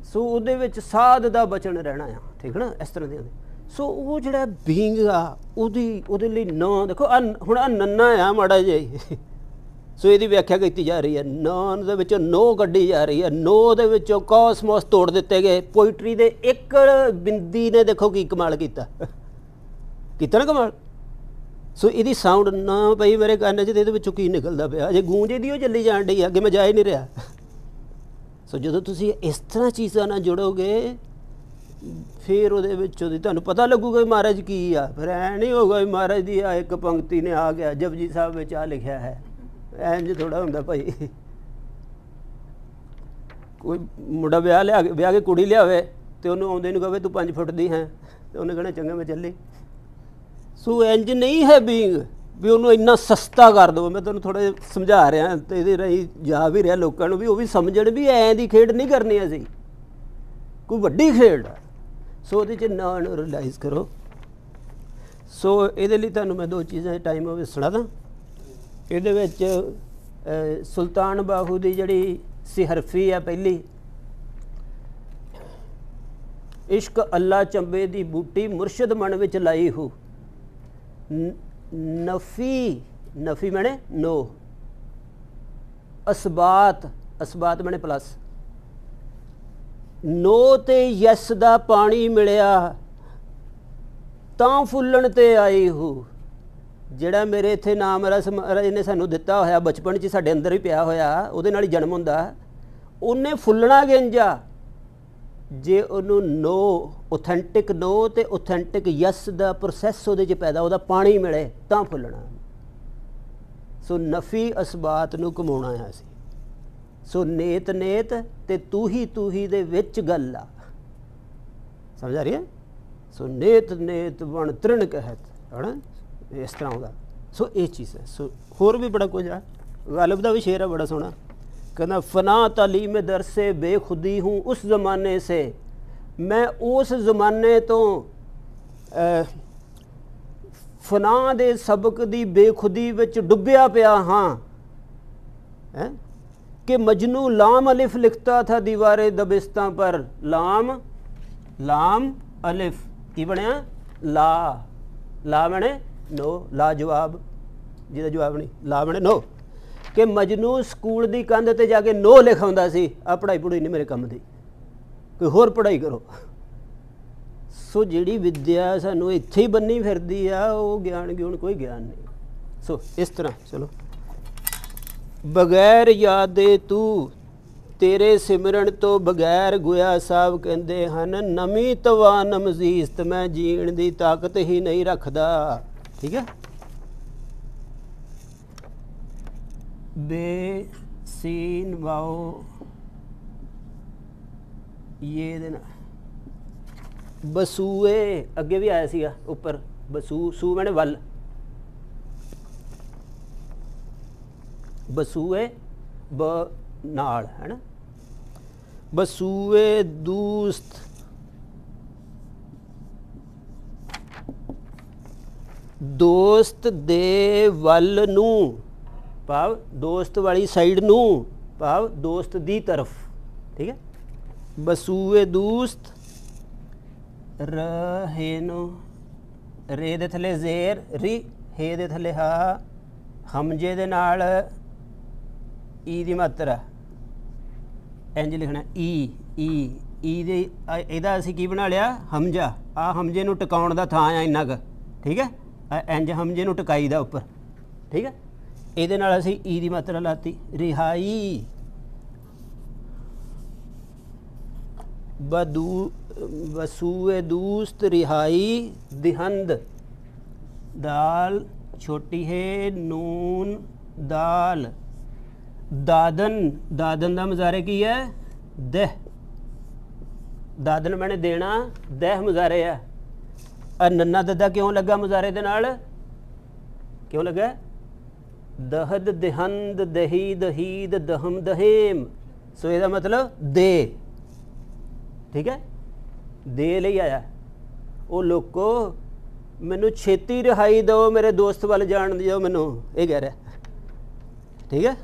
Speaker 1: सो उहदे विच साध दा बचन रहना आ, ठीक है ना, इस तरह दे। सो वो जिहड़ा बीइंग आ उहदे लई नां देखो हुण आ नन्ना आ माड़ा जिहा। सो इहदी व्याख्या की जा रही है, नां दे विचों नो कड्ढी जा रही है, नो दे विचों कॉसमोस तोड़ दिते गए। पोइट्री दे एक बिंदी ने देखो की कमाल कीता ना कमाल। सो इहदी साउंड ना पई मेरे कान च, इहदे विचों की निकलदा पिया, अजे गूंज इहदी ओह चली जाण डई, अगे मैं जा ही नहीं रहा। सो जदों तुसीं इस तरह चीज़ां नाल जुड़ोगे फिर उहदे विचों दी तुहानूं पता लगूगा महाराज की आ। फिर ऐ नहीं होगा महाराज दी आ एक पंक्ति ने आ गया जपजी साहब विच आ लिखिया है, इंज थोड़ा हुंदा भाई। कोई मुंडा ब्याह के कुड़ी लियावे तो उन्होंने आउंदे नूं कहे तू 5 फुट दी है, तो उन्हें कहना चंगा मैं चली। सो इंज नहीं है बीइंग भी उन्होंने इन्ना सस्ता कर दो। मैं तुहानूं थोड़ा समझा रहा तो ये राही जा भी रहा लोगों को भी, वो भी समझण भी ऐ दी खेड नहीं करनी असीं, कोई वड्डी खेड आ। सो उहदे च नां नूं रियलाइज़ करो। सो इहदे लई तुहानूं मैं 2 चीज़ां टाइम होवे सुणा दा। इहदे विच सुल्तान बाहू दी जिहड़ी सिहरफी है पहली, इश्क अल्लाह चंबे दी बूटी मुर्शद मन विच लाई हूँ। नफी मैंने नो, असबात मैंने प्लस, नो ते यस दा पानी मिलिया तां फुल्लण ते आई हूँ। जिहड़ा मेरे इत्थे नाम महाराज ने सानू दिता होया बचपन च साडे अंदर ही पिया होया, उहदे नाल ही जन्म हुंदा, उन्हें फुल्लना किंजा जे उन्हों नो ऑथेंटिक नो ते ऑथेंटिक यस दा प्रोसैस उहदे च पैदा उहदा पानी मिले तां फुल्लना। सो नफी असबात नूं कमाउणा है असीं। सो नेत ते तू ही दे विच गल आ, समझ आ रही है। सो नेत बण तृण कहत है ना, इस तरह होगा। सो ये चीज़ है। सो होर भी बड़ा कुछ है, गालिब का भी शेर है बड़ा सोहना, कहना फना तालीम दरसे बेखुदी हूँ उस ज़माने से, मैं उस ज़माने तो फना दे सबक दी बेखुदी विच डुब्बिया पिया हाँ है कि मजनू लाम अलिफ लिखता था दीवारे दबिस्तां पर। लाम अलिफ की बनया ला बने नो, ला जवाब जिहदा जवाब नहीं, ला बने नो। कि मजनू स्कूल की कंध ते जाके नो लिखाउंदा सी, आ पढ़ाई पढ़ाई नहीं मेरे काम दी, कोई होर पढ़ाई करो। सो जिहड़ी विद्या सानू इत्थे ही बन्नी फिरदी आ, वो ज्ञान गुण कोई ज्ञान नहीं। सो इस तरह चलो, बगैर यादे तू तेरे सिमरन तो बगैर गुया साहब कहते हैं नमी तवा नमजीस्त मैं जीण की ताकत ही नहीं रखता। ठीक है। बे सीन वाओ ये देना बसूए अगे भी आया सीगा उपर बसू सू मैंने वल बसूए ब नाल है ना बसूए दूस्त दोस्त दे वल नू भाव दोस्त वाली साइड नू भाव दोस्त दी तरफ। ठीक है। बसूए दूस्त रे नो रे दे थले जेर री हे दे थले हा हमजे दे नाल ई दी मात्रा इंज लिखना ई दे इहदा असीं की बना लिया हमजा आ हमजे नूं टिकाउण दा थां आ इन्ना क। ठीक है। इंज हमजे नूं टिकाई दा उपर। ठीक है। इहदे नाल असीं ई दी मात्रा लाती रिहाई बदू वसूए दूस्त रिहाई दिहंद दाल छोटी है नून दाल दादन दादन का मुजारे की है दह दादन मैंने देना दह मुजारे है नन्ना दद्दा क्यों लगा मुजारे दे नाल क्यों लगा दहद दिहंद दही दहीद दहम दहेम सो इसका मतलब दे। ठीक है। दे ले आया वो लोगो मैनू छेती रिहाई दो मेरे दोस्त वाल जान दिओ मैनू ये कह रहा। ठीक है।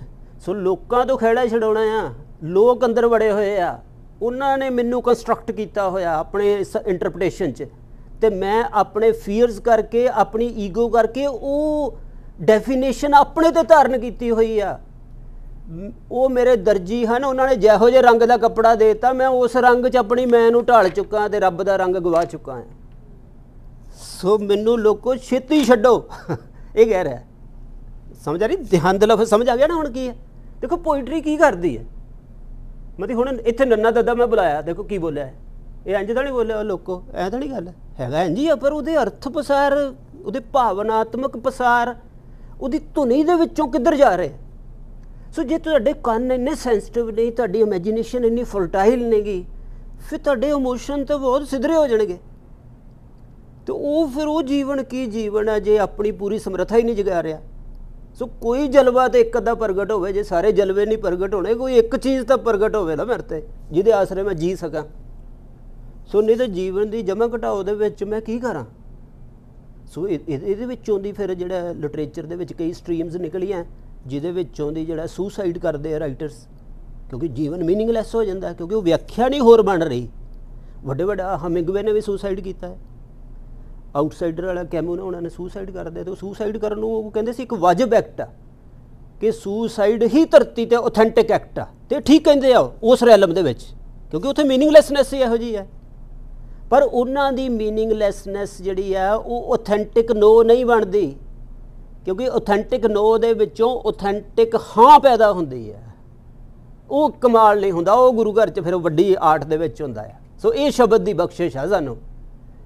Speaker 1: सो लोगों तो खेड़ा छड़ाउणा आ लोग अंदर बड़े हुए आ उन्होंने मैनू कंस्ट्रक्ट किया होया अपने इस इंटरप्रटेशन च ते मैं अपने फीयर्स करके अपनी ईगो करके वो डेफिनेशन अपने ते धारण की हुई आ। वो मेरे दर्जी हैं उन्होंने जिहो जे रंग का कपड़ा देता मैं उस रंग च अपनी मैं नूं ढाल चुका तो रब का रंग गवा चुका है। सो मैनू लोगों छेती छड्डो ये कह रहा है। समझ आ रही देहंद लफ्ज़ समझ आ गया ना हुण की है। देखो पोइट्री की करती है मतलब हुण इत्थे नन्ना दद्दा मैं बुलाया देखो की बोलिया है ये इंज तां नहीं बोलिया लोगों ऐ तां नहीं गल हैगा इंज ही आ पर उहदे अर्थ पसार उहदे भावनात्मक पसार उहदी धुनी दे विचों किधर जा रहे। सो जे तुहाडे कंन इन्ने सेंसिटिव नहीं तुहाडी इमेजिनेशन इन्नी फर्टाइल नहीं फिर तुहाडे इमोशन तो बहुत सिधरे हो जाणगे तो वो फिर वो जीवन की जीवन है जे अपनी पूरी समर्था ही नहीं जगा रहा। सो कोई जलवा तो एक अद्धा प्रगट हो जे सारे जलवे नहीं प्रगट होने कोई एक चीज़ तो प्रगट होवे ना मेरे ते जिहदे आसरे मैं जी सकां। सो नहीं तो जीवन की जमा घटाओ दे विच मैं की करा। सो इहदे विचों दी फिर जिहड़ा लिटरेचर दे विच कई स्ट्रीम्स निकलियां जिहदे विचों दी जिहड़ा सुसाइड करदे राइटर्स क्योंकि जीवन मीनिंगलैस हो जाता है क्योंकि वो व्याख्या नहीं होर बन रही। वड्डे वड्डा हमिंगवे ने भी सुसाइड किया है आउटसाइडर वाला कैमू ने उन्होंने सुसाइड कर दिया तो सुसाइड करन नूं वो कहंदे सी एक वाजिब एक्ट आ कि सुसाइड ही धरती ते ऑथेंटिक एक्ट आ ते ठीक कहंदे आ उस रैलम दे विच क्योंकि उत्थे मीनिंगलैसनैस इहो जी है पर उन्हां दी मीनिंगलैसनैस जिहड़ी है वो ऑथेंटिक नो नहीं बनदी क्योंकि ऑथेंटिक नो दे विचों ऑथेंटिक हाँ पैदा हुंदी है वो कमाल नहीं हुंदा वो गुरु घर च फिर वड्डी आर्ट दे विच हुंदा है। सो ये शब्द की बख्शिश है सानूं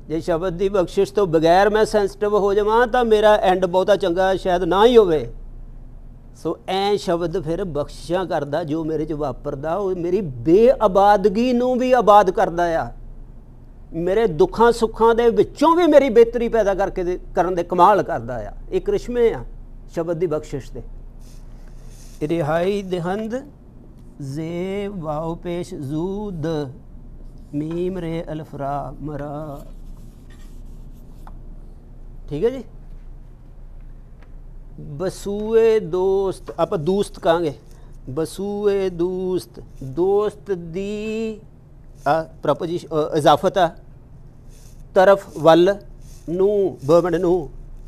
Speaker 1: जे शब्द की बख्शिश तो बगैर मैं सेंसिटिव हो जावां तो मेरा एंड बहुता चंगा शायद ना ही होवे। सो ऐ शब्द फिर बख्शिशां करदा जो मेरे च वापरदा वो मेरी बेआबादगी नूं भी आबाद करदा आ मेरे दुखां सुखां दे विचों भी मेरी बेहतरी पैदा करके करन दे कमाल करदा आ। एक करिश्मे आ शब्द की बख्शिश दे। रिहाई दिहंद जे वाओ पेश जू द मीम रे अल्फरा मरा। ठीक है जी। बसूए दोस्त आप दोस्त कहेंगे बसूए दोस्त दोस्त दी प्रपोजिशन इजाफत है तरफ वल नू ब मैंने नू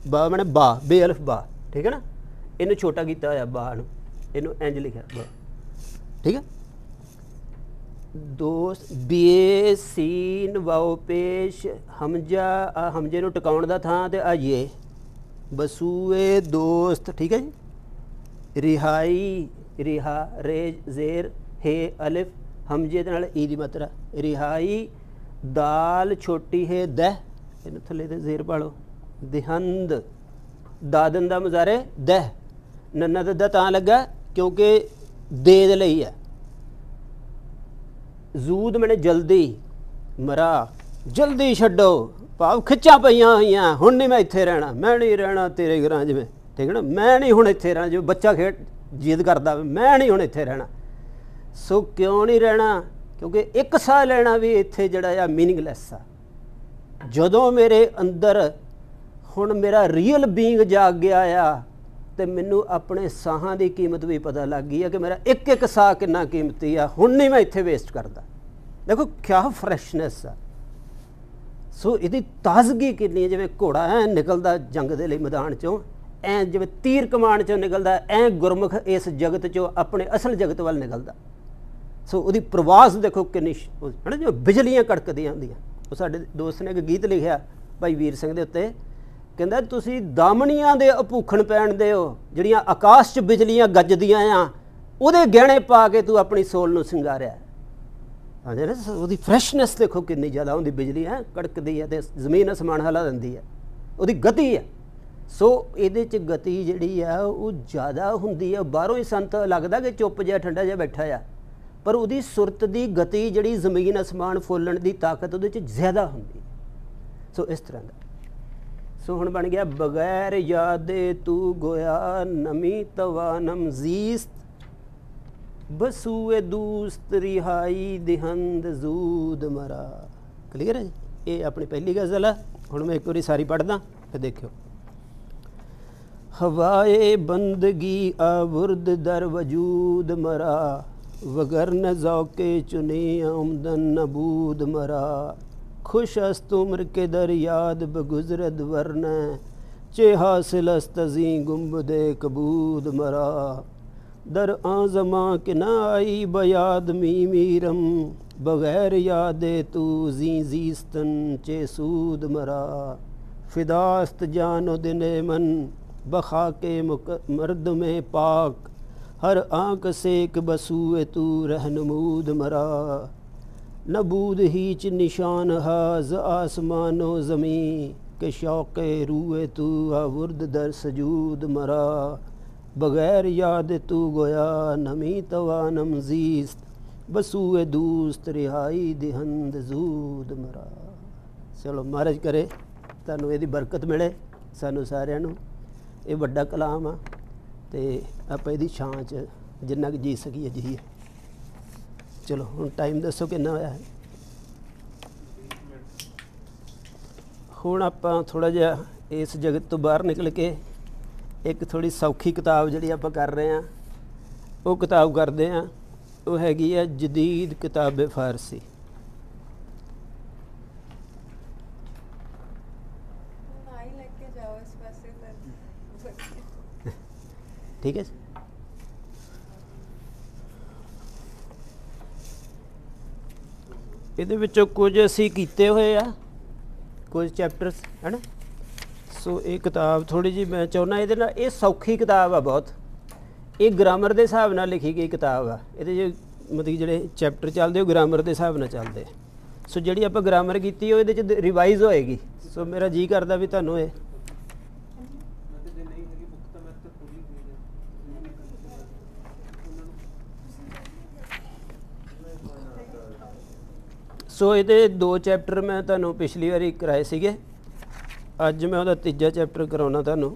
Speaker 1: ब मैंने बा बे अल्फ बा। ठीक है ना इनू छोटा किया होया बा नू इनू इंज लिखा बा। ठीक है। दोस्त बे सीन वाओ पेश हमजा हमजे नूं टिकाउण दा थां ते आ ये बसूए दोस्त। ठीक है जी। रिहाई रिहा रे जेर हे अलिफ हमजे दे नाल ई दी मात्रा, रिहाई दाल छोटी है दह, इन्हूं थल्ले ते जेर पा लो, दिहंद दादन दा मुजारे दह, नन्ना दा तां लगा क्योंकि दे दे लई है, जूद मैंने जल्दी, मरा जल्दी छड्डो भाव खिच्चां पईयां होईयां, हुण नहीं मैं इत्थे रहना, मैं नहीं रहना तेरे घरां जिवें, ठीक है ना, मैं नहीं हुण इत्थे रहना, जो बच्चा खेड जिद करदा मैं नहीं हुण इत्थे रहना। सो क्यों नहीं रहना, क्योंकि एक साह लेना भी इत्थे जिहड़ा आ मीनिंगलैस आ। जदों मेरे अंदर हुण मेरा रीयल बीइंग जाग गया आ ते मैनू अपने साहां की कीमत भी पता लग गई है कि मेरा एक एक साह कितना कीमती आ, हुण नहीं मैं इत्थे वेस्ट करता। देखो क्या फ्रैशनैस आ। सो इहदी ताजगी कितनी है, जिवें घोड़ा ऐ निकलदा जंग दे लई मैदान चों, ऐ जिवें तीर कमान चों निकलदा, ऐ गुरमुख इस जगत चों अपने असल जगत वाल निकलदा। सो उहदी प्रवास देखो किन्नी है ना, जो बिजलियां कड़कदियां हुंदियां। वो साडे दोस्त ने एक गीत लिखिया भाई वीर सिंह दे उत्ते, कहंदा तुसीं दामनियां दे अभूखण पैण दे हो, जिहड़ियां आकाश च बिजलियां गजदियां आ, उहदे गहणे पा के तू अपनी सोल नूं सिंगारिया। हाँ जी ना, उहदी फ्रैशनैस देखो कितनी ज़्यादा होंदी, बिजली है कड़कदी है ते जमीन आसमान हिला दिंदी है, उहदी गति है। सो इहदे च गति जिहड़ी आ वो ज़्यादा हुंदी है। बाहरों ही संत लगदा कि चुप जिहा ठंडा जिहा बैठा आ, पर उहदी सुरत दी गति जिहड़ी जमीन आसमान फुੱਲਣ दी ताकत उहदे च ज़्यादा हुंदी। सो इस तरह दा। सो हुण बन गया बगैर यादे तू गोया नमी तवानम जीस्त, बसूए दूस्त रिहाई दिहंद जूद मरा। क्लीयर है जी, ये अपनी पहली गज़ल है। हुण मैं एक बारी सारी पढ़दा फिर देखियो। हवाए बंदगी आबुर्द दर वजूद मरा, वगर न ज़ौके चुने आमदन नबूद मरा, खुश अस्त उम्र के दर याद बगुजरद वरन, चे हासिल अस्तजी गुम्बदे कबूद मरा, दर आज़मा के न आई बयाद मी मीरम, बगैर यादे तू जी जीस्तन चे सूद मरा, फिदास्त जानो दिने मन बखा के मर्द में पाक, हर आँख सेक बसूए तू रहनमूद मरा, नबूद हीच निशान हाज आसमानो ज़मी, के शौक़े रूए तू आवर्द दर सजूद मरा, बगैर याद तू गोया नमी तवानम जीस्त, बसूए दूस्त रिहाई दिहंद जूद मरा। चलो महाराज करे तुहानूं इहदी बरकत मिले, सानू सारिआं नूं। ये वड्डा कलाम आ ते आपां इहदी छां च जिन्ना कि जी सकीए जीए। चलो हुण टाइम दसो किन्ना होया है। हुण आपां थोड़ा जिहा इस जगत तो बाहर निकल के एक थोड़ी सौखी किताब जिहड़ी आपां कर रहे हैं वो किताब करते हैं। वो हैगी है जदीद किताब फारसी। ठीक है, ਇਹਦੇ ਵਿੱਚੋਂ ਕੁਝ ਅਸੀਂ ਕੀਤੇ ਹੋਏ ਆ, ਕੁਝ ਚੈਪਟਰਸ ਹੈ ਨਾ। ਸੋ ਇਹ ਕਿਤਾਬ ਥੋੜੀ ਜਿਹੀ ਮੈਂ ਚਾਹੁੰਦਾ ਇਹਦੇ ਨਾਲ, ਇਹ ਸੌਖੀ ਕਿਤਾਬ ਆ ਬਹੁਤ। ਇਹ ਗ੍ਰਾਮਰ ਦੇ ਹਿਸਾਬ ਨਾਲ ਲਿਖੀ ਗਈ ਕਿਤਾਬ ਆ। ਇਹਦੇ 'ਚ ਮਤਲਬ ਜਿਹੜੇ ਚੈਪਟਰ ਚੱਲਦੇ ਉਹ ਗ੍ਰਾਮਰ ਦੇ ਹਿਸਾਬ ਨਾਲ ਚੱਲਦੇ। ਸੋ ਜਿਹੜੀ ਆਪਾਂ ਗ੍ਰਾਮਰ ਕੀਤੀ ਉਹ ਇਹਦੇ 'ਚ ਰਿਵਾਈਜ਼ ਹੋਏਗੀ। ਸੋ ਮੇਰਾ ਜੀ ਕਰਦਾ ਵੀ ਤੁਹਾਨੂੰ ਇਹ ਸੋ ਇਹਦੇ 2 ਚੈਪਟਰ ਮੈਂ ਤੁਹਾਨੂੰ ਪਿਛਲੀ ਵਾਰੀ ਕਰਾਏ ਸੀਗੇ। ਅੱਜ ਮੈਂ ਉਹਦਾ 3ਜਾ ਚੈਪਟਰ ਕਰਾਉਣਾ ਤੁਹਾਨੂੰ।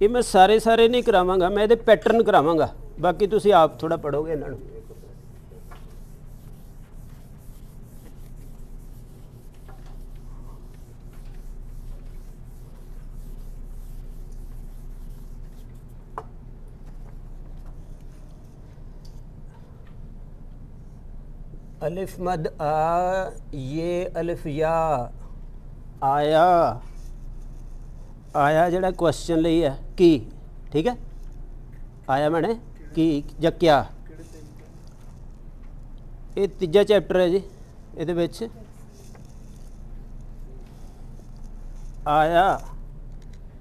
Speaker 1: ਇਹ ਮੈਂ ਸਾਰੇ ਨਹੀਂ ਕਰਾਵਾਂਗਾ, ਮੈਂ ਇਹਦੇ ਪੈਟਰਨ ਕਰਾਵਾਂਗਾ। ਬਾਕੀ ਤੁਸੀਂ ਆਪ ਥੋੜ੍ਹਾ ਪੜ੍ਹੋਗੇ ਇਹਨਾਂ ਨੂੰ। अलिफ मद आ ये अलिफ या आया। आया जड़ा क्वेश्चन ਲਈ है की, ठीक है। आया मैंने की ਜਾਂ क्या। ये 3जा चैप्टर है जी। ਇਹਦੇ ਵਿੱਚ आया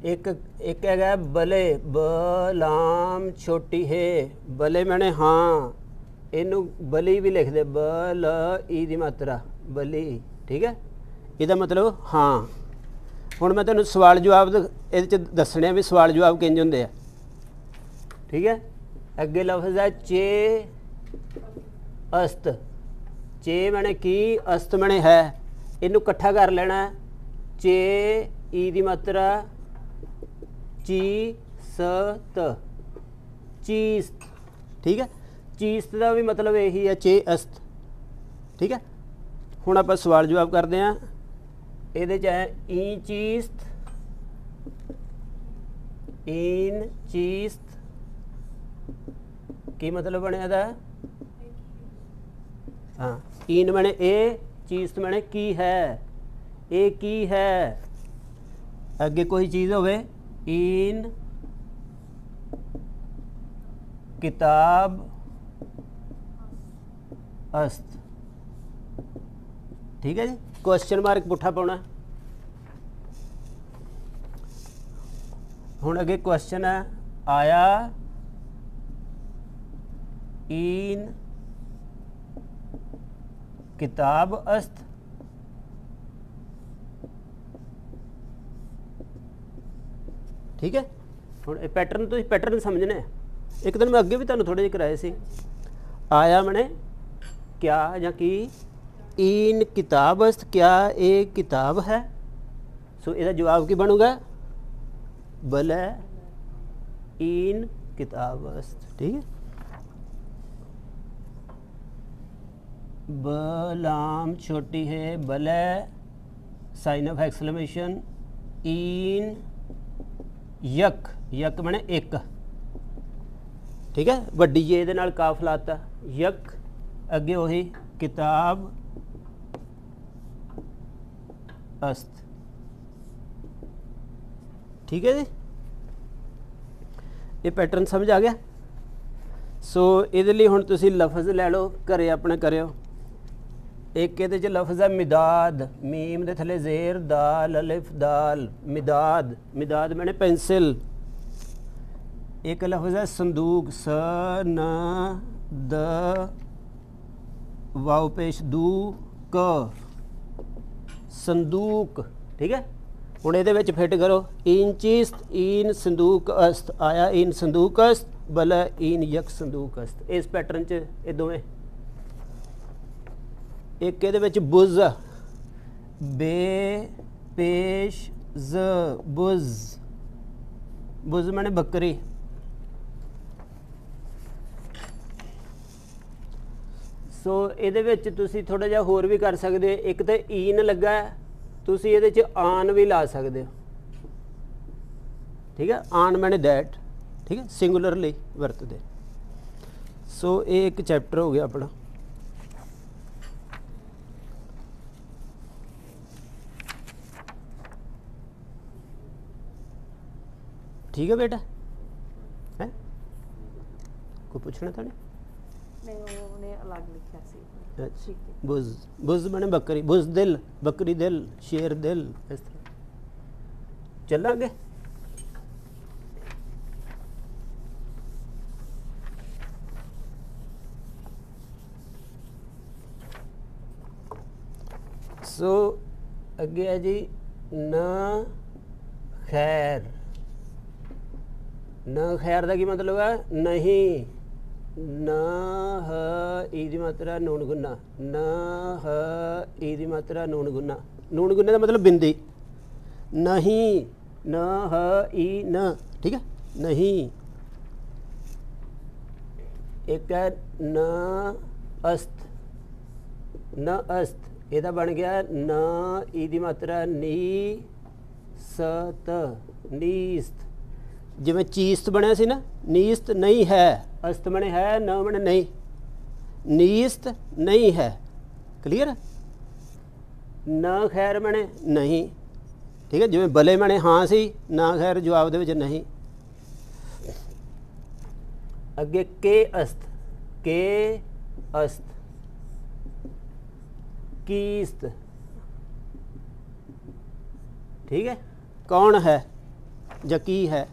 Speaker 1: एक एक है बले, बलाम छोटी है, बले मैंने हाँ, इनू बली भी लिख दे, बल ई दी मात्रा बली, ठीक है, ਇਹਦਾ मतलब हाँ। ਹੁਣ मैं तेन सवाल जवाब ये दसने भी सवाल जवाब किंज होंगे है, ठीक है। अगे लफ्ज़ है चे अस्त, चे मैंने की, अस्त मैंने है, इनू कट्ठा कर लेना, चे ई दी मात्रा ची सत, चीस्त, ठीक है। चीस्त का भी मतलब यही है, चे अस्त, ठीक है। हुण आपां सवाल जवाब करते हैं। ये है ई चीस्त, इन चीस्त, की मतलब बने दा, हाँ, इन मैंने ए, चीस्त मैंने की है, ए की है। अगे कोई चीज़ होवे, इन किताब अस्त, ठीक है जी। क्वेश्चन मार्क पुट्ठा पाना। हुण अगे क्वेश्चन है, आया इन किताब अस्त, ठीक है। हुण पैटर्न तो पैटर्न समझना है। एक दिन मैं अगे भी तुहानूं थोड़े जिहे कराए सी, आया मैंने क्या या की, इन किताब अस्त, क्या ये किताब है। सो इसका जवाब की बनूगा, बले इन किताब अस्त, ठीक है। बलाम छोटी है, बले साइन ऑफ एक्सक्लेमेशन, इन यक, यक मैंने एक, ठीक है, वड्डी जे दे नाल काफ लाता, यक, अगे वही किताब अस्त, ठीक है जी। ये पैटर्न समझ आ गया। सो ये लिए हुण तुसीं लफ्ज़ लै लो, घरे अपने करियो। एक ये लफ्ज़ है मिदाद, मीम दे थले जेर, दाल अलिफ दाल, मिदाद, मिदाद मैंने पेंसिल। एक लफ्ज़ है संदूक, स न द वाव पेश दू क, संदूक, ठीक है। हुण इहदे विच फिट करो, इन चीस्त, इन संदूक अस्त, आया इन संदूक अस्त, बला इन यक संदूक अस्त। इस पैटर्न च ये दोवें। एक इहदे विच बुज़, बे पेश ज, बुज़, बुज़ मैंने बकरी। सो इहदे विच तुसीं थोड़ा जिहा होर भी कर सकदे हो। एक तो ईन लगा है, तुसीं इहदे च आन भी ला सकदे हो, ठीक है। आन मैंने दैट, ठीक है, सिंगुलरली वरतदे। सो ये एक चैप्टर हो गया अपना। ठीक है बेटा, है कोई पूछना था
Speaker 2: नहीं, उन्होंने अलग लिखा सी।
Speaker 1: अच्छा, बुज़, बुज़ मैंने बकरी, बुज़ दिल, बकरी दिल, शेर दिल, इस तरह चलांगे। सो अगे है जी न खैर। न खैर का की मतलब है नहीं, न ह ई दी मात्रा नून गुना, न ह ई दी मात्रा नून गुना, नून गुने का मतलब बिंदी, नहीं, न ह ई न, ठीक है, नहीं। एक है न अस्त, न अस्त, यदा बन गया न ई दी मात्रा नी सत, नीस्त। जिमें चीस्त बनया सी ना, नीस्त नहीं है, अस्त मने है, न मने नहीं, नीस्त नहीं है, क्लियर। न खैर मने नहीं, ठीक है। जिमें बले मने हाँ सी, ना खैर जवाब दे विच नहीं। अगे के अस्त, के अस्त, कीस्त, ठीक है। कौन है, ਜਾਂ ਕੀ ਹੈ।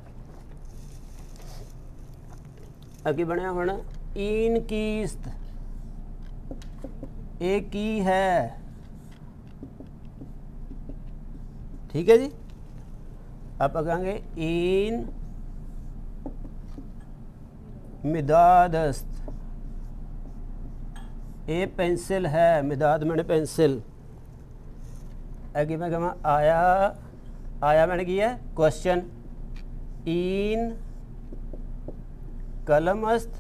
Speaker 1: ਅੱਗੇ ਬਣਿਆ ਹੁਣ ਈਨ ਕੀਸਤ, ਇਹ ਕੀ ਹੈ। ਠੀਕ ਹੈ ਜੀ। ਆਪਾਂ ਕਹਾਂਗੇ ਈਨ मिदादस्त, ये पेंसिल है। मिदाद मैंने पेंसिल। अगे मैं कहा आया, आया मैंने की है क्वेश्चन। ईन कलमस्त,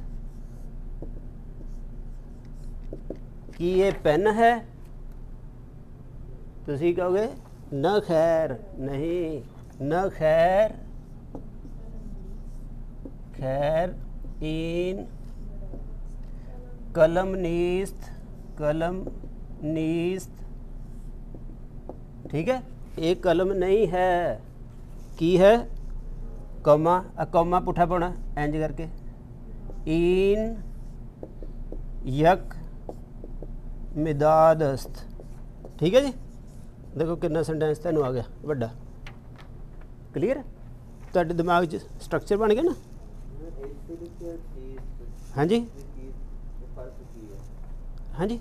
Speaker 1: की ये पेन है। तुसी कहोगे न खैर, नहीं न खैर, खैर इन कलम नीस्त, कलम नीस्त। ठीक है, एक कलम नहीं है, की है कौमा, कौमा पुठा पाना इंज करके। इन यक मिदादस्त। ठीक है जी। देखो कितना सेंटेंस तैनूं आ गया वड्डा। क्लीयर, तुहाडे दिमाग च स्ट्रक्चर बन गया ना। हाँ जी, हाँ जी।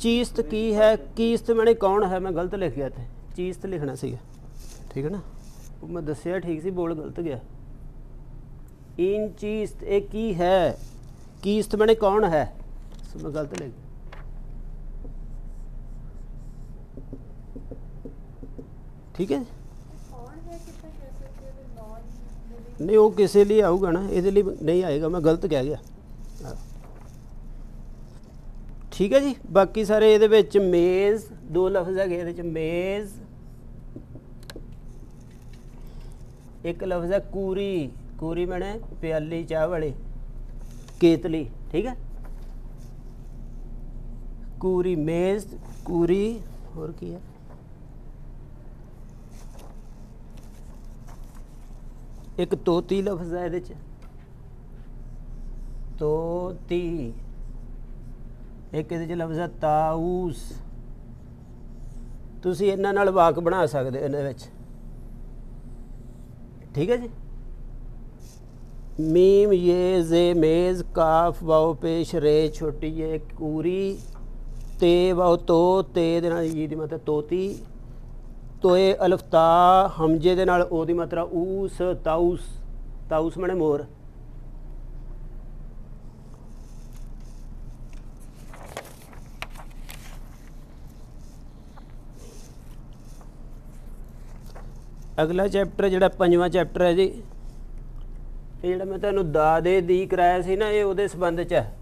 Speaker 1: चीस्त की है, कीस्त मैंने कौन है, मैं गलत लिख गया थे, चीस्त लिखना सीगा। ठीक है ना, वो मैं दसिया ठीक सी, बोल गलत गया। इन चीस्त, एक की है, कीस्त मैंने कौन है, सो मैं गलत लिख गया। ठीक है, नहीं वो किसी लिए आऊगा ना, ये नहीं आएगा, मैं गलत कह गया। ठीक है जी। बाकी सारे ये मेज़, दो लफ्ज़ है ये मेज़, एक लफ्ज़ है कूरी, कूरी मैंने प्याली चाह वाली, केतली। ठीक है, कूरी मेज़, कूरी, और की है एक तोती लफ्ज़ है ये तोती, एक ये लफ्ज़ है ताऊस। तुसी इन्हां नाल वाक बना सकते इन्हां विच। ठीक है जी। मीम ये जे मेज़, काफ वाओ पेश रे छोटी ये कूरी, ते वाओ तो, ते दे नाल जी दी मतलब तोती, तोए अल्फता हमजे दे नाल ओ दी मात्रा ऊस, ताऊस, ताऊस मैंने मोर। अगला चैप्टर जिहड़ा पंजवां चैप्टर है जी, ये जिहड़ा मैं तुहानूं दा दे दी कराया सी ना, ये उहदे संबंध च है।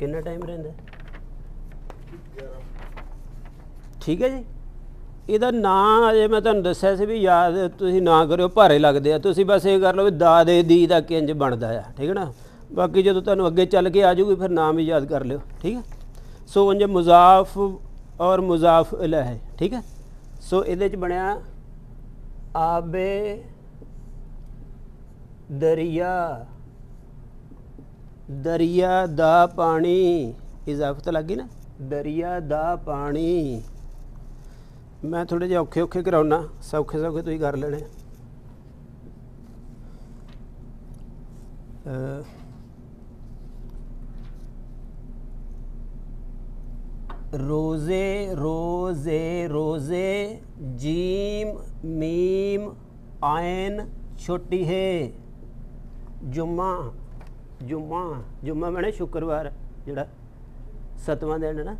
Speaker 1: कितना टाइम रहिंदा? ठीक है जी। ਇਹਦਾ ਨਾਂ ਅਜੇ ਮੈਂ ਤੁਹਾਨੂੰ ਦੱਸਿਆ ਸੀ ਵੀ ਯਾਦ ਤੁਸੀਂ ਨਾ ਕਰਿਓ, ਭਾਰੇ ਲੱਗਦੇ ਆ। ਤੁਸੀਂ ਬਸ ਇਹ ਕਰ ਲਓ ਵੀ ਦਾ ਦੇ ਦੀ ਦਾ ਕਿੰਜ ਬਣਦਾ ਆ। ਠੀਕ ਹੈ ਨਾ, ਬਾਕੀ ਜਦੋਂ ਤੁਹਾਨੂੰ ਅੱਗੇ ਚੱਲ ਕੇ ਆ ਜਾਊਗੀ ਫਿਰ ਨਾਮ ਵੀ ਯਾਦ ਕਰ ਲਿਓ। ਠੀਕ ਹੈ। ਸੋ ਉਂਝ ਮੁਜ਼ਾਫ ਔਰ ਮੁਜ਼ਾਫ ਇਲੈਹ ਹੈ। ਠੀਕ ਹੈ। ਸੋ ਇਹਦੇ 'ਚ ਬਣਿਆ ਆਬੇ ਦਰਿਆ, ਦਰਿਆ ਦਾ ਪਾਣੀ, ਇਜ਼ਾਫਤ ਲੱਗ ਗਈ ਨਾ, ਦਰਿਆ ਦਾ ਪਾਣੀ। मैं थोड़े जे औखे औखे कराउना, सौखे सौखे तुसीं कर लेने। रोज़े रोज़े रोज़े, जीम मीम आयन छोटी है, जुम्मा जुम्मा, जुम्मा मैंने शुक्रवार जिहड़ा 7वां दिन है ना,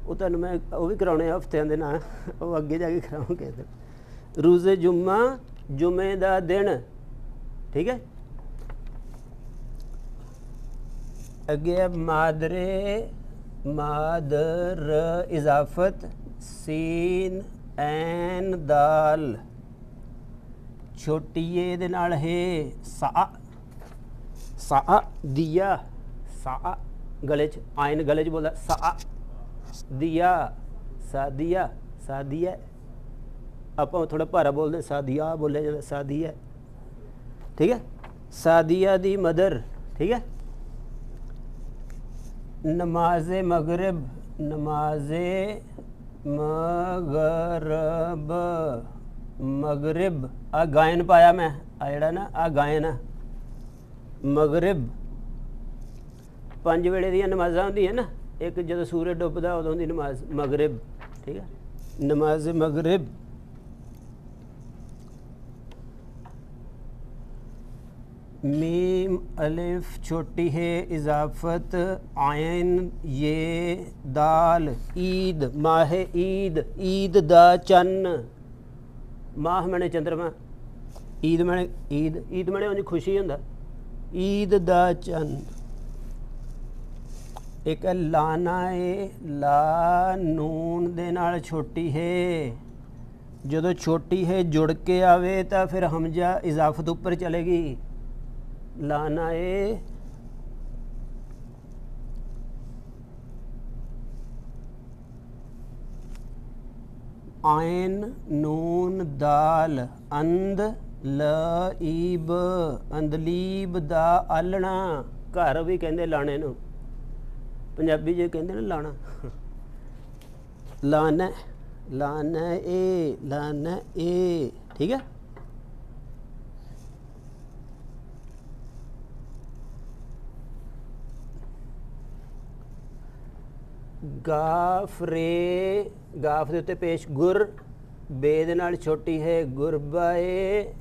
Speaker 1: वो तुहानूं मैं वो भी कराने हफ्तियां दे नाल, वो अगे जाके कराऊंगे। रोज़े जुम्मा, जुमे दा दिन। ठीक है। अगे है मादरे, मादर इजाफत, सीन ऐन दाल, छोटिए दे नाल है सा, सा दिया, सा गले च, आयन गले च बोलदा सा दिया, सादिया, सादिया। आप थोड़ा भारा बोलते सादिया बोले जाता, सादिया। ठीक है। सादिया दी मदर। ठीक है। नमाज़े मगरिब, नमाज़े मगरब, मगरिब आ गायन पाया मैं, आ जड़ा ना आ गायन आ मगरिब। 5 वेले दी नमाज़ां होंदियां ना, एक जदों सूरज डुबदा उदों दी नमाज मगरिब, ठीक है, नमाज मगरिब। मीम अलिफ छोटी है इजाफत आयन ये दाल ईद माह ईद, ईद दा चन्न, माह मने चंद्रमा, ईद मने ईद, ईद मने उन्हें खुशी हुंदा, ईद दा चन्न। एक लाना है, ला नून दे नाल छोटी है, जदों छोटी है जुड़ के आवे तो फिर हमजा इजाफत उपर चलेगी, लाना है आयन नून दाल अंद लीब, अंदलीब दा आलना, घर भी कहंदे लाने नूं, पंजाबी जो कहते ना लाना, लाना लाना ए, ठीक है। गाफ रे, गाफ दे उत्ते पेश गुर, बे दे नाल छोटी है गुरबाए,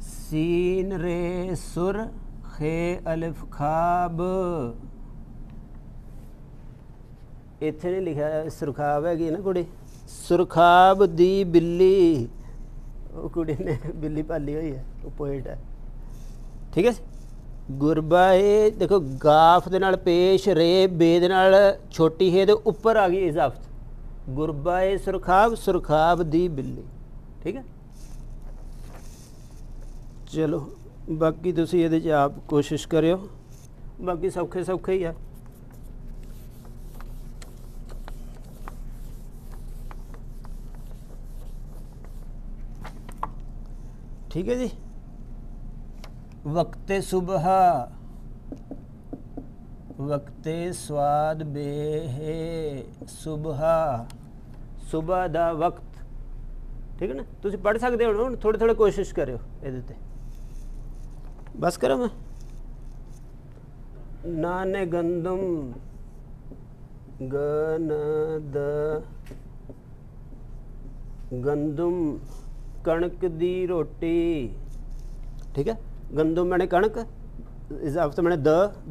Speaker 1: सीन रे सुर, खे अलिफ खाब, इत्थे नहीं लिखा सुरखाब हैगी ना कुड़ी, सुरखाब दी बिल्ली, वो कुड़ी ने बिल्ली पाली हुई है, वो पोइट है, ठीक है। गुरबाए देखो गाफ दे नाल पेश रे, बे दे नाल छोटी है तो उपर आ गई इजाफत, गुरबाए सुरखाब, सुरखाब दी बिल्ली, ठीक है। चलो बाकी तुसी इहदे च आप कोशिश करियो, बाकी सौखे सौखे ही है। ठीक है जी। वक्ते सुबह, वक्ते स्वाद बेहे सुबह, सुबह दा वक्त, ठीक है ना। तुसी पढ़ सकते हो, थोड़े थोड़े कोशिश करो इहदे ते, बस करो मैं नाने गंदम गनद गंदम कणक दी रोटी, ठीक है। गंदम मैंने कणक, इजाफत मैंने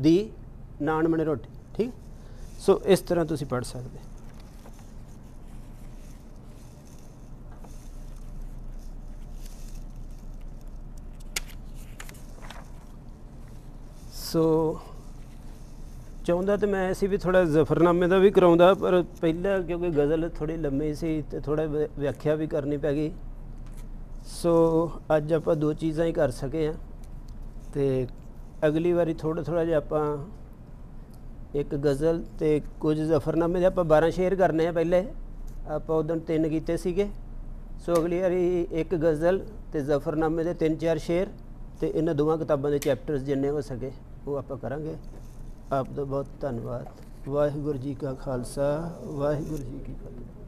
Speaker 1: दी, नान मैंने रोटी, ठीक। सो इस तरह तुसी पढ़ सकते। सो चाहता तो मैं ऐसी भी थोड़ा जफरनामे का भी कराउंदा, पर पहला क्योंकि गज़ल थोड़ी लम्मी सी तो थोड़ा व्याख्या भी करनी पै गई। सो अज आप दो चीज़ां ही कर सके हैं, तो अगली बारी थोड़ा थोड़ा जिहा आपां एक गज़ल तो कुछ जफरनामे दे आपां 12 शेर करने हैं। पहले आपां उदण 3 कीते सीगे, सो अगली बारी एक गज़ल तो जफरनामे दे 3-4 शेर, तो इन्हां दोवां किताबां दे चैप्टर्स जिन्ने हो सके वो आपां करांगे। आप दा बहुत धन्नवाद। वाहिगुरू जी का खालसा, वाहिगुरू जी की फतेह।